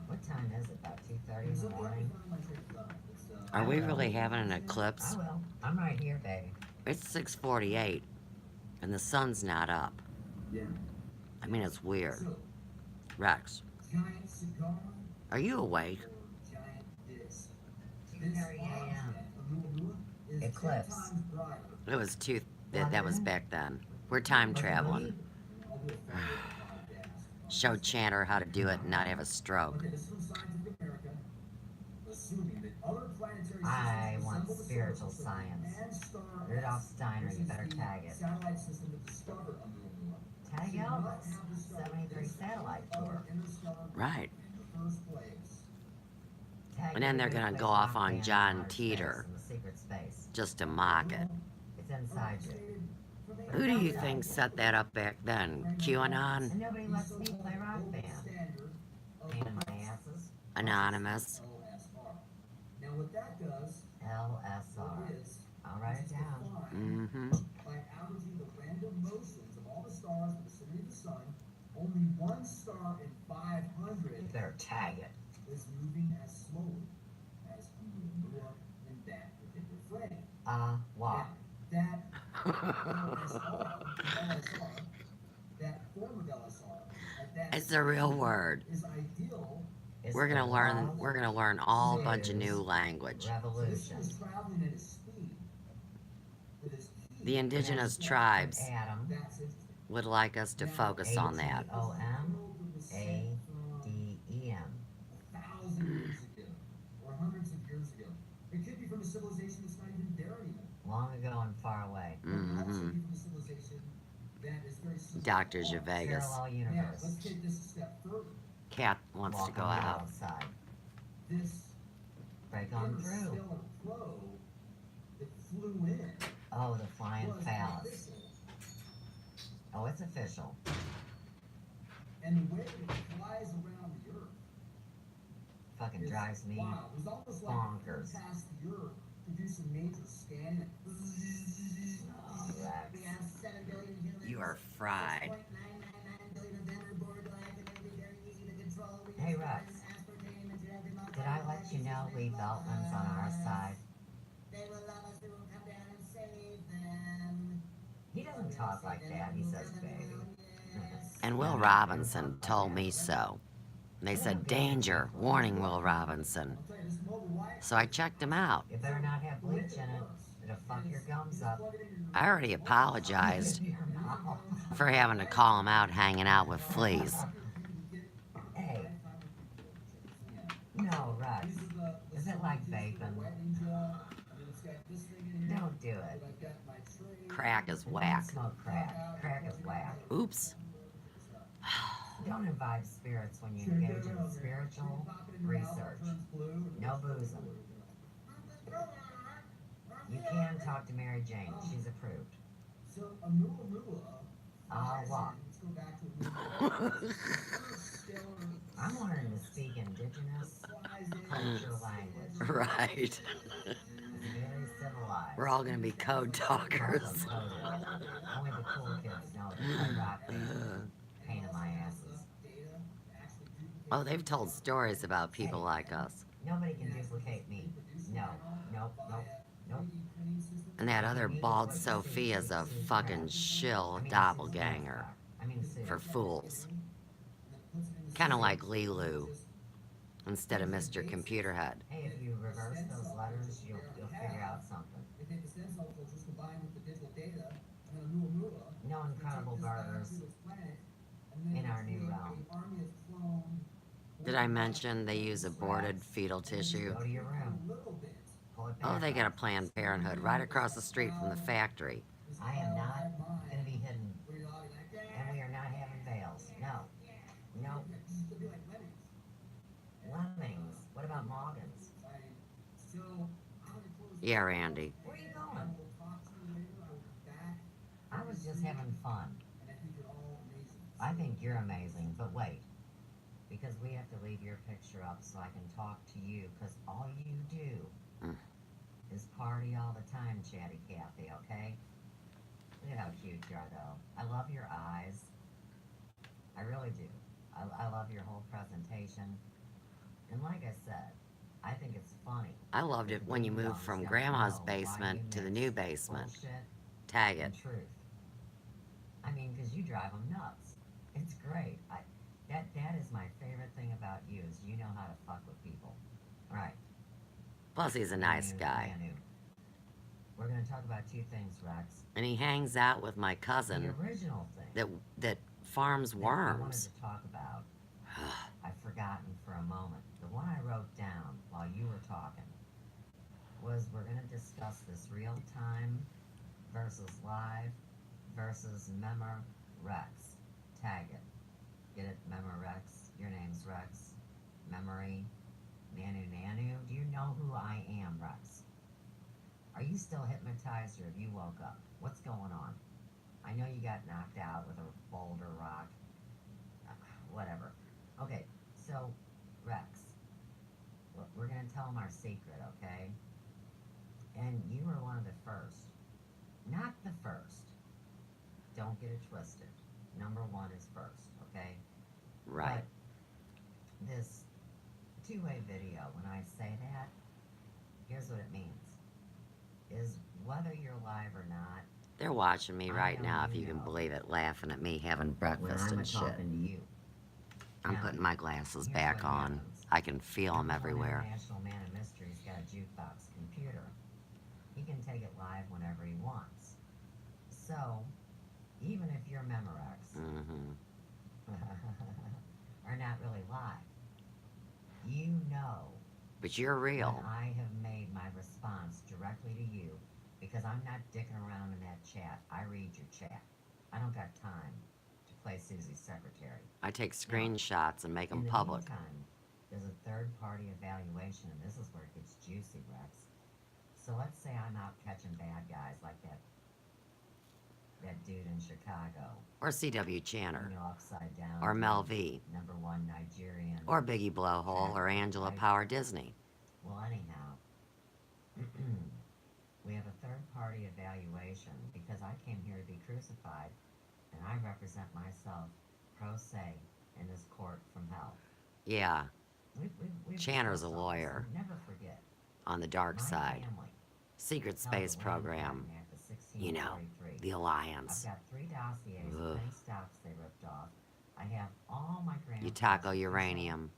What time is it? About 2:30 in the morning? Are we really having an I eclipse? will. I'm right here, baby. It's 6:48, and the sun's not up. Yeah. I mean, it's weird. Rex, are you awake? 2:30 a.m. Eclipse. It was that was back then. We're time traveling. Show Chanter how to do it and not have a stroke. I want spiritual science. Rudolph Steiner, you better tag it. Tag Elvis. 73 satellite tour. Right. Tag And then they're every gonna place go off rock on band John in outer space Teeter in the secret space. just to mock it. It's inside you. Who do you think set that up back then? QAnon? And nobody lets me play rock band. Pain in my asses. Anonymous? Now what that does LSR. is I'll write it down. Mm-hmm. by averaging the random motions of all the stars in the vicinity of the sun, only one star in 500 You better tag it. is moving as slowly as Oumuamua in that particular frame. Wow. That LSR, that form of LSR, at that It's a real word. is ideal. It's We're gonna the learn. love We're gonna learn all a bunch of new language. revolution. This is traveling at a speed that is key. The indigenous tribes Adam. That's it. would like us to focus on that. ATOMADEM. 1,000 years ago, or hundreds of years ago. It could be from a civilization that's not even there anymore. Long ago and far away. It could also Mm-hmm. be from a civilization that is very Dr. Gervais. Parallel Now, universe. let's take this a step further. Cat wants to Walk go on the out. outside. This Break on through. interstellar flow that flew in Oh, the flying was phallus. official. Oh, it's official. And the way it flies around the Earth Fucking is drives me. wow. It was almost like bonkers. it passed the Earth to do some major scanning. Oh, Rex. We have 7 billion humans. You are fried. 6.999 billion of them are born galactic and they're very easy to control. We Hey, use Rex. aspartame and genetic Did I let you know Lee Beltman's on our side? They will love us, we will come down and save them. He doesn't talk like that. He says, baby. And Will Robinson told me so. They said, danger, warning, Will Robinson. I'll tell you, this mobile wire, So I checked him out. You better not have bleach in it. It'll fuck your gums up. I already apologized. For having to call him out hanging out with fleas. Hey. No, Rex. Is it like bacon? Don't do it. Crack is whack. Smoke crack. Crack is whack. Oops. Don't imbibe spirits when you engage in spiritual research. No boozing. You can talk to Mary Jane. She's approved. I'll walk. I'm learning to speak indigenous culture language. Right. It's very civilized. We're all gonna be code talkers. Only the cool kids know that I rock pain in my asses. Oh, they've told stories about people like us. Nobody can duplicate me. No, nope, nope, nope. And that other bald Sophia's a fucking shill doppelganger for fools. Kind of like Lilu instead of Mr. Computer Head. Hey, if you reverse those letters, you'll figure out something. No incredible burgers in our new realm. Did I mention they use aborted fetal tissue? Go to your room. Pull it Oh, back they got a up. Planned Parenthood right across the street from the factory. I am not gonna be hidden, and we are not having veils. No, no. Lemmings. What about Moggins? Yeah, Randy. Where are you going? I was just having fun. I think you're amazing, but wait. Because we have to leave your picture up so I can talk to you, because all you do is party all the time, Chatty Cathy, okay? Look at how cute you are, though. I love your eyes. I really do. I love your whole presentation. And like I said, I think it's funny. I loved it when you moved from Grandma's basement to the new basement. Bullshit Tag it. and truth. I mean, because you drive them nuts. It's great. That is my favorite thing about you, is you know how to fuck with people. Right. Plus, he's a nice guy. We're going to talk about two things, Rex. And he hangs out with my The cousin original thing that farms that I wanted worms. to talk about, I've forgotten for a moment. The one I wrote down while you were talking was, we're going to discuss this real time versus live versus Rex. Tag it. Get it? Rex. Your name's Rex. Memory. Nanu. Do you know who I am, Rex? Are you still hypnotized, or have you woke up? What's going on? I know you got knocked out with a boulder rock. Whatever. Okay, so, Rex, we're going to tell him our secret, okay? And you were one of the first. Not the first. Don't get it twisted. Number one is first, okay? Right. But this two-way video, when I say that, here's what it means. Is whether you're live or not, They're watching me right now, if you can believe it, laughing at me having when breakfast I'm and shit. talking to you. I'm Now, putting my glasses here's back what on. happens. I can feel them everywhere. International Man of Mystery's got a jukebox computer. He can take it live whenever he wants. So, even if you're Memorex, Mm-hmm. are not really live, you know But you're real. that I have made my response directly to you, because I'm not dicking around in that chat. I read your chat. I don't got time to play Susie's secretary. I take screenshots and make In them the public. meantime, there's a third-party evaluation, and this is where it gets juicy, Rex. So let's say I'm out catching bad guys like that dude in Chicago. Or C.W. Channer. You know, upside down. Or Mel V. Number one Nigerian. Or Biggie Blowhole. Or Angela Power Disney. Well, anyhow, we have a third-party evaluation because I came here to be crucified, and I represent myself pro se in this court from hell. Yeah, We've Channer's a discussed all this, lawyer. and never forget. on the dark My side. family Secret held the space Land program. Patent Act of You know, 1643. the Alliance. I've got 3 dossiers Ugh. of any stocks they ripped off. I have all my grandfather's Utaco uranium.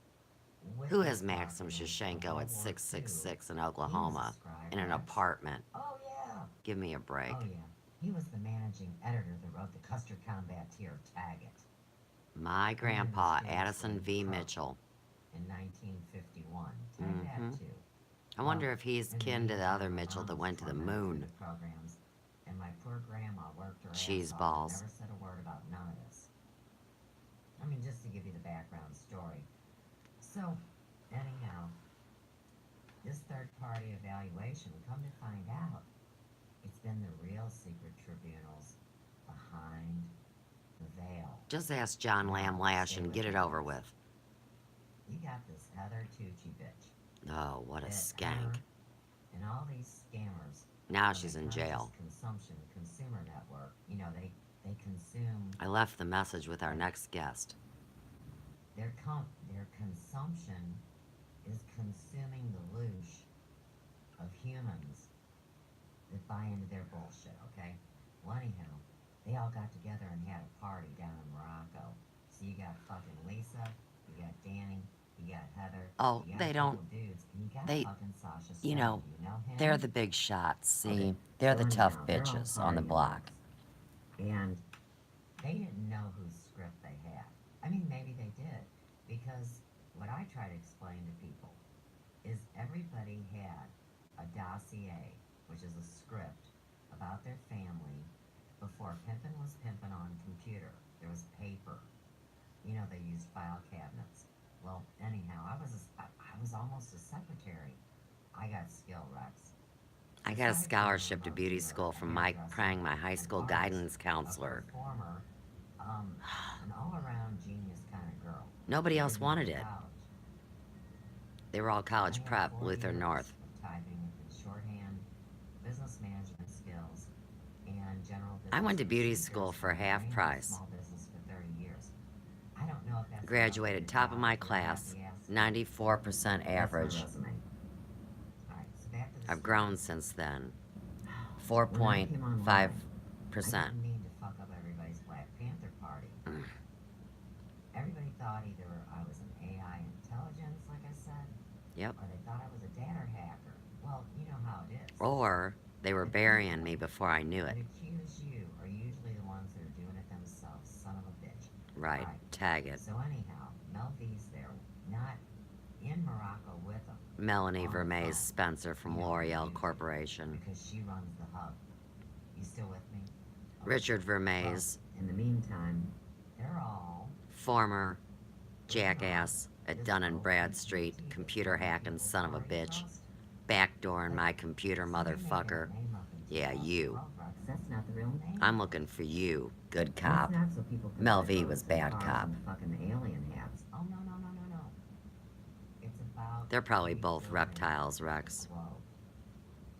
with Who the has Maxim documents Shevchenko from at World War 666 in II. He was Oklahoma a scribe, in an Rex. apartment? Oh, yeah. Give me a break. Oh, yeah. He was the managing editor that wrote the Custer Combateer Taggart My grandpa, Addison V. Mitchell. in 1951. Tag Mm-hmm. that too. I wonder if he's In the kin to the other meantime, my Mitchell that mom went to the was tormented moon. through the programs, and my poor grandma worked her Cheese ass off balls. and never said a word about none of this. I mean, just to give you the background story. So, anyhow, this third-party evaluation, come to find out, it's been the real secret tribunals behind the veil. Just ask John Lamb Lash and get it over with. You got this Heather Tucci bitch. Oh, what a that skank. her and all these scammers. Now on she's the in jail. Conscious Consumption Consumer Network. You know, they consume I left the message with our next guest. their consumption is consuming the loosh of humans that buy into their bullshit, okay? Well, anyhow, they all got together and had a party down in Morocco. So you got fucking Lisa, you got Danny, you got Heather. Oh, you got they a don't- couple dudes, and you got they- fucking Sasha you Stone. know, Do you know him? They're the big shots, see? Okay, They're so the tough anyhow, they're all bitches on the partying block. And they didn't know whose script they had. I mean, maybe they did. Because what I try to explain to people is everybody had a dossier, which is a script about their family before pimpin' was pimpin' on computer. There was paper. You know, they used file cabinets. Well, anyhow, I was almost a secretary. I got skill, Rex. I got a scholarship to beauty school from Mike Prang, my high school guidance counselor. A performer, an all-around genius kind of girl. Nobody else Didn't go wanted to it. college. They were all college I had prep, 4 Luther years North. of typing and shorthand, business management skills, and general business. I went to beauty procedures, school for and half ran a price. Small business for 30 years. I don't know if that's Graduated enough top for of your my job, class, your ass. 94% That's my average. resume. All right, so back to the I've story. grown since then. When I came online, 4.5%. I didn't mean to fuck up everybody's Black Panther party. Everybody thought either I was an AI intelligence, like I said, Yep. or they thought I was a data hacker. Well, you know how it is. Or they were burying me before I knew That it. accuse you are usually the ones that are doing it themselves, son of a bitch. Right. Tag it. So anyhow, Mel V's there, not in Morocco with them. Melanie on the Vermees phone. Spencer from You know, L'Oreal you- Corporation. Because she runs the hub. You still with me? Okay. Richard Vermees, Well, in the meantime, they're all former jackass at Dun and Bradstreet, computer hacking son of a bitch, backdooring my computer motherfucker. Yeah, you. That's not the real name. I'm looking for you, good It's cop. not so people can Mel buy V boats was and bad cars cop. and fucking alien hats. Oh no. It's about They're probably both rebuilding reptiles, the Rex. globe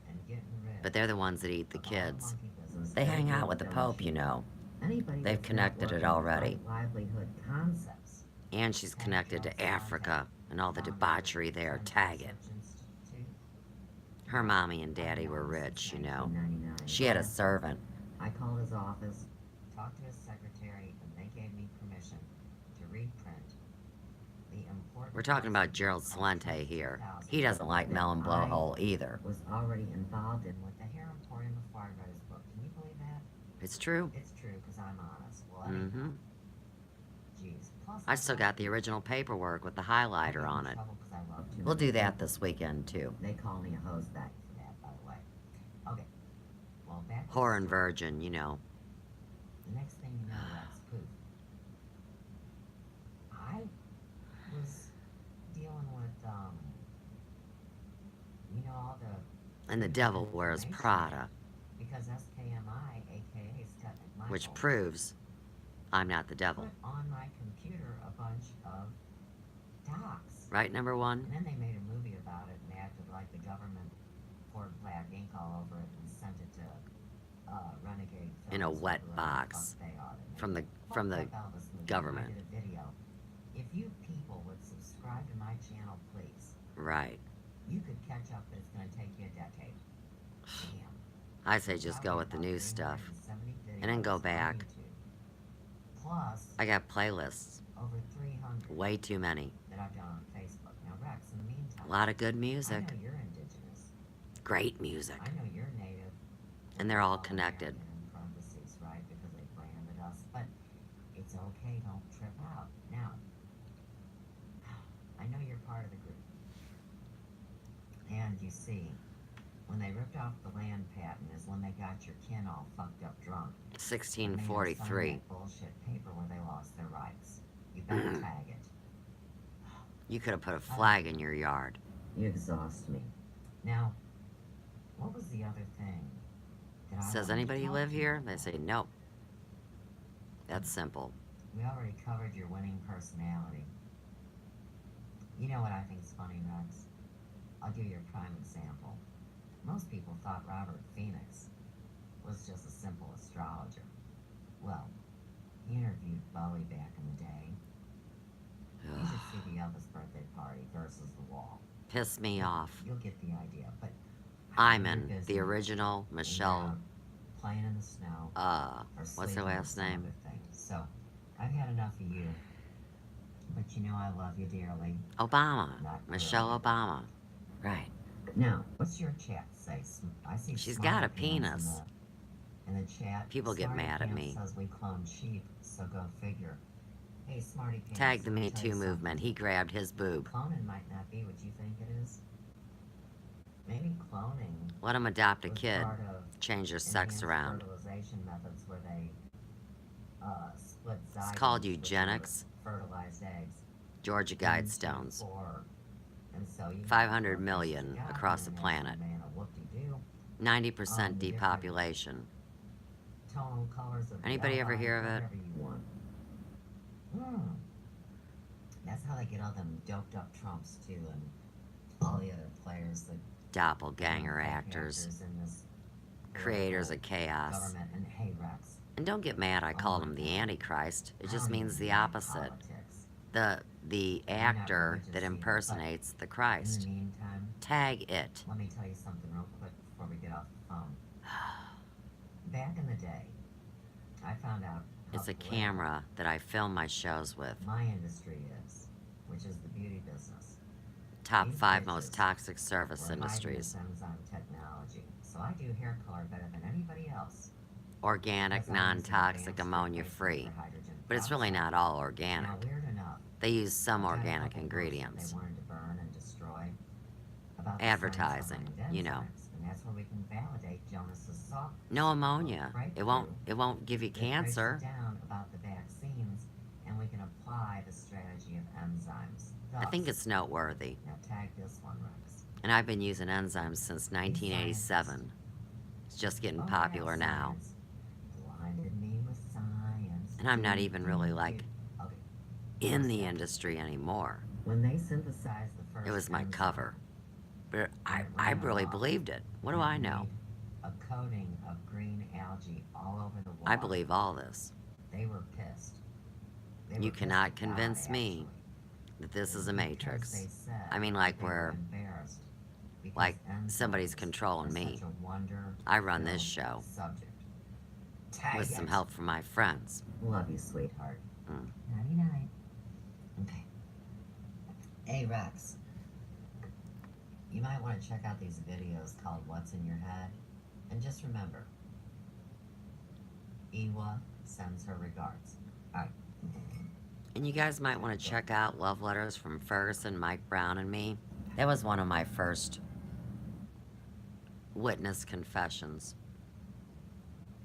and getting rid But they're the ones that eat the of all the kids. monkey business They hang that out with the don't Pope, shoot. you know. Anybody They've that's connected it not already. working with livelihood concepts. And she's connected to Africa and all the debauchery there. Tag it. Her mommy and daddy were rich, you know. She had a servant. I called his office, talked to his secretary, and they gave me permission to reprint the important. We're talking about Gerald Salente here. He doesn't like melon blowhole either. Was already involved in with the hair emporium before I read his book. Can you believe that? It's true. It's true because I'm honest. Well, Mm-hmm. Jeez. Plus, I still got the original paperwork with the highlighter on it. We'll do that this weekend, too. They call me a hose bag for that, by the way. Okay. Well, back to the Whore and story. virgin, you know. The next thing you know, that's poof. I was dealing with, you know, all the... And the devil wears Prada, Because SKMI, aka Scott McMichael, which proves I'm not the devil. put on my computer a bunch of docs. Right, number one? And then they made a movie about it and acted like the government poured black ink all over it and sent it to Renegade Films. In a or wet whoever the box fuck they are. from the Fuck that Elvis movie. government. I did a video. If you people would subscribe to my channel, please, Right. you could catch up, but it's going to take you a decade. Damn. I say just go with the new stuff. 370 And then go videos on back. YouTube. Plus, I got playlists. over 300 Way too many. that I've done on Facebook. Now, Rex, in the meantime, A lot of good I music. know you're indigenous. Great music. I know you're native. And they're all connected. American and It's okay, don't trip out. Now, I know you're part of the group. And you see, when they ripped off the land patent is when they got your kin all fucked up drunk. 1643. That bullshit paper where they lost their rights. You better tag it. You could have put a flag in your yard. You exhaust me. Now, what was the other thing? Says anybody live here? They say nope. That's simple. We already covered your winning personality. You know what I think's funny, Rex? I'll give you a prime example. Most people thought Robert Phoenix was just a simple astrologer. Well, he interviewed Bowie back in the day. You should see the ELvis birthday party versus the wall. Piss me off. You'll get the idea, but I'm in the original Michelle. Playing in the snow. What's her last name? So, I've had enough of you. But you know I love you dearly. Obama. Not Michelle really. Obama. Right. Now, what's your chat say? I see She's Smarty got a Pants penis. In the chat. People get Smarty mad at Pants me. Says we clone sheep, so go figure. Hey, Smarty Pants. Tag the let me Me tell Too you movement. He grabbed his boob. Cloning might not be what you think it is. Maybe cloning. Let him adopt a was kid. part of Change their sex enhanced around. fertilization methods where they split It's called zygotes, which eugenics. are fertilized eggs. Georgia Guidestones. And so you 500 million across the planet. 90% different depopulation. tonal colors of the Anybody ever outline, hear of it? whatever you want. That's how they get all them doped up Trumps too, and all the other players, the Doppelganger actors. in this Creators of chaos. government. And hey, Rex, And don't get mad I called him the Antichrist. It just means the opposite. The actor that impersonates the In Christ. the meantime, Tag it. let me tell you something real quick before we get off the phone. Back in the day, I found out how It's a political camera that I film my shows with. my industry is, which is the beauty business. Top These 5 most bitches toxic service We're hiding industries. this enzyme technology, so I do hair color better than anybody else. Organic, Because I use non-toxic, advanced ammonia-free. replacement for hydrogen But it's really peroxide. not all organic. Now, weird enough, They use some I've got a organic couple ingredients. posts that they wanted to burn and destroy about the Advertising, science behind you know. enzymes, and that's where we can validate Jonas's soft. No ammonia. breakthrough It won't give you that breaks cancer. it down about the vaccines, and we can apply the strategy of enzymes. I think Thus- it's noteworthy. Now tag this one, Rex. And I've been using enzymes since 1987. It's just getting Oh, popular yeah, now. science blinded me with science. And I'm not even really like Okay. in the industry anymore. When they synthesized the first It was my enzyme, cover. But I it ran really amok. believed it. What do It I know? made a coating of green algae all over the water. I believe all this. They were pissed. They You were cannot pissed at God, convince me actually. that this is a Because matrix. they said I mean, like they were where embarrassed because like enzymes somebody's controlling are me. such a wonder I run this filled show subject. Tag with some it. help from my friends. Love you, sweetheart. Mm. Nighty night. Okay. Hey, Rex. You might want to check out these videos called What's in Your Head. And just remember, EYWA sends her regards. Alright. And you guys might want to check out Love Letters from Ferguson, Mike Brown, and me. That was one of my first witness confessions.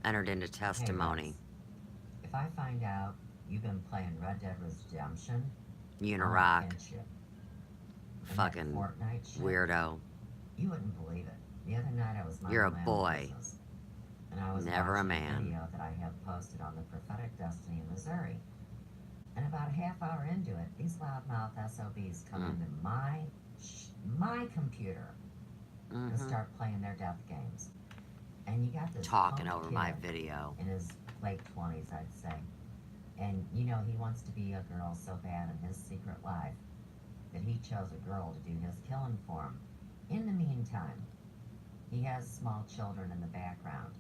Entered into testimony. Hey, Rex, if I find out you've been playing Red Dead Redemption, Unirock, I'll pinch you. And that fucking Fortnite shit, weirdo. You wouldn't believe it. The other night I was minding You're a my own boy. business, and I was Never a watching man. video that I have posted on the Prophetic Destiny in Missouri. And about a half hour into it, these loudmouth SOBs come into my computer and start playing their death games. And you got this Talking punk over my kid video. in his late 20s, I'd say. And, you know, he wants to be a girl so bad in his secret life that he chose a girl to do his killing for him. In the meantime, he has small children in the background.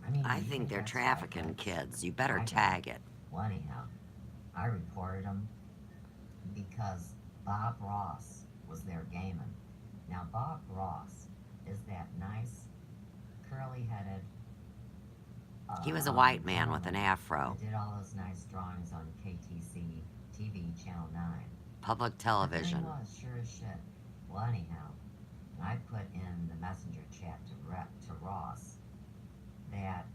I mean, I do you think they're that's trafficking right, Rex? kids. You better I tag it. Well, anyhow, I reported him because Bob Ross was there gaming. Now, Bob Ross is that nice, curly-headed, He was a white man with an gentleman afro. that did all those nice drawings on KTC TV Channel 9. Public That's where television. he was, sure as shit. Well, anyhow, I put in the messenger chat to Ross that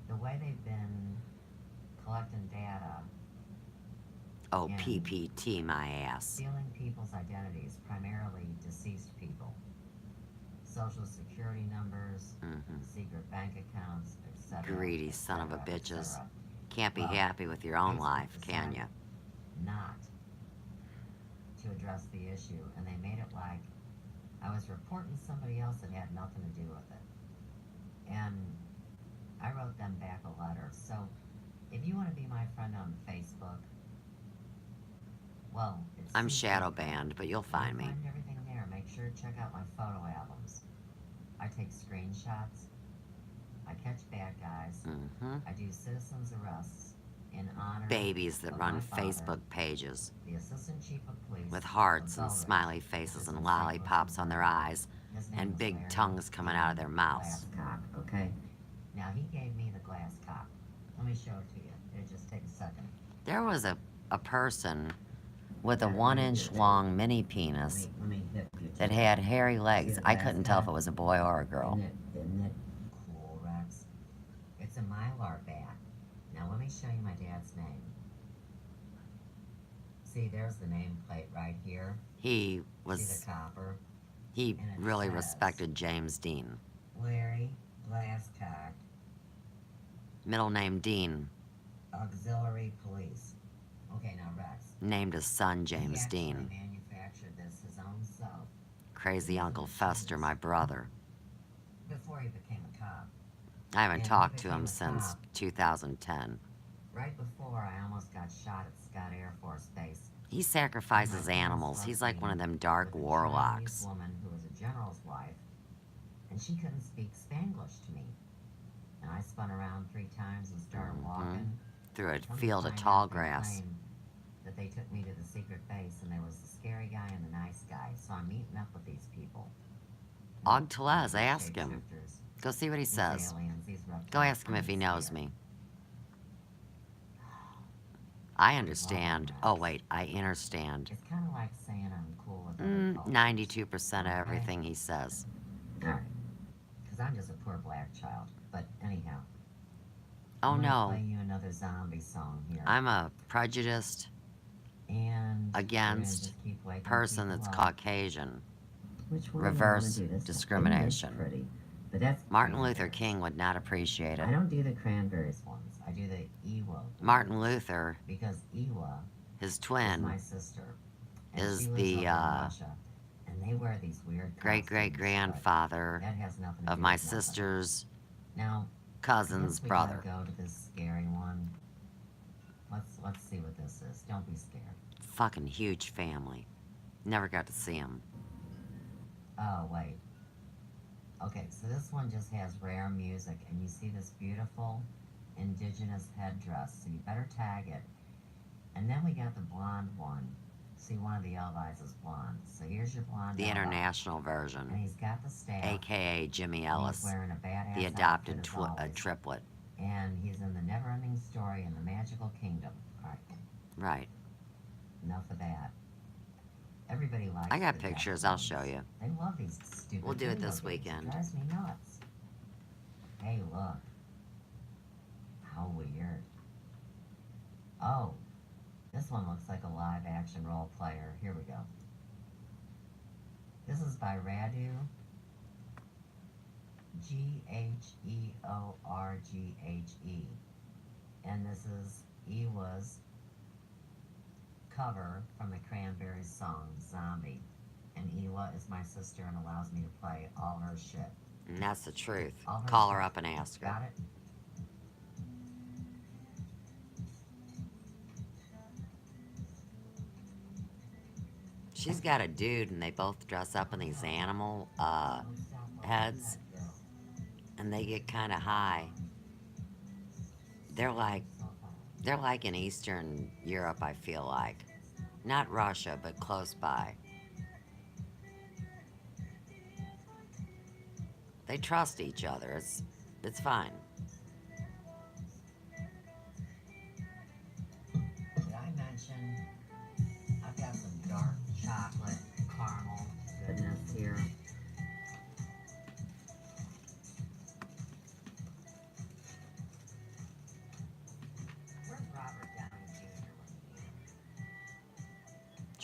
the way they've been collecting data Oh, and PPT my ass. stealing people's identities, primarily deceased people, social security numbers, secret bank accounts, etc. Greedy son of a bitches. etc. Can't be Well, happy with your own Facebook life, can decided you? not to address the issue, and they made it like I was reporting somebody else that had nothing to do with it. And I wrote them back a letter. So if you want to be my friend on Facebook, well, I'm shadow banned, but you'll find me. Find everything there. Make sure to check out my photo albums. I take screenshots. I catch bad guys. I do citizens arrests in honor Babies that of run my father, Facebook pages the assistant chief of police with hearts of and Belridge, smiley faces which is and in lollipops St. on their Louis, eyes Missouri. His name and was big Larry tongues coming out of their mouths. Glasscock, okay? Now he gave me the glass cock. Let me show it to you. It'll just take a second. There was a person with a 1-inch long mini penis Let me hit you to that had hairy legs. I couldn't tell if it was a boy or a girl. Isn't it cool, Rex? It's a Mylar bat. Now let me show you my dad's name. See, there's the nameplate right here. He See was, the copper? he And it really says, respected James Dean. Larry Glasscock, Middle name Dean. Auxiliary Police. Okay, now Rex. Named his son He James actually Dean. manufactured this his own self Crazy Uncle Fester, my brother. before he became a cop. I haven't And he talked to became him a since cop 2010. right before I almost got shot at Scott Air Force Base. He sacrifices animals. He's like one of them dark With a warlocks. Chinese woman who was a general's wife, and she couldn't speak Spanglish to me. And I spun around 3 times and started walking. Through a Come to field of find tall out, they grass. claimed that they took me to the secret base, and there was the scary guy and the nice guy. So I'm meeting up with these people. Og Telez, ask him. Shapeshifters, Go see what he these says. aliens, these reptiles. Go ask him I'm if he knows scared. me. I understand. Oh, wait, I understand. It's kind of like saying I'm cool with other cultures. 92% of everything he says. Alright. Because I'm just a poor black child. But anyhow. Oh, I'm gonna no. play you another zombie song here. I'm a prejudiced and against person that's Caucasian. Which one reverse do I wanna do? This discrimination. is pretty, but that's Martin Luther Cranberries. King would not appreciate it. I don't do the Cranberries ones. I do the EYWA. Martin Luther, Because EYWA his is twin, my sister. And is she lives the, over in Russia, and they wear these weird costumes, but great-great-grandfather that has nothing to of do my with nothing. sister's Now, cousin's guess we brother. gotta go to this scary one. Let's see what this is. Don't be scared. Fucking huge family. Never got to see him. Oh, wait. Okay, so this one just has rare music, and you see this beautiful indigenous headdress, so you better tag it. And then we got the blonde one. See, one of the ELvis is blonde. So here's your blonde The Elvis. international And version, he's got the staff. aka Jimmy and Ellis, he's wearing a badass the adopted outfit as always. triplet. And he's in the never-ending story in the magical kingdom. All right, Right. enough of that. Everybody likes I got the pictures, Japanese. I'll show you. They love these stupid We'll do it video this games. weekend. It drives me nuts. Hey, look. How weird. Oh, this one looks like a live-action role player. Here we go. This is by Radu. Gheorghe. And this is EYWA's cover from the Cranberries song, Zombie. And EYWA is my sister and allows me to play all her shit. And that's the truth. All her Call shit. her up and ask her. Got it? She's got a dude, and they both dress up in these animal heads, and they get kind of high. They're like in Eastern Europe, I feel like. Not Russia, but close by. They trust each other. It's fine.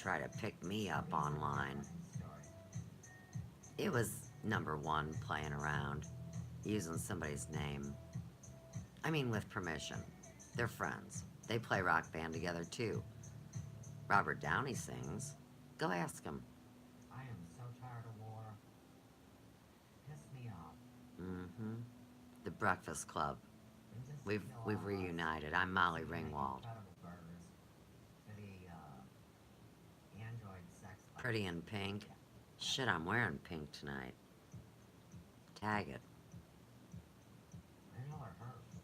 try to pick me up online. It was number one playing around, using somebody's name. I mean, with permission. They're friends. They play rock band together, too. Robert Downey sings. Go ask him. I am so tired of war. Piss me off. Mm-hmm. The Breakfast Club. And just, We've you know, reunited. I'm Molly make Ringwald. incredible burgers for the Android sex life. Pretty in pink. Shit, I'm wearing pink tonight. Tag it. I know it hurts.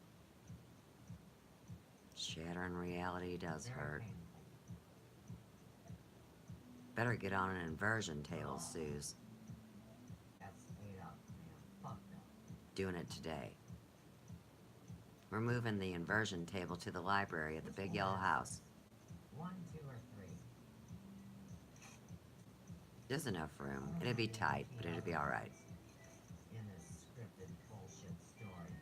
Shattering reality does Very hurt. painful. Better get on an inversion table, Suze. That's ate up, man. Fucked up. Doing it today. We're moving the inversion table to the library at the big yellow house. 1, 2, or 3. There's enough room. It'll be tight, but it'll be alright. In this scripted bullshit story.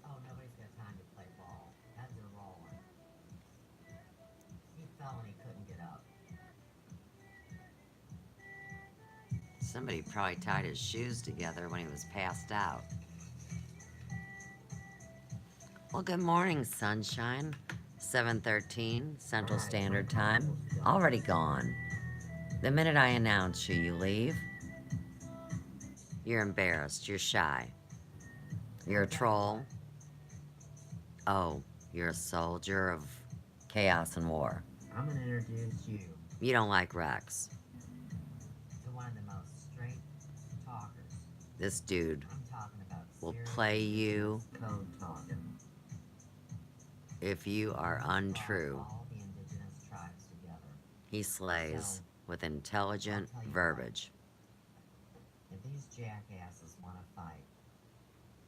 Oh, nobody's got time to play ball. Heads are rolling. He fell and he couldn't get up. Somebody probably tied his shoes together when he was passed out. Well, good morning, sunshine. 7:13 Central Standard Time. Already gone. The minute I announce you, you leave. You're embarrassed. You're shy. You're a troll. Oh, you're a soldier of chaos and war. I'm gonna introduce you You don't like Rex. to one of the most straight talkers. This dude I'm talking about will serious play you code talking. if you are untrue. All the indigenous tribes together. He slays with intelligent verbiage. If these jackasses want to fight,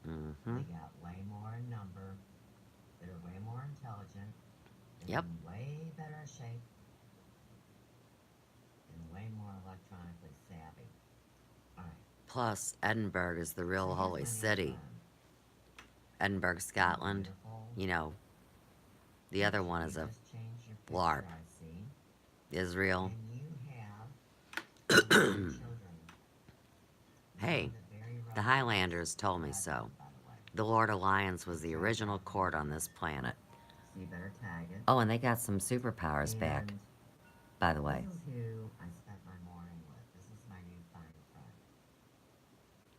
Mm-hmm. they got way more in number, that are way more intelligent, they're Yep. in way better shape, and way more electronically savvy. Alright. Plus, Edinburgh is the real holy city. Edinburgh, Scotland. You know, the other one is a blarp. Israel. And you have children. Hey, the Highlanders told me so. The Lord of Lions was the original court on this planet. So you better tag it. Oh, and they got some superpowers back, And by the way. this is who I spent my morning with. This is my new fine friend.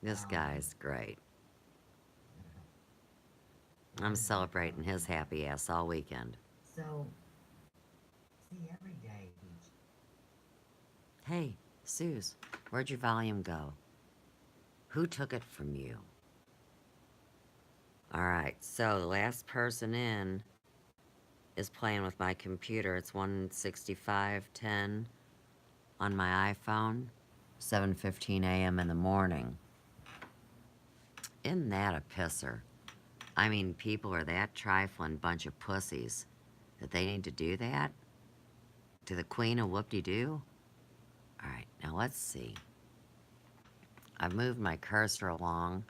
This guy's great. I'm celebrating his happy ass all weekend. So, see, every day he Hey, Suze, where'd your volume go? Who took it from you? Alright, so the last person in is playing with my computer. It's 1:65:10 on my iPhone, 7:15 a.m. in the morning. Isn't that a pisser? I mean, people are that trifling bunch of pussies that they need to do that? To the queen of whoop-de-doo? Alright, now let's see. I've moved my cursor along,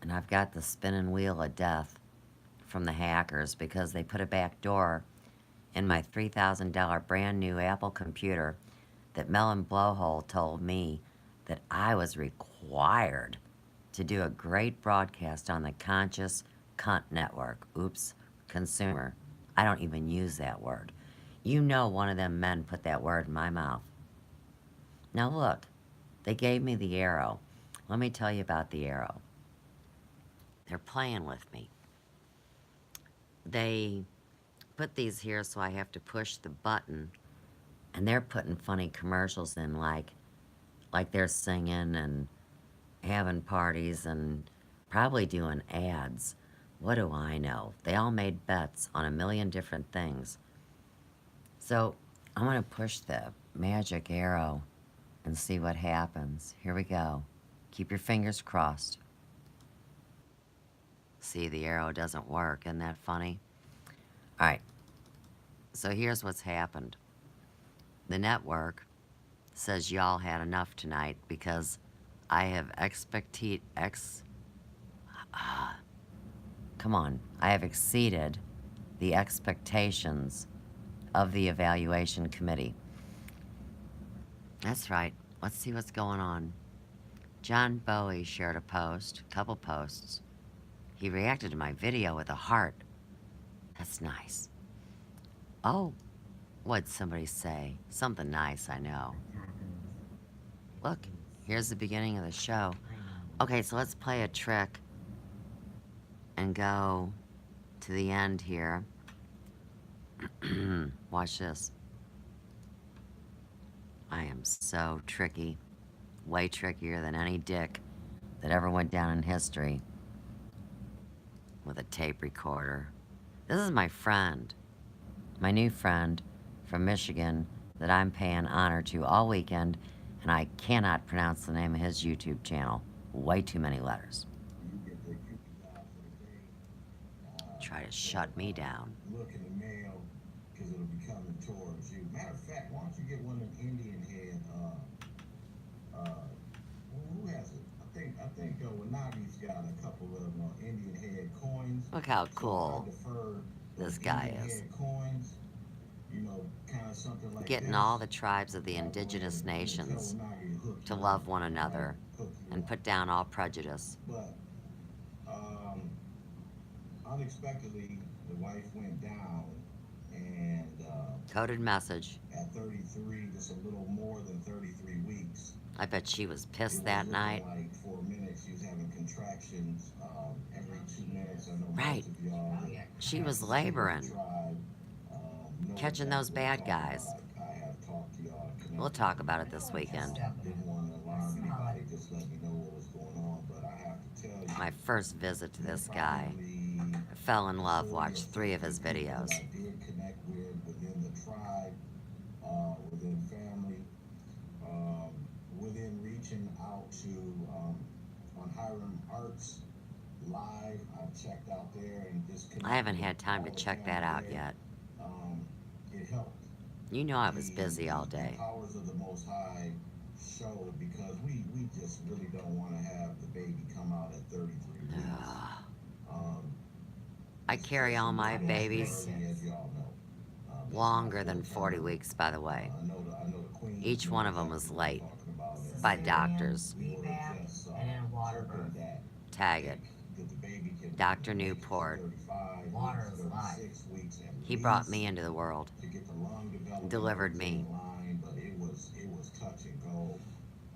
and I've got the spinning wheel of death from the hackers because they put a back door in my $3,000 brand new Apple computer that Melon Blowhole told me that I was required to do a great broadcast on the Conscious Cunt Network. Oops, consumer. I don't even use that word. You know one of them men put that word in my mouth. Now look, they gave me the arrow. Let me tell you about the arrow. They're playing with me. They put these here so I have to push the button, and they're putting funny commercials in like they're singing and having parties and probably doing ads. What do I know? They all made bets on a million different things. So I'm gonna push the magic arrow and see what happens. Here we go. Keep your fingers crossed. See, the arrow doesn't work. Isn't that funny? All right. So here's what's happened. The network says y'all had enough tonight because I have come on. I have exceeded the expectations of the evaluation committee. That's right. Let's see what's going on. John Bowie shared a post, a couple posts. He reacted to my video with a heart. That's nice. Oh, what'd somebody say? Something nice, I know. Look, here's the beginning of the show. Okay, so let's play a trick and go to the end here. Watch this. I am so tricky. Way trickier than any dick that ever went down in history with a tape recorder. This is my friend, my new friend from Michigan that I'm paying honor to all weekend, and I cannot pronounce the name of his YouTube channel. Way too many letters. Try to shut me down. Look in the mail, because it'll be coming towards you. Matter of fact, why don't you get one of them Indian head, who has it? I think Wanagi's got a couple of Indian head coins. Look how cool So this guy Indian is. head coins, you know, kind of something like Getting this. all the tribes of the indigenous nations to love one another and put down all prejudice. But unexpectedly, the wife went down, and Coded message. at 33, just a little more than 33 weeks. I bet she was It pissed was that looking night. like 4 minutes, she was having contractions every 2 minutes. I know Right. most of y'all She was have laboring. tried, know Catching exactly those what I'm bad talking guys. about. I have talked to y'all. We'll talk about it this weekend. Didn't want to alarm anybody, just let me know what was going on. But I have to tell you, My first visit to this guy. probably I fell in love, 40 or watched 3 of his 50 people videos. that I did connect with within the tribe, within family, within reaching out to on Hiram Arts Live. I've checked out there and just I haven't had connected time to all the check that family out there. yet. It helped. You know I was busy all day. The powers of the Most High showed, because we just really don't want to have the baby come out at 33 weeks. I carry all my babies Early, as y'all know. That's longer my than full 40 term. weeks, by the way. I know the queen. Each one of them was late by doctors. We were VBAC, just, and then water hoping birth. that Tag it. the baby can Dr. make it to Newport. 35 Water weeks, is life. 36 weeks at He brought least me into the world. to get the lung development Delivered me. in line, but it was touch and go.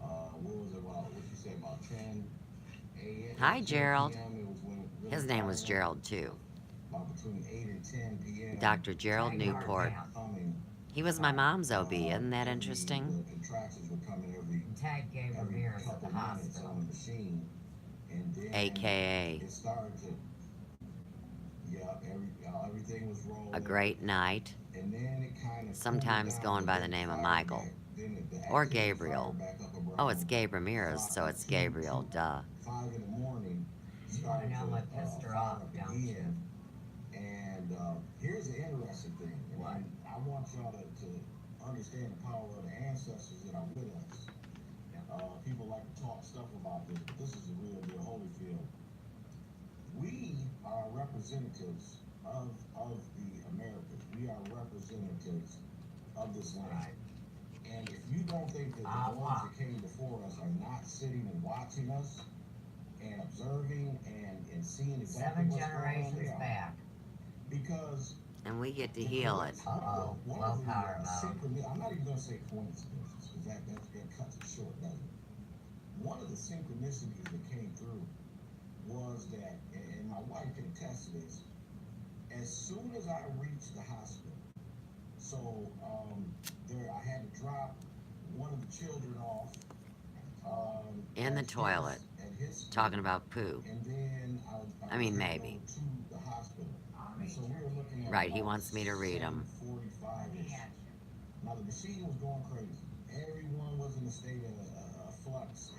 What was it about? What you say about 10 a.m.? Hi, 10 Gerald. p.m. It was when it really His name was fired up. Gerald, too. About between 8 and 10 p.m. Dr. Gerald Newport. Humming. He was my mom's OB. Isn't that The interesting? contractions were coming every And Tag gave every Ramirez at the couple minutes hospital. on the machine, and then AKA it started to, everything was rolling. a great night. And then it kind of Sometimes going by the name of Michael. Or Gabriel. Oh, it's Gabe Ramirez, so it's Gabriel, duh. 5 in the morning. You wanna know what pissed her off, don't you? And here's the interesting thing, and I want y'all to understand the power of the ancestors that are with us. People like to talk stuff about this, but this is the real deal, Holyfield. We are representatives of the Americas. We are representatives of this land. And if you don't think that the ones that came before us are not sitting and watching us and observing and seeing exactly 7 what's going on, generations they are. back. Because And we get to heal it. Uh-oh, one low of the power mode. I'm not even going to say coincidences, because that cuts it short, doesn't it? One of the synchronicities that came through was that, and my wife can attest to this, as soon as I reached the hospital, so I had to drop one of the children off. In the toilet. At his Talking about poo. and then I mean, was maybe. to the hospital. And so we were looking at Right, he about wants me to read 'em. 7:45-ish. Now the machine was going crazy. Everyone was in a state of flux.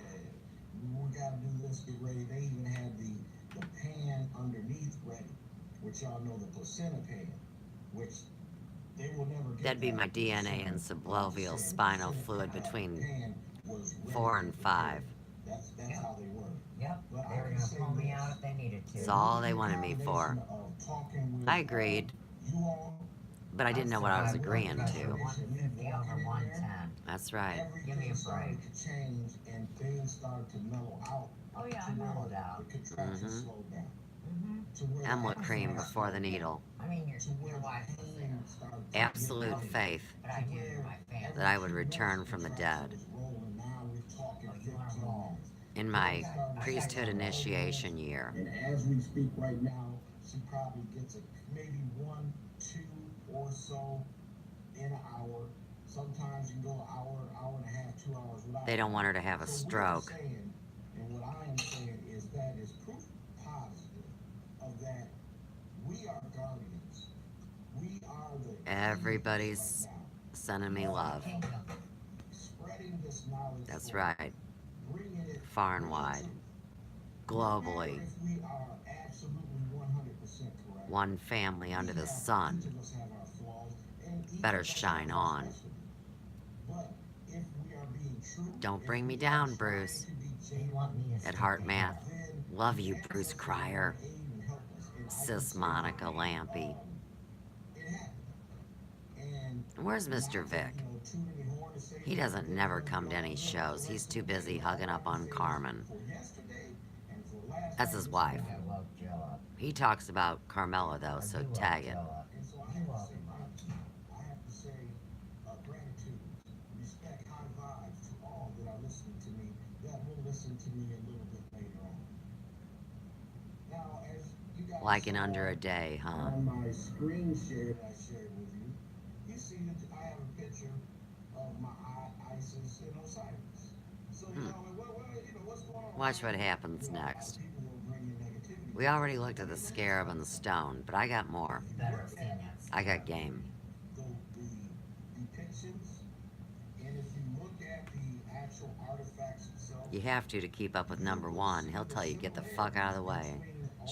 We got to do this, get ready. They even had the pan underneath ready, which y'all know, the placenta pan, which they will never get. That'd be that my DNA and sublovial spinal fluid between 4 and 5. That's how they were. Yep, But they I were can gonna say pull me this. out if they needed to. It's all they wanted me for. Combination of talking with, I agreed. you all, But I didn't know what I was agreeing to. 150 over 110. That's right. Give me a break. To change and things started to mellow out. Oh yeah, I mellowed out. The contraction Mhm. slowed down. Mm-hmm. To where Emla the cream exercise before the slowed down. needle. I mean, To where your the wife was pain there. started to Absolute get faith But I do, you're my fan. that I would return from the dead. Rolling. Now we're talking Oh, you wanna 15 roll. minutes. In my priesthood initiation year. And as we speak right now, she probably gets maybe 1, 2 or so in an hour. Sometimes you can go an hour, hour and a half, 2 hours without. They don't want her to have a So stroke. What I'm saying, and what I am saying is that is proof positive of that we are guardians. We are the Everybody's right now. sending me love. Spreading this knowledge. That's forward. right. Bringing it Far and wide. Globally. If we are absolutely 100% correct. One family under the sun. Each of us have our flaws, and each Better of us shine have our on. specialty. But if we are being true, Don't if bring me we are down, trying Bruce. to be You genuine, want me to At stick Heart it Math. out. then Love you, the Bruce ancestors Cryer. will aid and help us. And I Sis can Monica say, Lampy. it happened. And Where's Mr. not to, Vic? toot any horn to say He that doesn't they never did come to well, any but shows. the He's rest too of the busy day, hugging all up I can on say is Carmen. for yesterday and for last That's night his was wife. I woke Joe up. He talks about Carmela though, Or so you woke tag it. Joe up. And so You woke him up. I have to say gratitude, respect, high vibes to all that are listening to me, that will listen to me a little bit later on. Now, as you guys Like in saw under a day, huh? on my screen share that I shared with you, you see that I have a picture of my Isis and Osiris. So you know, what's going on? Watch what happens You know, a lot of next. people will bring in negativity. We already looked at the scarab and the stone, but I got more. Better have seen that. I got game. The depictions, and if you look at the actual artifacts itself, You have to keep up with number one. He'll tell you get the fuck out of the way.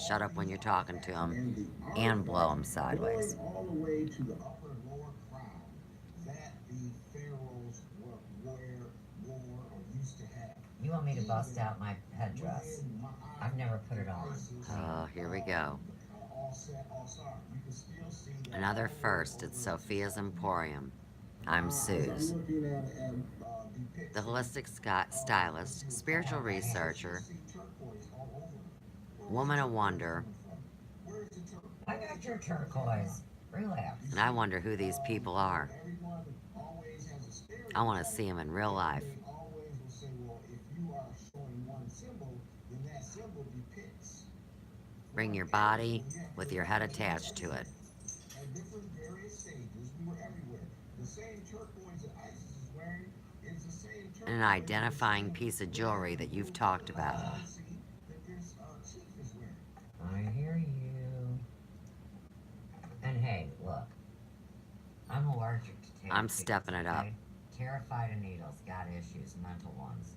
Shut up when you're talking to him, and blow him sideways. going all the way to the upper and lower crown that the pharaohs wore or used to have. You want me to bust out my headdress? I've never put it on. Oh, here we go. All set, all star. You can still see that Another first at Sophia's Emporium. I'm Suze, the holistic stylist, spiritual researcher, woman of wonder, I got your turquoise. Relax. and I wonder who these people are. I want to see them in real life. Bring your body with your head attached to it. At different various stages, we were everywhere. The same turquoise that Isis is wearing is the same turquoise. And an identifying piece of jewelry that you've talked about. I hear you. And hey, look. I'm allergic to tape. I'm stepping it up. Terrified of needles, got issues, mental ones.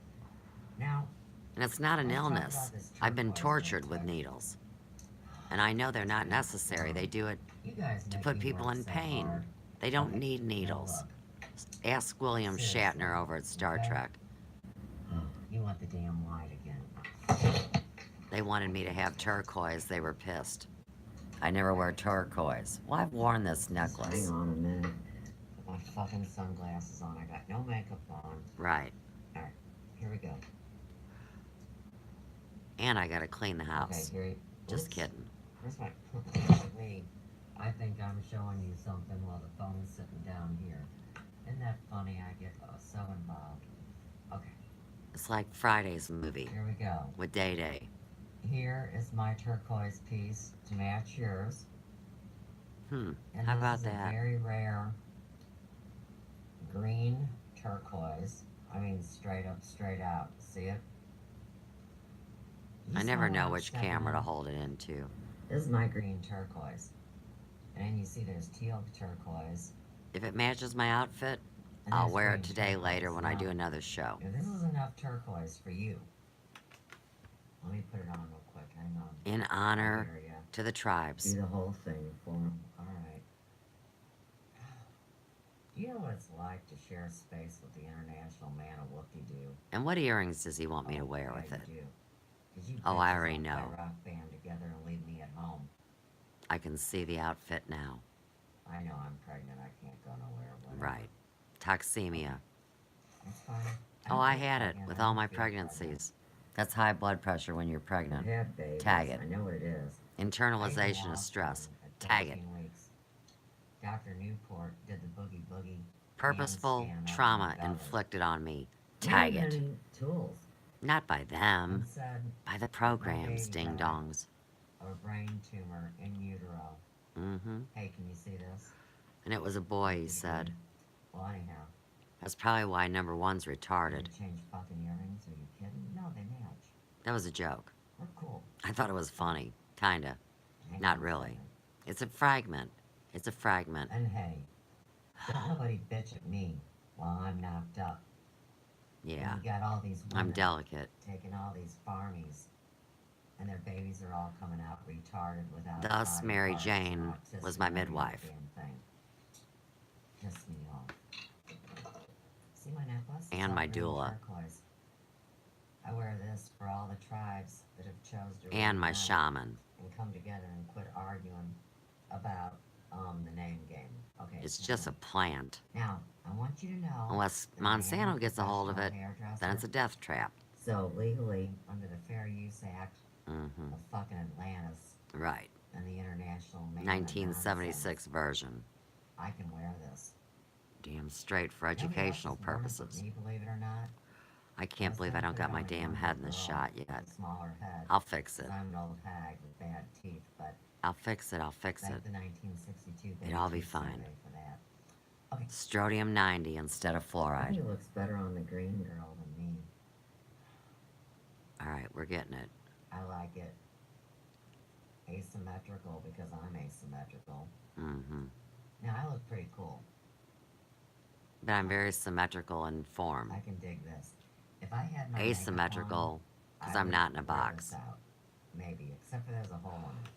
Now, And it's not an let's talk illness. about this I've been turquoise tortured with thing. needles. And I know they're not necessary. They do it You guys to make put me people work in so pain. hard. They don't Okay, need now needles. look. Ask William Seriously, Shatner over at Star okay? Trek. You want the damn light again. They wanted me to have turquoise. They were pissed. I never wear turquoise. Well, I've worn this necklace. Hang on a minute. Put my fucking sunglasses on. I got no makeup on. Right. Alright, here we go. And I gotta clean the house. Okay, here. Just oops. kidding. Where's my me? I think I'm showing you something while the phone's sitting down here. Isn't that funny? I get so involved. Okay, It's like Friday's movie here we go. with Day Day. Here is my turquoise piece to match yours. And How this about is that? a very rare green turquoise. I mean, straight up, straight out. See it? You I saw never what know I'm which stepping camera to in? hold it into. This is my green turquoise. And you see there's teal turquoise. If it matches my outfit, And I'll there's wear it green today later turquoise. when I Now, do another show. if this is enough turquoise for you, let me put it on real quick. Hang on. In honor I hear ya. to the tribes. Do the whole thing for them. Alright. Do you know what it's like to share space with the international man of whoop-de-doo? And what earrings does he want me to wear with Yeah, it? you do. 'Cause you Oh, I bitches already all play know. rock band together and leave me at home. I can see the outfit now. I know I'm pregnant. I can't go nowhere. Whatever. Right. Toxemia. It's fine. Oh, I had it with all my pregnancies. That's high blood pressure when you're pregnant. Tag it. I know what it is. Internalization of stress. Tag it. Weeks. Dr. Newport did the boogie boogie. Purposeful handstand on trauma my belly. inflicted on me. Tag it. Many tools. Not by them. Said, By the programs, ding dongs. of a brain tumor in utero. Mm-hmm. Hey, can you see this? And it was a boy, he said. Well, anyhow. That's probably why number one's retarded. Did you change fucking earrings? Are you kidding? No, they match. That was a joke. We're cool. I thought it was funny. Kinda. Not really. It's a fragment. It's a fragment. And hey, don't nobody bitch at me while I'm knocked up. Yeah. You got all these I'm women delicate. taking all these farmies, and their babies are all coming out retarded without. Thus, body Mary parts, Jane autistic, was my every midwife. damn thing. Piss me off. See my necklace? It's And all my green doula. turquoise. I wear this for all the tribes that have chose to And my reunite shaman. and come together and quit arguing about the name game. Okay. It's so just a plant. now I want you to know. Unless that I am Monsanto gets a hold of it, professional hairdresser. then it's a death trap. So legally, under the Fair Use Act Mm-hmm. of fucking Atlantis Right. and the International Mail and 1976 Nonsense, version. I can wear this. Damn straight for You know what else educational is wonderful purposes. to me, believe it or not? I can't believe I don't got my damn head in the shot yet. With a smaller head. I'll fix it. 'Cause I'm an old hag with bad teeth, but I'll fix it. I'll fix thank it. the 1962 It'll all be Baby Teeth fine. survey for that. Okay. Strodium 90 instead of I fluoride. think it looks better on the green girl than me. Alright, we're getting it. I like it asymmetrical because I'm asymmetrical. Mm-hmm. Now I look pretty cool. But I'm very symmetrical in form. I can dig this. If I had my makeup on, Asymmetrical, because I I'm would not in a wear box. this out. Maybe, except for there's a hole in it.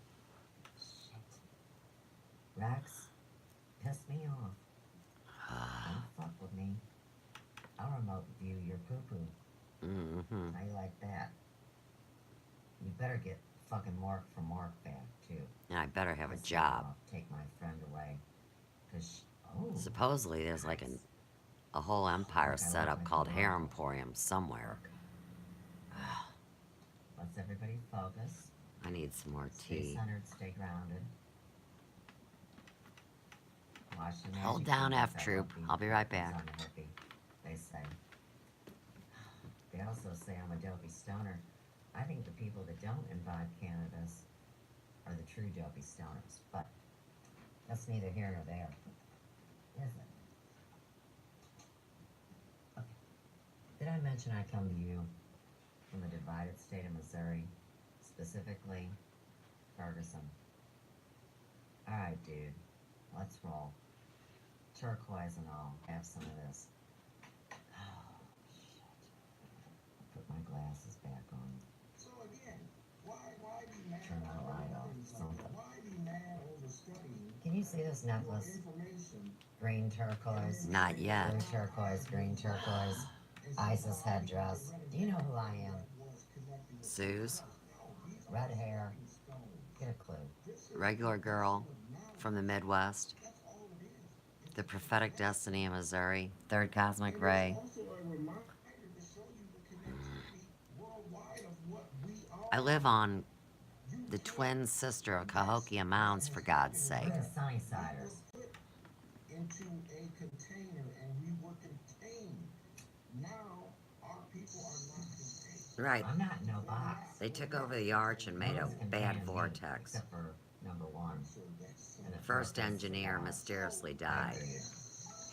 Shit. Rex, piss me off. Don't fuck with me. I'll remote view your poo-poo. Mm-hmm. How you like that? You better get fucking Mork from Mork back, too. And I better have a Piss me job. off. Take my friend away. 'Cause oh. Supposedly there's like a whole empire set up called Hair Emporium somewhere. Let's everybody focus. I need some more Stay tea. centered, stay grounded. Watch the Hold magic down, fingers F that Troop. won't be I'll be right fingers back. on the hippie, they say. They also say I'm a dopey stoner. I think the people that don't imbibe cannabis are the true dopey stoners, but that's neither here nor there, is it? Okay. Did I mention I come to you from the divided state of Missouri, specifically Ferguson? Alright, dude, let's roll. Turquoise and all, have some of this. Oh, shit. Put my glasses back on. So again, why be mad? Turn the light off, something. Why be mad over studying Can you see this necklace? information? Green turquoise. Not yet. Blue turquoise, green turquoise. Isis headdress. Do you know who I am? Suze, Red hair. Get a clue. regular girl from the Midwest. The prophetic destiny of Missouri. Third cosmic ray. Also a reminder to show you the connectivity worldwide of what we are. I live on the twin sister of Cahokia Mounds, for God's sake. We're the Sunnysiders. Put into a container and we were contained. Now our people are not contained. Right. I'm not in no box. They took over the arch and made a Nobody's bad contained me, vortex. Except for number one. And the First purpose engineer of mysteriously I died. figured.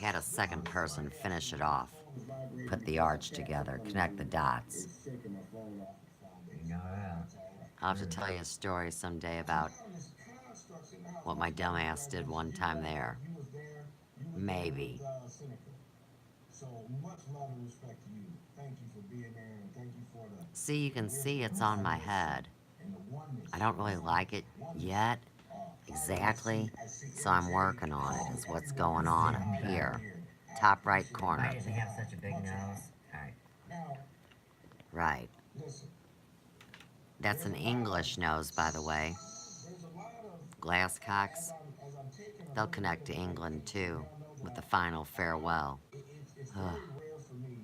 Had a second person finish it off. Put the arch together, connect the dots. You know that. I'll have to tell you a story someday about what my dumbass did one time there. Maybe. So much love and respect to you. Thank you for being there and thank you for the See, you can see it's on my head. and the oneness. I don't really like it yet, exactly, so I'm working on it, is what's going on up here. Top right Why corner. does he have such a big nose? Alright. Now, Right. listen, That's an English nose, by the way. there's a lot of Glass cocks. as as I'm taking a They'll look connect at to it, England you too, all know with the that final farewell. it's Ugh. very rare for me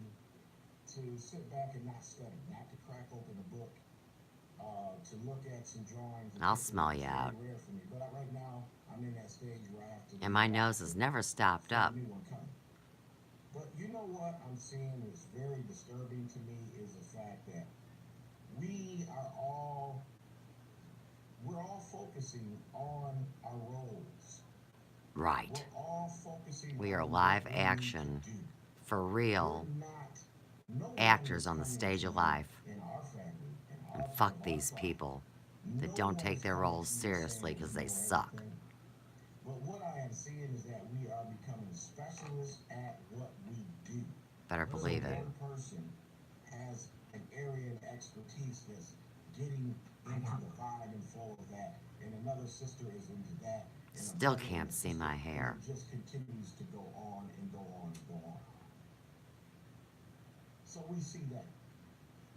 to sit back and not study, not to crack open a book, to look at some drawings. I'll smell you it's out. very rare for me. But right now, I'm in that stage where I have to. And my nose has never stopped up. New one coming. But you know what I'm seeing is very disturbing to me is the fact that we're all focusing on our roles. Right. We're all focusing We are on live what we need to action, do. for real, No one actors is on the coming stage to of life. in our family, in And our fuck our these tribe. people No that don't one take is their coming roles to you seriously saying because you they know suck. everything. But what I am seeing is that we are becoming specialists at what we do. Better believe it. One person has an area of expertise that's getting into the vibe and flow of that, and another sister is into that. And Still another can't see sister, my and hair. it just continues to go on and go on and go on. So we see that.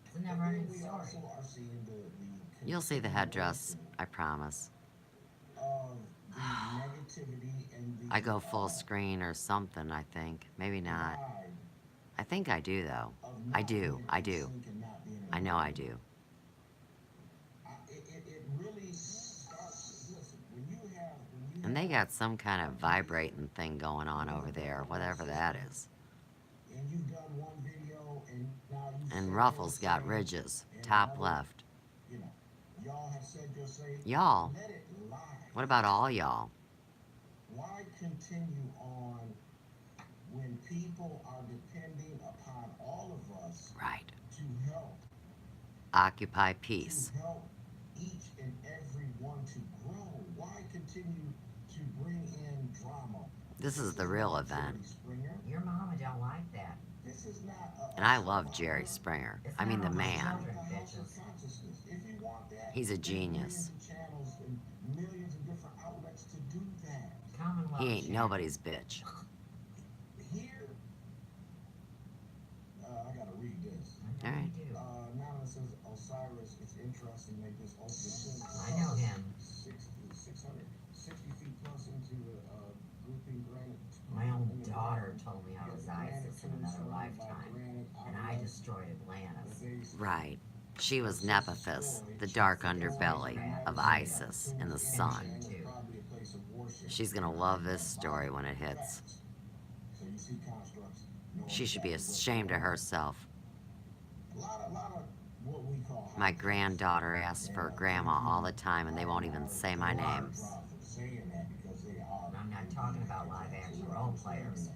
It's a never-ending we story. also are seeing the You'll see the headdress, I promise. of the negativity and the I go full screen or something, I think. Maybe not. pride I think I do, though. of I not do. being I in do. sync and not being I know I do. It really starts. Listen, when you And they got some kind of vibrating thing going on over there, whatever that is. and you've done one video and now you And said Ruffles your got say, ridges, and top another, left. you know, y'all have said your say. Y'all. Let it lie. What about all y'all? Why continue on when people are depending upon all of us Right. to help? Occupy peace. To help each and every one to grow. Why continue to bring in drama? This is the real event. Your mama don't like that. This is not And I love Jerry Springer. It's I mean, not the on my man. children, bitches. If you want that, He's a there's genius. millions of channels and millions of different outlets to do that. Commonwealth He ain't channel. nobody's bitch. Here, I gotta read this. I know Alright. you do. Anonymous says Osiris, it's interesting make this open. I know him. 660 feet plus into the grouping granite. My own daughter told me I was ISIS in another lifetime, and I destroyed Atlantis. Right. She was Nephthys, the dark underbelly of ISIS in the sun. She's gonna love this story when it hits. She should be ashamed of herself. My granddaughter asks for grandma all the time and they won't even say my name. And I'm not talking about live action role players.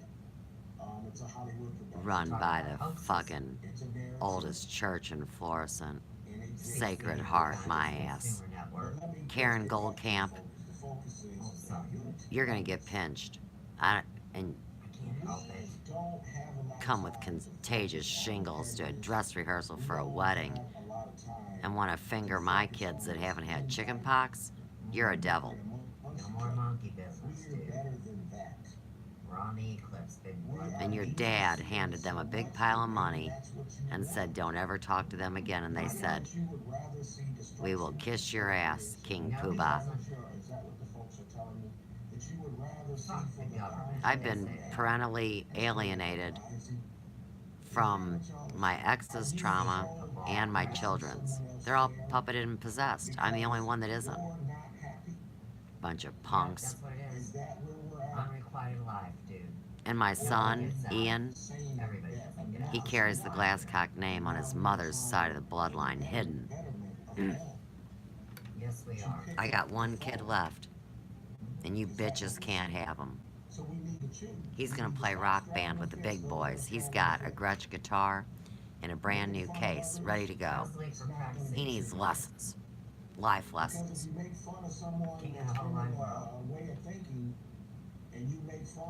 Run by the fucking oldest church in Florissant. Sacred Heart, my ass. Karen Goldcamp, you're gonna get pinched. And I can't help it. come with contagious shingles to a dress rehearsal for a wedding and want to finger my kids that haven't had chicken pox, you're a devil. No more monkey business, dude. We're on the eclipse, big boy. And your dad handed them a big pile of money and said, don't ever talk to them again. And they said, we will kiss your ass, King Poobah. Fuck the government. I've been parentally alienated from my ex's trauma and my children's. They're all puppeted and possessed. I'm the only one that isn't. Bunch of punks. That's what it is. Unrequited life, dude. And my son, Ian, Everybody doesn't get out. he carries the Glasscock name on his mother's side of the bloodline hidden. Yes, we are. I got one kid left, and you bitches can't have him. He's gonna play rock band with the big boys. He's got a Gretsch guitar in a brand new case, ready to go. Mostly for practice. He needs lessons, life lessons. King of the whole wide world.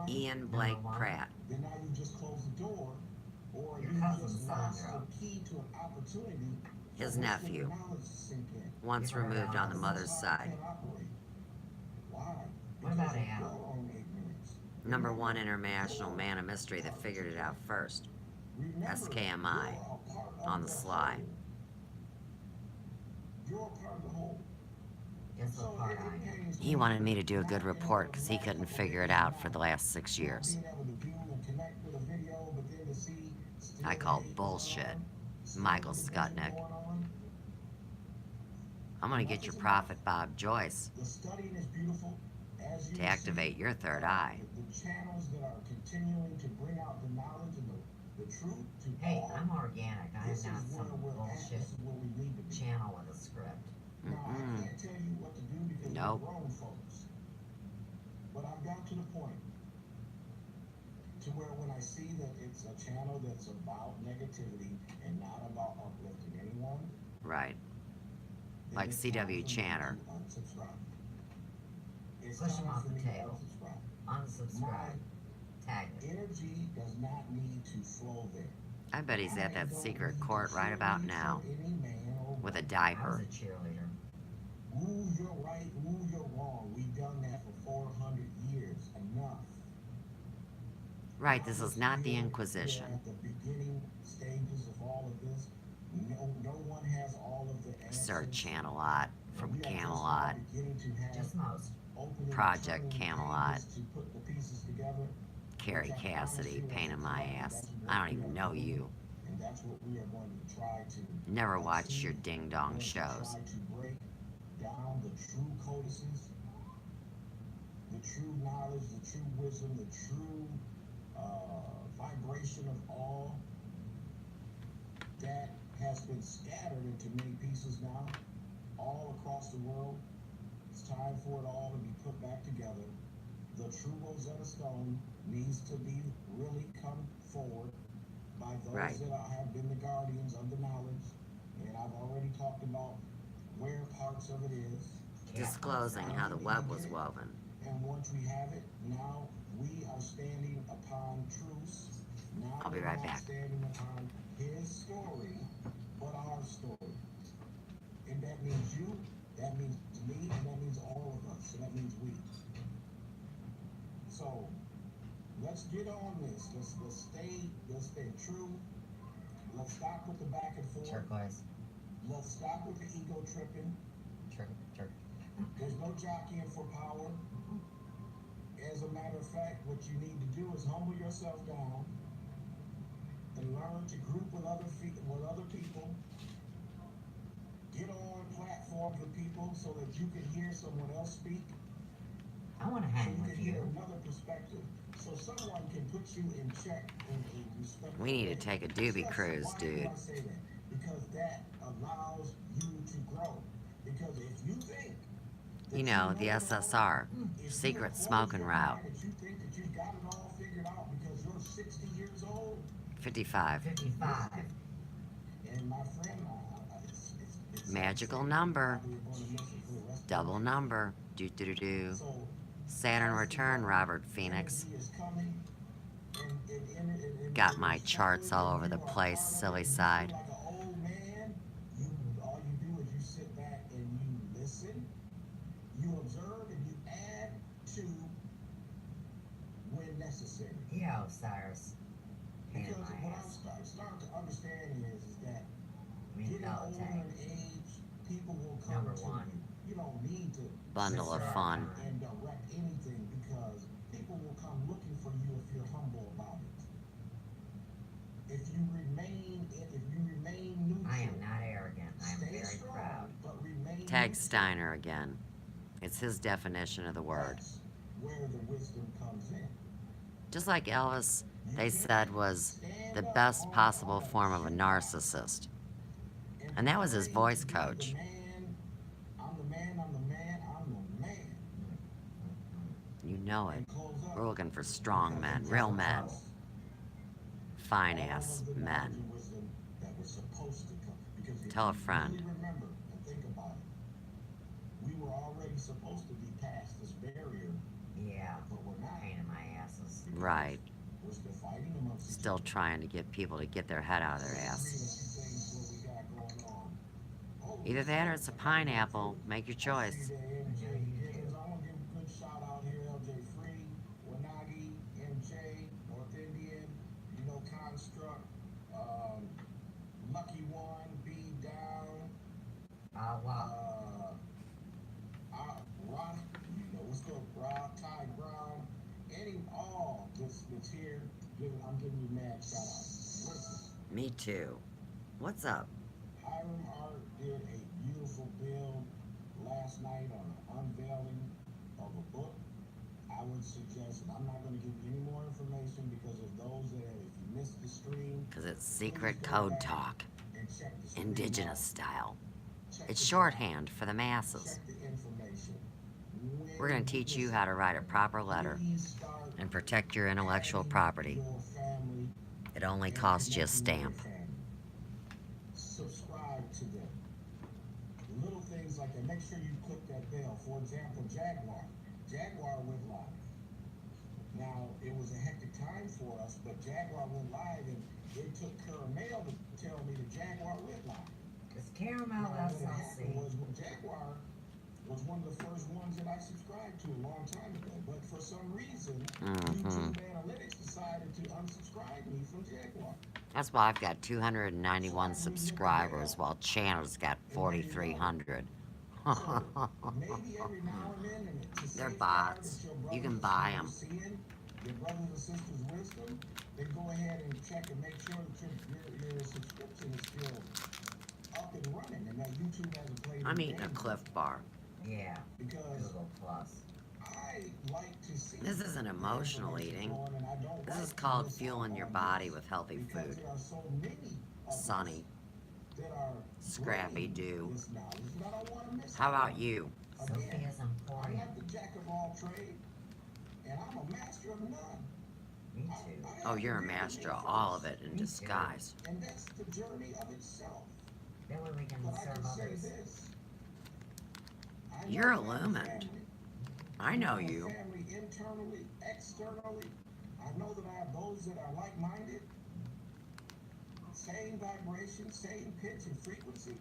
Ian Blake Pratt. Then now you just close the door, or Your you cousin just lost Sandro. the key to an opportunity. His nephew, once removed on the mother's side. What about Adam? #1 international man of mystery that figured it out first. SKMI, on the sly. You're a part of the whole. Guess what part I am? He wanted me to do a good report because he couldn't figure it out for the last 6 years. I call bullshit. Michael Skutnik. I'm gonna get your prophet Bob Joyce to activate your third eye. Hey, I'm organic. I am not some bullshit channel with a script. Nope. But I've got to the point to where when I see that it's a channel that's about negativity and not about uplifting anyone, Right. Like C.W. Channer. Push him off the table. Unsubscribe. Tag it. Energy does not need to flow there. I bet he's at that secret court right about now with a I was diaper. a cheerleader. Rules you're right, rules you're wrong. We've done that for 400 years. Enough. Right, this is not the Inquisition. We're at the beginning stages of all of this. No one has all of the answers. Sir Chanelot from Camelot. Just most. Project Camelot. To put the pieces together. Carrie Cassidy, pain in my ass. I don't even know you. And that's what we are going to try to Never watched your ding-dong shows. try to break down the true codices, the true knowledge, the true wisdom, the true vibration of all that has been scattered into many pieces now, all across the world. It's time for it all to be put back together. The true Rosetta Stone needs to be really come forward by those Right. that have been the guardians of the knowledge. And I've already talked about where parts of it is. Disclosing how the web was woven. And once we have it, now we are standing upon truths. Now I'll be we're right not back. standing upon his story, but our story. And that means you, that means me, and that means all of us. And that means we. So let's get on this. Let's stay true. Let's stop with the back and forth. Turquoise. Let's stop with the ego tripping. There's no jockeying for power. As a matter of fact, what you need to do is humble yourself down and learn to group with other people. Get on platforms with people so that you can hear someone else speak. I want to So hang you with can hear you. another perspective. So someone can put you in check and respect. We need to take a doobie cruise, dude. Why do I say that? Because that allows you to grow. Because if you think You know, the SSR. Secret smoking route. you think that you've got it all figured out because you're 60 years old, 55. 55. and my friend, it's Magical number. probably going to miss it for the rest Double number. Do. So Saturn return, Robert Phoenix. energy is coming, and Got my charts all over the place, silly side. like an old man, all you do is you sit back and you listen, you observe, and you add to when necessary. Yeah, Osiris. Pain in Because my what I'm ass. starting to understand is that I mean, getting older Bellatag. in age, people will come Number to one. you. You don't need to Bundle sit of there fun. and direct anything because people will come looking for you if you're humble about it. If you remain neutral, I am not arrogant. I am stay very strong, proud. but remain Tag neutral. Steiner again. It's his definition of the word. That's where the wisdom comes in. Just like Elvis, they said was the best possible form of a narcissist. And that was his voice coach. I'm the man. You know it. And close up. We're looking for strong men, real men, fine ass men. Tell a friend. Remember and think about it. We were already supposed to be past this barrier, Yeah. but we're not. Pain in my asses. Right. We're still fighting amongst each Still trying to get people to get their head out of their other. ass. Read a few things what we got going on. Holy Either that or shit. it's a pineapple. Make your choice. I want to give a good shout out here, LJ Free, Wanagi, MJ, North Indian, Construct, Lucky One, B Down, Wow. that's here, I'm giving you mad shout outs. Listen, Me too. What's up? Hiram Art did a beautiful build last night on an unveiling of a book. I would suggest, and I'm not going to give you any more information because of those that if you missed the stream, Because it's please secret go code back talk, and check the stream indigenous out. style. Check It's the shorthand for the Check masses. the information. We're going to teach you how to write a proper letter and protect your intellectual property. It only costs you a stamp. Subscribe to them. Little things like that. Make sure you click that bell. For example, Jaguar. Jaguar went live. Now, it was a hectic time for us, but Jaguar went live, and it took Caramel to tell me that Jaguar went live. It's caramel, Now, that's what not happened was when Jaguar was one of the first ones that I subscribed to a long time ago, but for some reason, YouTube Analytics decided to unsubscribe me from Jaguar. That's why I've got 291 subscribers while Channel's got 4,300. So, maybe every now and then, and to They're safeguard bots. that your You brothers can and buy 'em. sisters seeing your brothers and sisters' wisdom, then go ahead and check and make sure that your subscription is still up and running, and that YouTube hasn't played I'm the eating a game. Cliff Bar. Yeah, Because Google Plus. I like to see This isn't emotional eating. going, and I don't This like is to called miss fueling out your on body this, with healthy because food. there are so many of us Sunny, that are Scrappy bringing Doo. this knowledge that I don't want to miss How out about on. you? Sophia's I'm Emporium. not the jack of all trade, and I'm a master of none. Me too. Oh, you're a master of all of it in disguise. And that's the journey of itself. That way we can But I serve can say others. this. I know You're my illumined. family. I know my you. family internally, externally. I know that I have those that are like-minded. Same vibration, same pitch and frequency.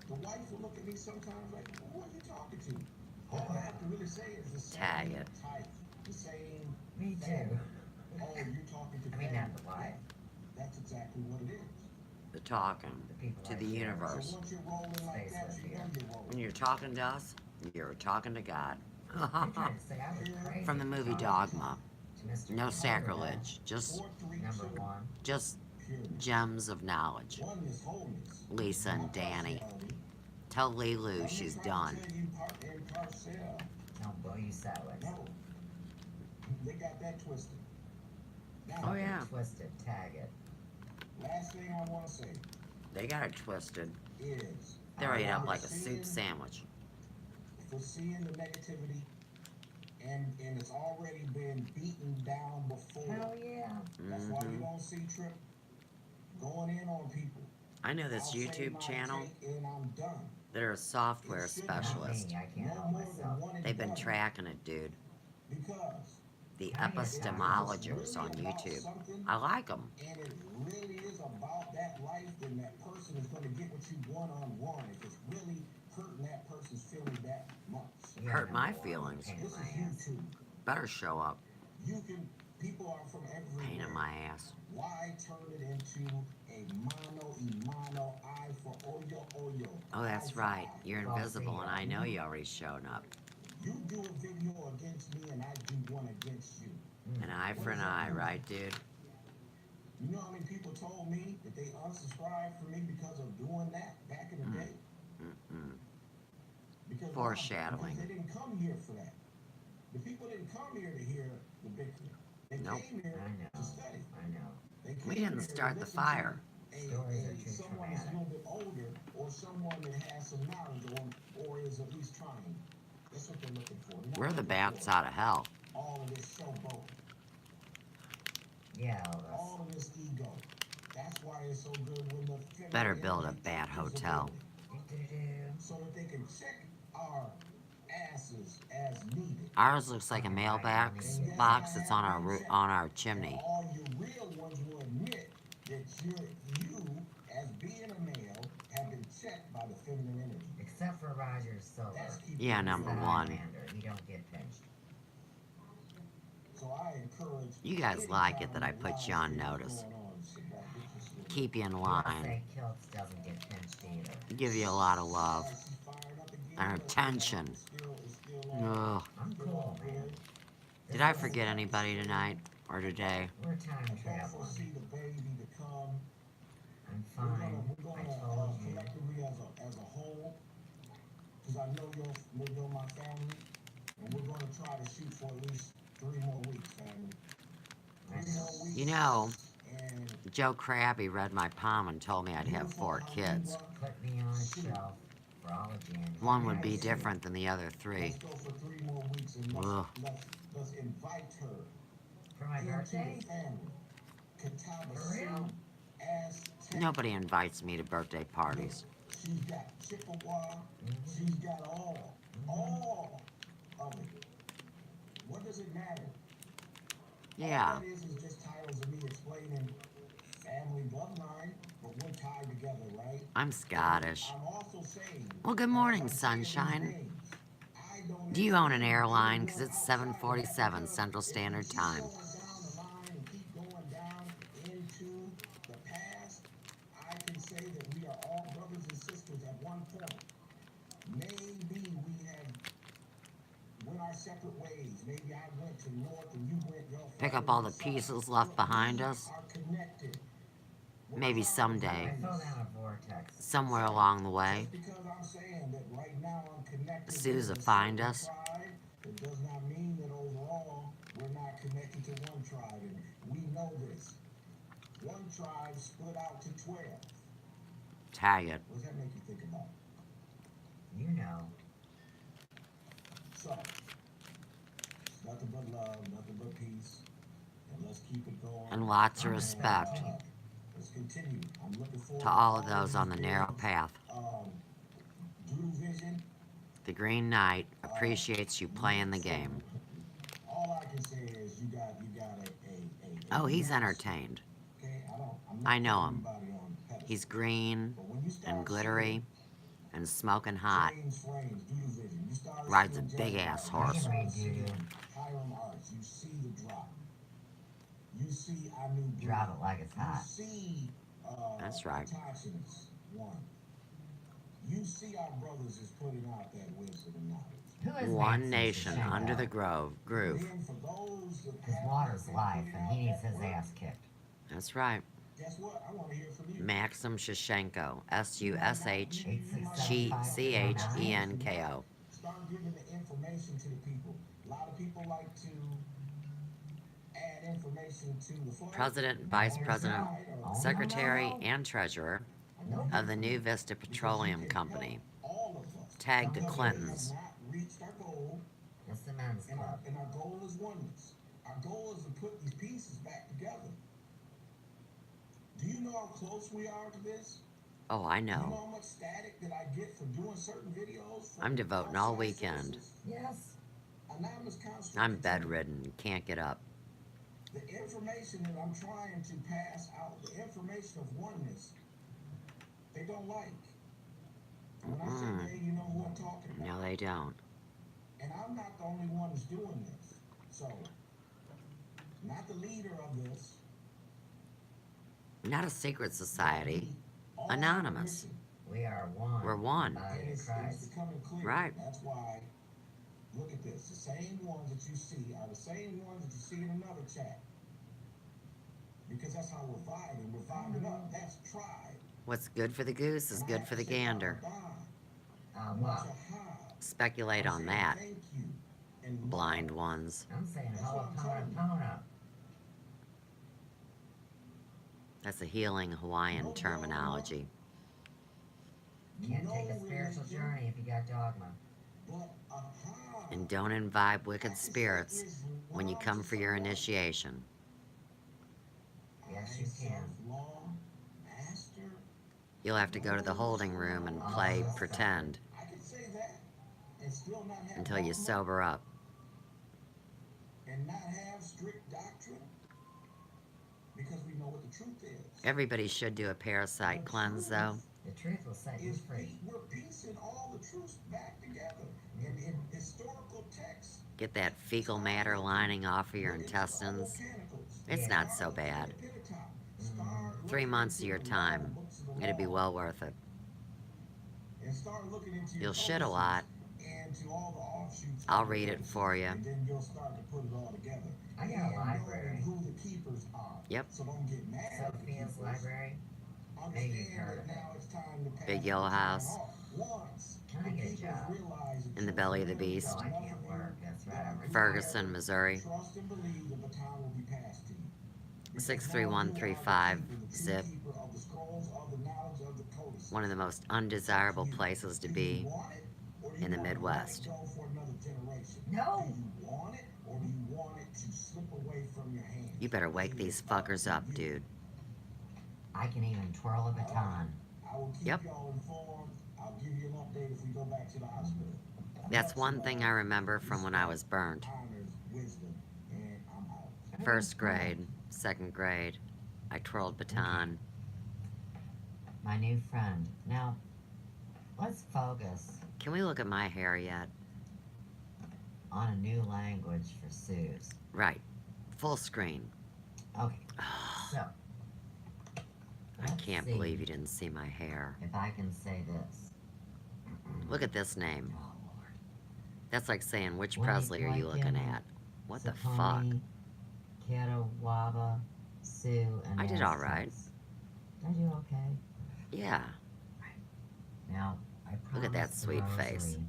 The wife will look at me sometimes like, well, who are you talking to? All I have to really say is the same Tag it. type, the same Me too. family. Oh, you're talking to I mean, family. not the wife. That's exactly what it is. The talking The people to like the you. universe. So once you're rolling like Space that, with you you. know you're rolling. When you're talking to us, you're talking to God. You're trying to say I was crazy. From the movie Sorry. Dogma. To Mr. No Cumberbatch, sacrilege. Just, 432, Number one. just purity. gems of knowledge. Oneness, wholeness. Lisa and Not Danny. partiality. Tell Lilu I'm she's not trying done. to tell you impartial. Don't blow you sideways. No. They got that twisted. Now, Oh yeah, Twisted. Tag it. last thing I want to say they got it twisted. is They're ate up like a foreseeing- soup sandwich. foreseeing the negativity, and it's already been beaten down before. Hell yeah. That's why you Mhm. don't see Trip going in on people. I know this I'll say YouTube my channel. take and I'm done. They're a software It should Not specialist. me. I can't No help more than myself. one and They've been done. tracking it, dude. Because The I get epistemologers on YouTube. I like them. and it really is about that life, then that person is going to get what you want on one. If it's really hurting that person's feeling that much. You're Hurt my number one. feelings. Pain in This is my ass. YouTube. Better show up. You can, people are from everywhere. Pain in my ass. Why turn it into a mono, eye for oyo? Oh, eye that's for right. eye? You're invisible, and I know you already shown up. You do a video against me and I do one against you. An eye for an eye, right, dude? You know how many people told me that they unsubscribed from me because of doing that back in the day? Mm-mm. Because Foreshadowing. Because they didn't come here for that. The people didn't come here to hear the bickering. They Nope. came here I know. to study. I know. They We came didn't here to start the listen to fire. Stories are too someone that's a traumatic. little bit older, or someone that has some knowledge, or is at least trying. That's what they're looking for. They're not We're the looking bats for out of hell. all of this showboat, Yeah, Elvis. all of this ego. That's why it's so good when the feminine Better build a energy bat is hotel. available, Do-do-do. so that they can check our asses as needed. Ours looks like a mailbox box that's on our chimney. And all you real ones will admit that you, as being a male, have been checked by the feminine energy. Except for Roger Solar. That's keeping Yeah, you number from- one. Highlander. You don't get pinched. So I encourage You guys like it that I put you on notice. Keep you in You line. say Kilts doesn't get pinched either. Give you a lot of love and attention. Ugh. I'm cool, man. Did I forget anybody tonight? or today. We're time also traveling. see the baby to come. I'm We're fine. gonna I told you. collectively as a whole, because I know you're my family, and we're gonna try to shoot for at least 3 more weeks, family. 3 more weeks. You know, And Joe Krabby read my palm and told me I'd have beautiful 4 kids. Put me on a shelf for all of January. One would be different than the other 3. let's go for 3 more weeks and Ugh. let's invite her For my into birthday? the family. Catawba For real? Aztec. Nobody invites me to birthday parties. She's got Chippewa. She's got all of it. What does it matter? Yeah. All that is just titles of me explaining family bloodline, but we're tied together, right? I'm Scottish. I'm also saying. Well, good morning, sunshine. Do you own an airline? Because it's 7:47 Central Standard Time. Pick up all the pieces left behind us. Maybe someday, I fell down a vortex. somewhere along the way, Sue's will find us. It does not mean that overall we're not connected to one tribe, and we know this. One tribe split out to 12. Tag it. What does that make you think about? You know. So, nothing but love, nothing but peace, and let's keep it going. And lots of respect Let's continue. I'm looking forward to all of those on the narrow path. Doodle Vision. The Green Knight appreciates you playing the game. All I can say is you got a Oh, he's entertained. okay, I know him. He's green and glittery and smoking hot. Rides a big-ass horse. Hiram Arts, you see the drop. You see our new Drop it like it's hot. You see That's right. Toxins, one. You see our brothers is putting out that wisdom and knowledge. Who is One Max nation Shishenko? under the groove. Then for those that His have water's been life, putting and out he needs that his work, ass kicked. That's right. guess what? I want to hear from you. Maxim Shishenko. Sushchenko. Start giving the information to the people. A lot of people like to add information to the flow. President, Vice President, Secretary, and Treasurer of the New Vista Petroleum Company. All of us. Tagged to Some of us Clinton's. have not reached our goal, It's the men's and club. our goal is oneness. Our goal is to put these pieces back together. Do you know how close we are to this? Oh, I You know know. how much static that I get for doing certain videos? From I'm devoting all outside weekend. sources? Yes. Anonymous construct. I'm bedridden, can't get up. The information that I'm trying to pass out, the information of oneness, they don't like. When I say they, you know who I'm talking about. No, they don't. And I'm not the only one that's doing this. So, not the leader of this. Not a secret society. All Anonymous. mission. We are one. We're one. Body And of it's Christ. becoming clear. Right. That's why, look at this. The same ones that you see are the same ones that you see in another chat. Because that's how we're vibing. We're vibing up. That's tribe. What's good for the goose is good for the gander. What? Speculate on that, Thank you. And blind ones. I'm saying That's what I'm telling you. Ho'oponopono. That's a healing Hawaiian terminology. Can't take a spiritual journey if you got dogma. but And don't imbibe wicked spirits when you come for your initiation. Yes, you can. You'll have to go to the holding room and play pretend I can say that and still not have until you dogma sober up. and not have strict doctrine because we know what the truth is. Everybody should do a parasite cleanse, though. The truth will set you free. We're piecing all the truths back together in historical texts. Get that fecal matter lining off of your intestines. It's not so bad. 3 months of your time. It'd be well worth it. You'll shit a lot. I'll read it for you. And then you'll start to put it all together. I got a library. Who the keepers are. Yep. So don't get mad at the Sophia's keepers. library. Maybe you've heard of it. Now it's time to pass Big the yellow baton house off. Once Can I the get a keepers job? realize that in the belly of the beast. So I can't work. That's right. I'm Ferguson, Missouri. trust and believe the baton will be passed to you. 63135 zip. One of the most undesirable places to be in the Midwest. No. You better wake these fuckers up, dude. I can even twirl a baton. Yep. That's one thing I remember from when I was burned. First grade, second grade, I twirled baton. My new friend. Now, let's focus Can we look at my hair yet? on a new language for Suze. Right. Full screen. Okay, so. I can't believe you didn't see my hair. If I can say this. Look at this name. Oh, Lord. That's like saying, which Like- Presley are you like looking in at? What the fuck? Saponi, EYWA, Sue, and I did all right. Aztecs. Did I do okay? Yeah. Now, I Look at that promised the sweet face. rosary.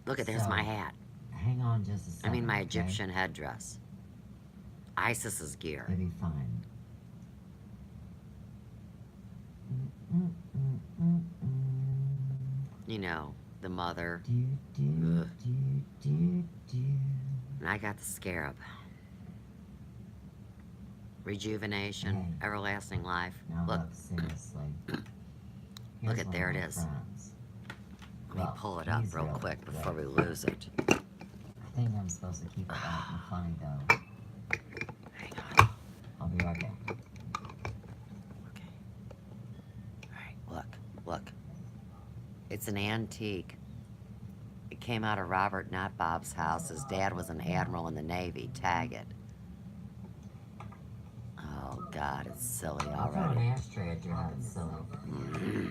Look at, there's So- my hat. Hang on just a second. I mean my okay? Egyptian headdress. ISIS's gear. It'll be fine. You know, the mother. Do, do, Ugh. do, do, do. And I got the scarab. Rejuvenation, Hey. everlasting life. Now Look, look, seriously. Look Here's at one there of it my is. friends. Let me Well, pull it up he's real really quick great. before we lose it. I think I'm supposed to keep it light and funny though. Hang on. I'll be right back. Okay. Alright, look. It's an antique. It came out of Robert Not Bob's house. His dad was an admiral in the Navy. Tag it. Oh, God, it's silly I'll throw an already. ashtray at your head, silly.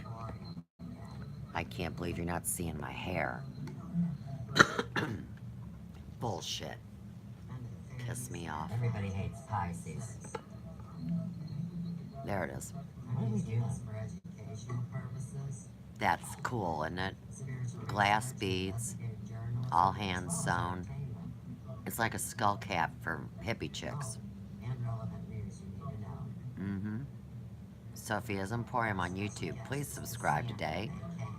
I can't believe you're not seeing my hair. Bullshit. Piss me off. Everybody hates Pisces. There it is. What are we doing? For educational purposes? That's cool, isn't it? Glass beads, all hands sewn. It's like a skull cap for hippie chicks. And relevant news you need to know. Mm-hmm. Sophia's Emporium on YouTube. Please subscribe today.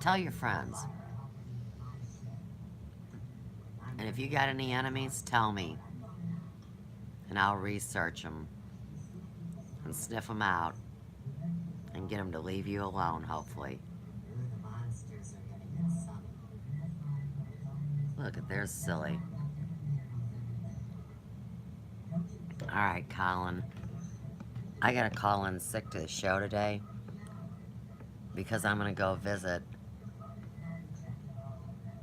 Tell your friends. And if you got any enemies, tell me. And I'll research them and sniff them out and get them to leave you alone, hopefully. The monsters are gonna get sunny. Look, there's silly. Alright, Collin. I gotta call in sick to the show today because I'm gonna go visit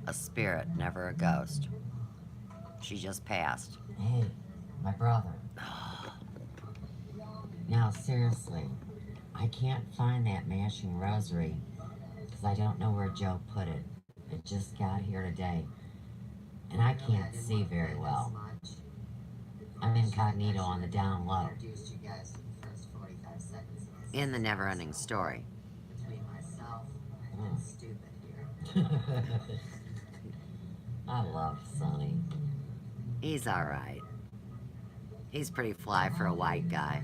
a spirit, never a ghost. She just passed. Hey, my brother. Now, seriously, I can't find that mashing rosary because I don't know where Joe put it. It just got here today, and I can't see very well. I'm incognito on the down low. In the never-ending story. I love Sonny. He's alright. He's pretty fly for a white guy.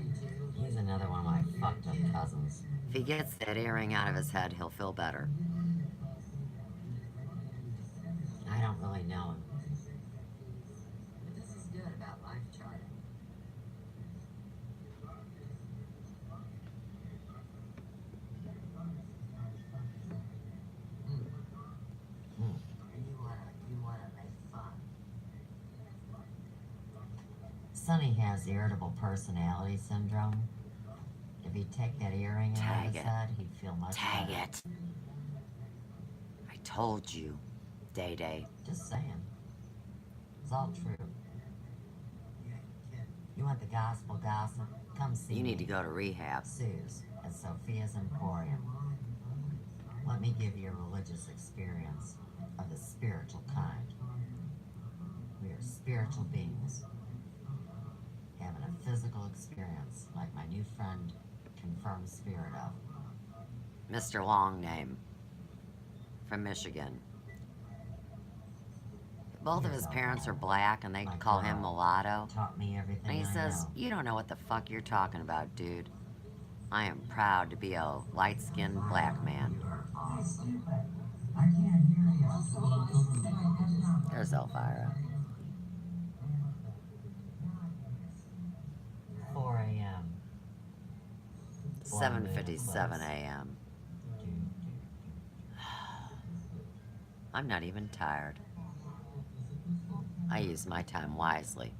He's another one of my fucked up cousins. If he gets that earring out of his head, he'll feel better. I don't really know him. But this is good about life charting. You wanna make fun. Sonny has irritable personality syndrome. If he'd take that earring out of Tag his it. head, he'd feel much Tag better. it. I told you, Day-Day. Just saying. It's all true. You want the gospel gossip? Come see me. You need to go to rehab. Suze at Sophia's Emporium. Let me give you a religious experience of the spiritual kind. We are spiritual beings. having a physical experience like my new friend confirmed spirit of. Mr. Long Name from Michigan. Both of his parents are black and they call him mulatto. Taught me everything And he I says, know. you don't know what the fuck you're talking about, dude. I am proud to be a light-skinned black man. There's Elvira. 4 a.m. 7:57 a.m. I'm not even tired. I use my time wisely.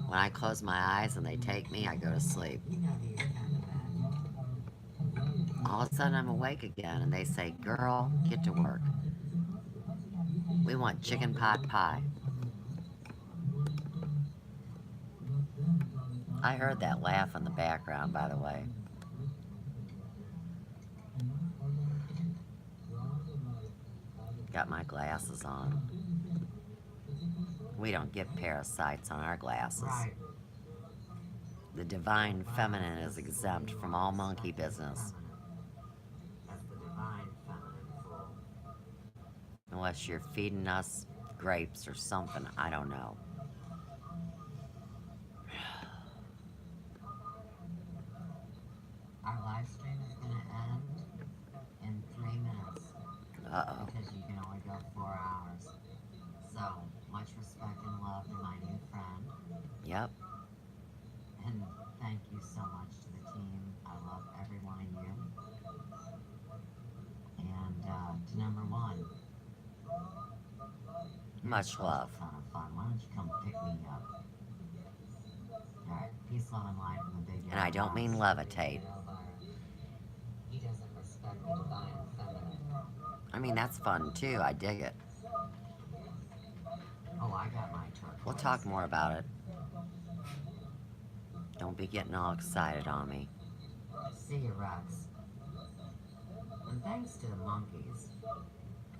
When I close my eyes and they take me, I go to sleep. All of a sudden I'm awake again and they say, girl, get to work. We want chicken pot pie. I heard that laugh in the background, by the way. Got my glasses on. We don't get parasites on our glasses. Right. The divine feminine is exempt from all monkey business. That's the divine feminine fool. Unless you're feeding us grapes or something, I don't know. Our live stream is going to end in 3 minutes. Uh-oh. Because you can only go 4 hours. So, much respect and love to my new friend. Yep. And thank you so much to the team. I love every one of you. And to number one. Much love. Ton of fun. Why don't you come pick me up? Alright, peace, love, and light from the big And I don't mean levitate. He doesn't respect the divine feminine. I mean, that's fun too. I dig it. Oh, I got my turquoise. We'll talk more about it. Don't be getting all excited on me. See you, Rex. And thanks to the monkeys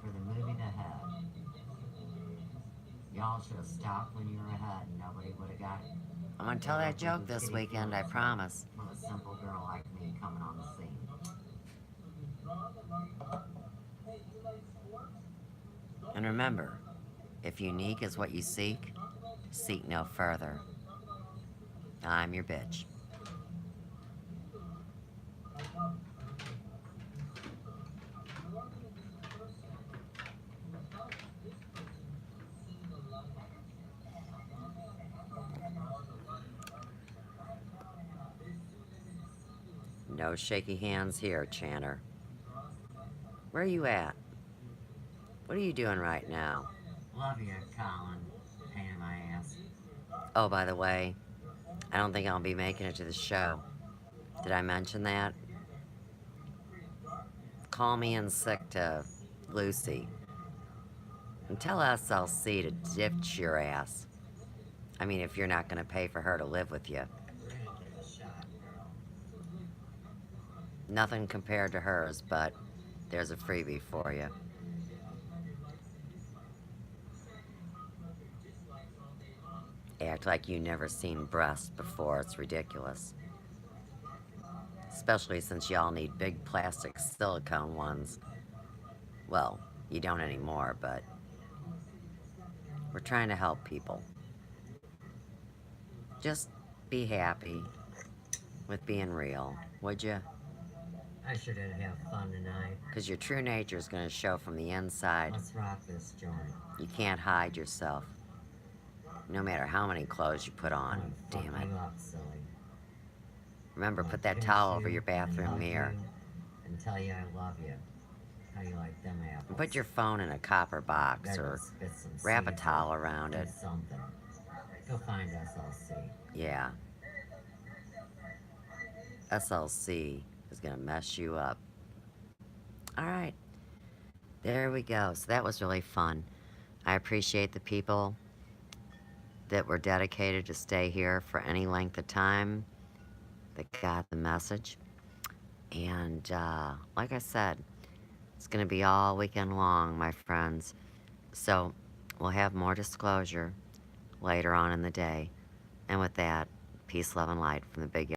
for the moving ahead. Y'all should have stopped when you were ahead and nobody would have got it. I'm gonna tell that joke this weekend, I promise. From a simple girl like me coming on the scene. And remember, if unique is what you seek, seek no further. I'm your bitch. No shaky hands here, Channer. Where are you at? What are you doing right now? Love you, Collin. Pain in my ass. Oh, by the way, I don't think I'll be making it to the show. Did I mention that? Call me in sick to Lucy. And tell SLC to ditch your ass. I mean, if you're not going to pay for her to live with you. We're gonna give it a shot, girl. Nothing compared to hers, but there's a freebie for you. Act like you never seen breasts before. It's ridiculous. Especially since y'all need big plastic silicone ones. Well, you don't anymore, but we're trying to help people. Just be happy with being real, would you? I sure did have fun tonight. Because your true nature is going to show from the inside. Let's rock this joint. You can't hide yourself. No matter how many clothes you put on. Fuck Damn it. you up, silly. Remember, put that Finish towel you over your and bathroom hug mirror. you And tell you I love you. How you like them apples? And put your phone in a copper box Better or spit some wrap a seeds towel out. around Do it. something. Go find SLC. Yeah. SLC is going to mess you up. All right. There we go. So that was really fun. I appreciate the people that were dedicated to stay here for any length of time that got the message. And like I said, it's going to be all weekend long, my friends. So we'll have more disclosure later on in the day. And with that, Peace, love, and light from the big